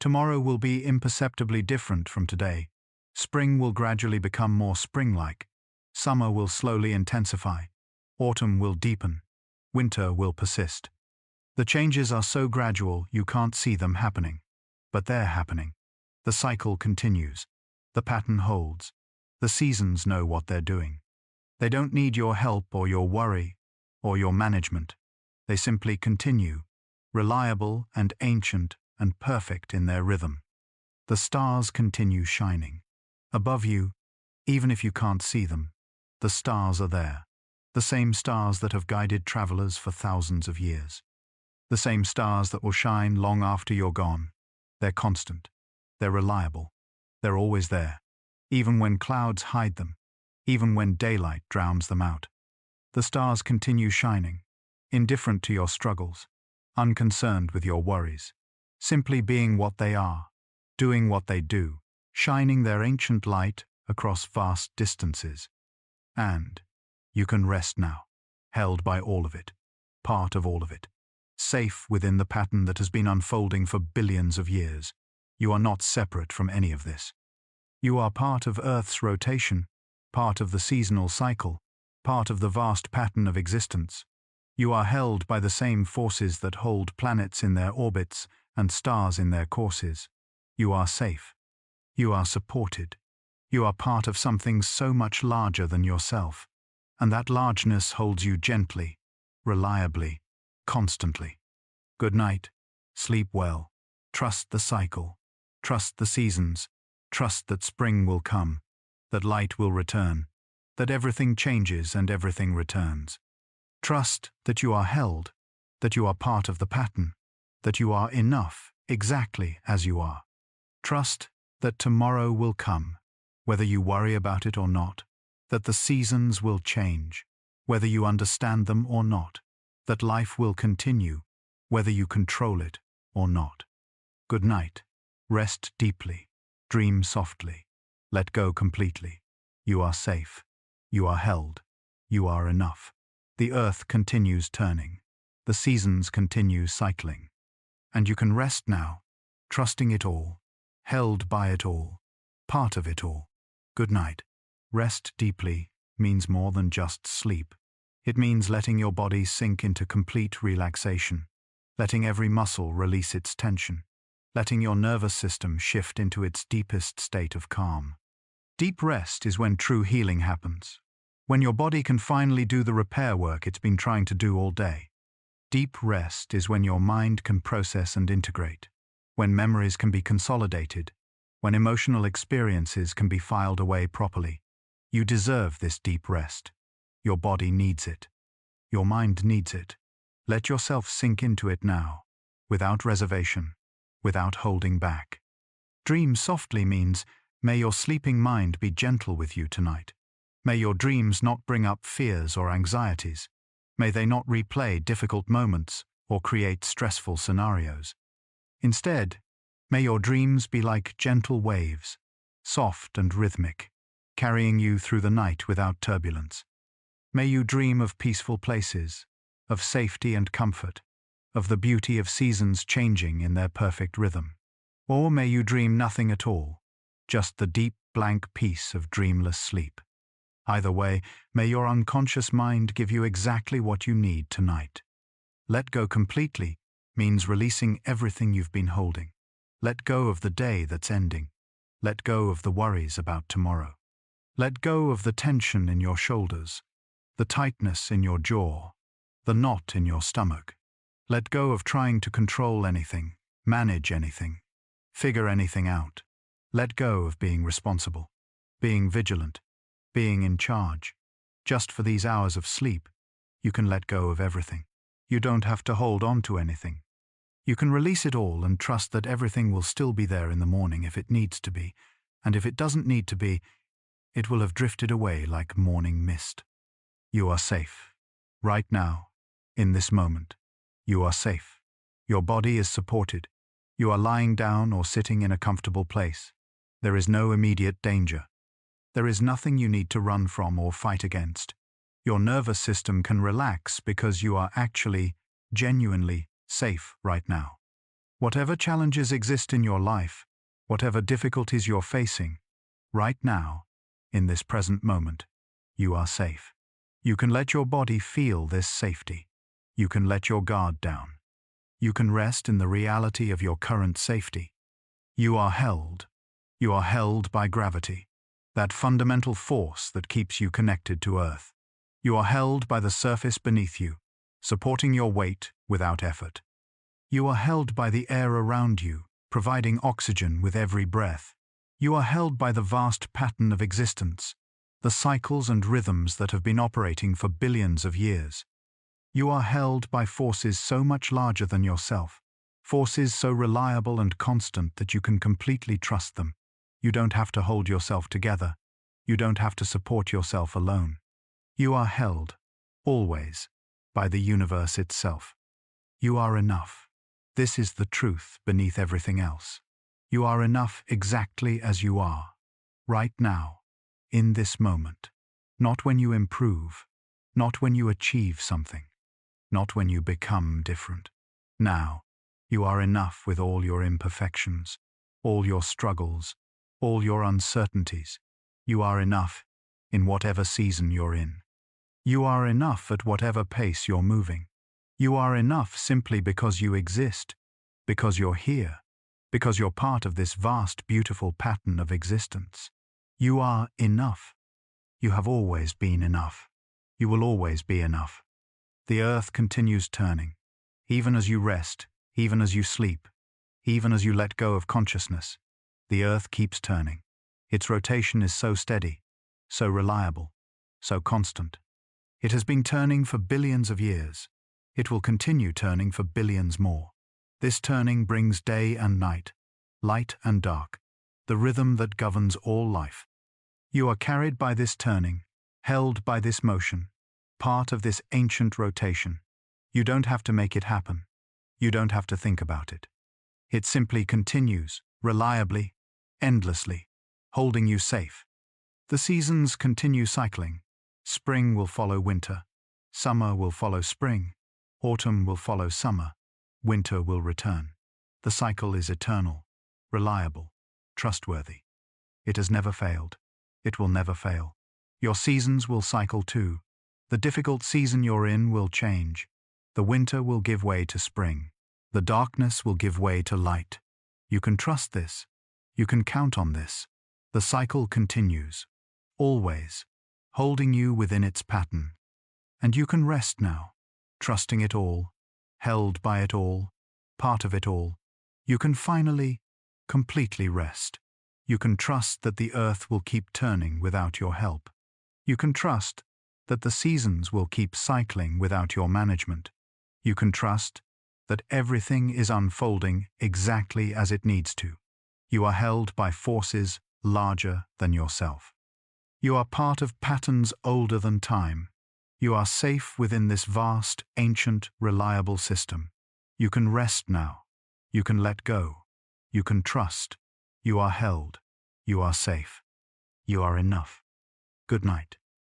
Tomorrow will be imperceptibly different from today. Spring will gradually become more spring-like. Summer will slowly intensify. Autumn will deepen. Winter will persist. The changes are so gradual you can't see them happening. But they're happening. The cycle continues. The pattern holds. The seasons know what they're doing. They don't need your help or your worry or your management. They simply continue, reliable and ancient and perfect in their rhythm. The stars continue shining. Above you, even if you can't see them, the stars are there. The same stars that have guided travelers for thousands of years. The same stars that will shine long after you're gone. They're constant. They're reliable. They're always there, even when clouds hide them, even when daylight drowns them out. The stars continue shining, indifferent to your struggles, unconcerned with your worries, simply being what they are, doing what they do, shining their ancient light across vast distances. And you can rest now, held by all of it, part of all of it, safe within the pattern that has been unfolding for billions of years. You are not separate from any of this. You are part of Earth's rotation, part of the seasonal cycle, part of the vast pattern of existence. You are held by the same forces that hold planets in their orbits and stars in their courses. You are safe. You are supported. You are part of something so much larger than yourself, and that largeness holds you gently, reliably, constantly. Good night. Sleep well. Trust the cycle. Trust the seasons. Trust that spring will come, that light will return, that everything changes and everything returns. Trust that you are held, that you are part of the pattern, that you are enough exactly as you are. Trust that tomorrow will come, whether you worry about it or not, that the seasons will change, whether you understand them or not, that life will continue, whether you control it or not. Good night. Rest deeply. Dream softly. Let go completely. You are safe. You are held. You are enough. The earth continues turning. The seasons continue cycling. And you can rest now, trusting it all, held by it all, part of it all. Good night. Rest deeply means more than just sleep. It means letting your body sink into complete relaxation, letting every muscle release its tension, letting your nervous system shift into its deepest state of calm. Deep rest is when true healing happens, when your body can finally do the repair work it's been trying to do all day. Deep rest is when your mind can process and integrate, when memories can be consolidated, when emotional experiences can be filed away properly. You deserve this deep rest. Your body needs it. Your mind needs it. Let yourself sink into it now, without reservation, without holding back. Dream softly means, may your sleeping mind be gentle with you tonight. May your dreams not bring up fears or anxieties. May they not replay difficult moments or create stressful scenarios. Instead, may your dreams be like gentle waves, soft and rhythmic, carrying you through the night without turbulence. May you dream of peaceful places, of safety and comfort, of the beauty of seasons changing in their perfect rhythm. Or may you dream nothing at all, just the deep, blank peace of dreamless sleep. Either way, may your unconscious mind give you exactly what you need tonight. Let go completely means releasing everything you've been holding. Let go of the day that's ending. Let go of the worries about tomorrow. Let go of the tension in your shoulders, the tightness in your jaw, the knot in your stomach. Let go of trying to control anything, manage anything, figure anything out. Let go of being responsible, being vigilant, being in charge. Just for these hours of sleep, you can let go of everything. You don't have to hold on to anything. You can release it all and trust that everything will still be there in the morning if it needs to be, and if it doesn't need to be, it will have drifted away like morning mist. You are safe. Right now, in this moment, you are safe. Your body is supported. You are lying down or sitting in a comfortable place. There is no immediate danger. There is nothing you need to run from or fight against. Your nervous system can relax because you are actually, genuinely safe right now. Whatever challenges exist in your life, whatever difficulties you're facing, right now, in this present moment, you are safe. You can let your body feel this safety. You can let your guard down. You can rest in the reality of your current safety. You are held. You are held by gravity, that fundamental force that keeps you connected to Earth. You are held by the surface beneath you, supporting your weight without effort. You are held by the air around you, providing oxygen with every breath. You are held by the vast pattern of existence, the cycles and rhythms that have been operating for billions of years. You are held by forces so much larger than yourself, forces so reliable and constant that you can completely trust them. You don't have to hold yourself together. You don't have to support yourself alone. You are held. always, by the universe itself. You are enough. This is the truth beneath everything else. You are enough exactly as you are, right now, in this moment. Not when you improve, not when you achieve something, not when you become different. Now, you are enough with all your imperfections, all your struggles, all your uncertainties. You are enough in whatever season you're in. You are enough at whatever pace you're moving. You are enough simply because you exist, because you're here, because you're part of this vast, beautiful pattern of existence. You are enough. You have always been enough. You will always be enough. The earth continues turning, even as you rest, even as you sleep, even as you let go of consciousness. The earth keeps turning. Its rotation is so steady, so reliable, so constant. It has been turning for billions of years. It will continue turning for billions more. This turning brings day and night, light and dark, the rhythm that governs all life. You are carried by this turning, held by this motion, part of this ancient rotation. You don't have to make it happen. You don't have to think about it. It simply continues, reliably, endlessly, holding you safe. The seasons continue cycling. Spring will follow winter. Summer will follow spring. Autumn will follow summer. Winter will return. The cycle is eternal, reliable, trustworthy. It has never failed. It will never fail. Your seasons will cycle too. The difficult season you're in will change. The winter will give way to spring. The darkness will give way to light. You can trust this. You can count on this. The cycle continues, always, holding you within its pattern. And you can rest now, trusting it all, held by it all, part of it all. You can finally, completely rest. You can trust that the earth will keep turning without your help. You can trust that the seasons will keep cycling without your management. You can trust that everything is unfolding exactly as it needs to. You are held by forces larger than yourself. You are part of patterns older than time. You are safe within this vast, ancient, reliable system. You can rest now. You can let go. You can trust. You are held. You are safe. You are enough. Good night.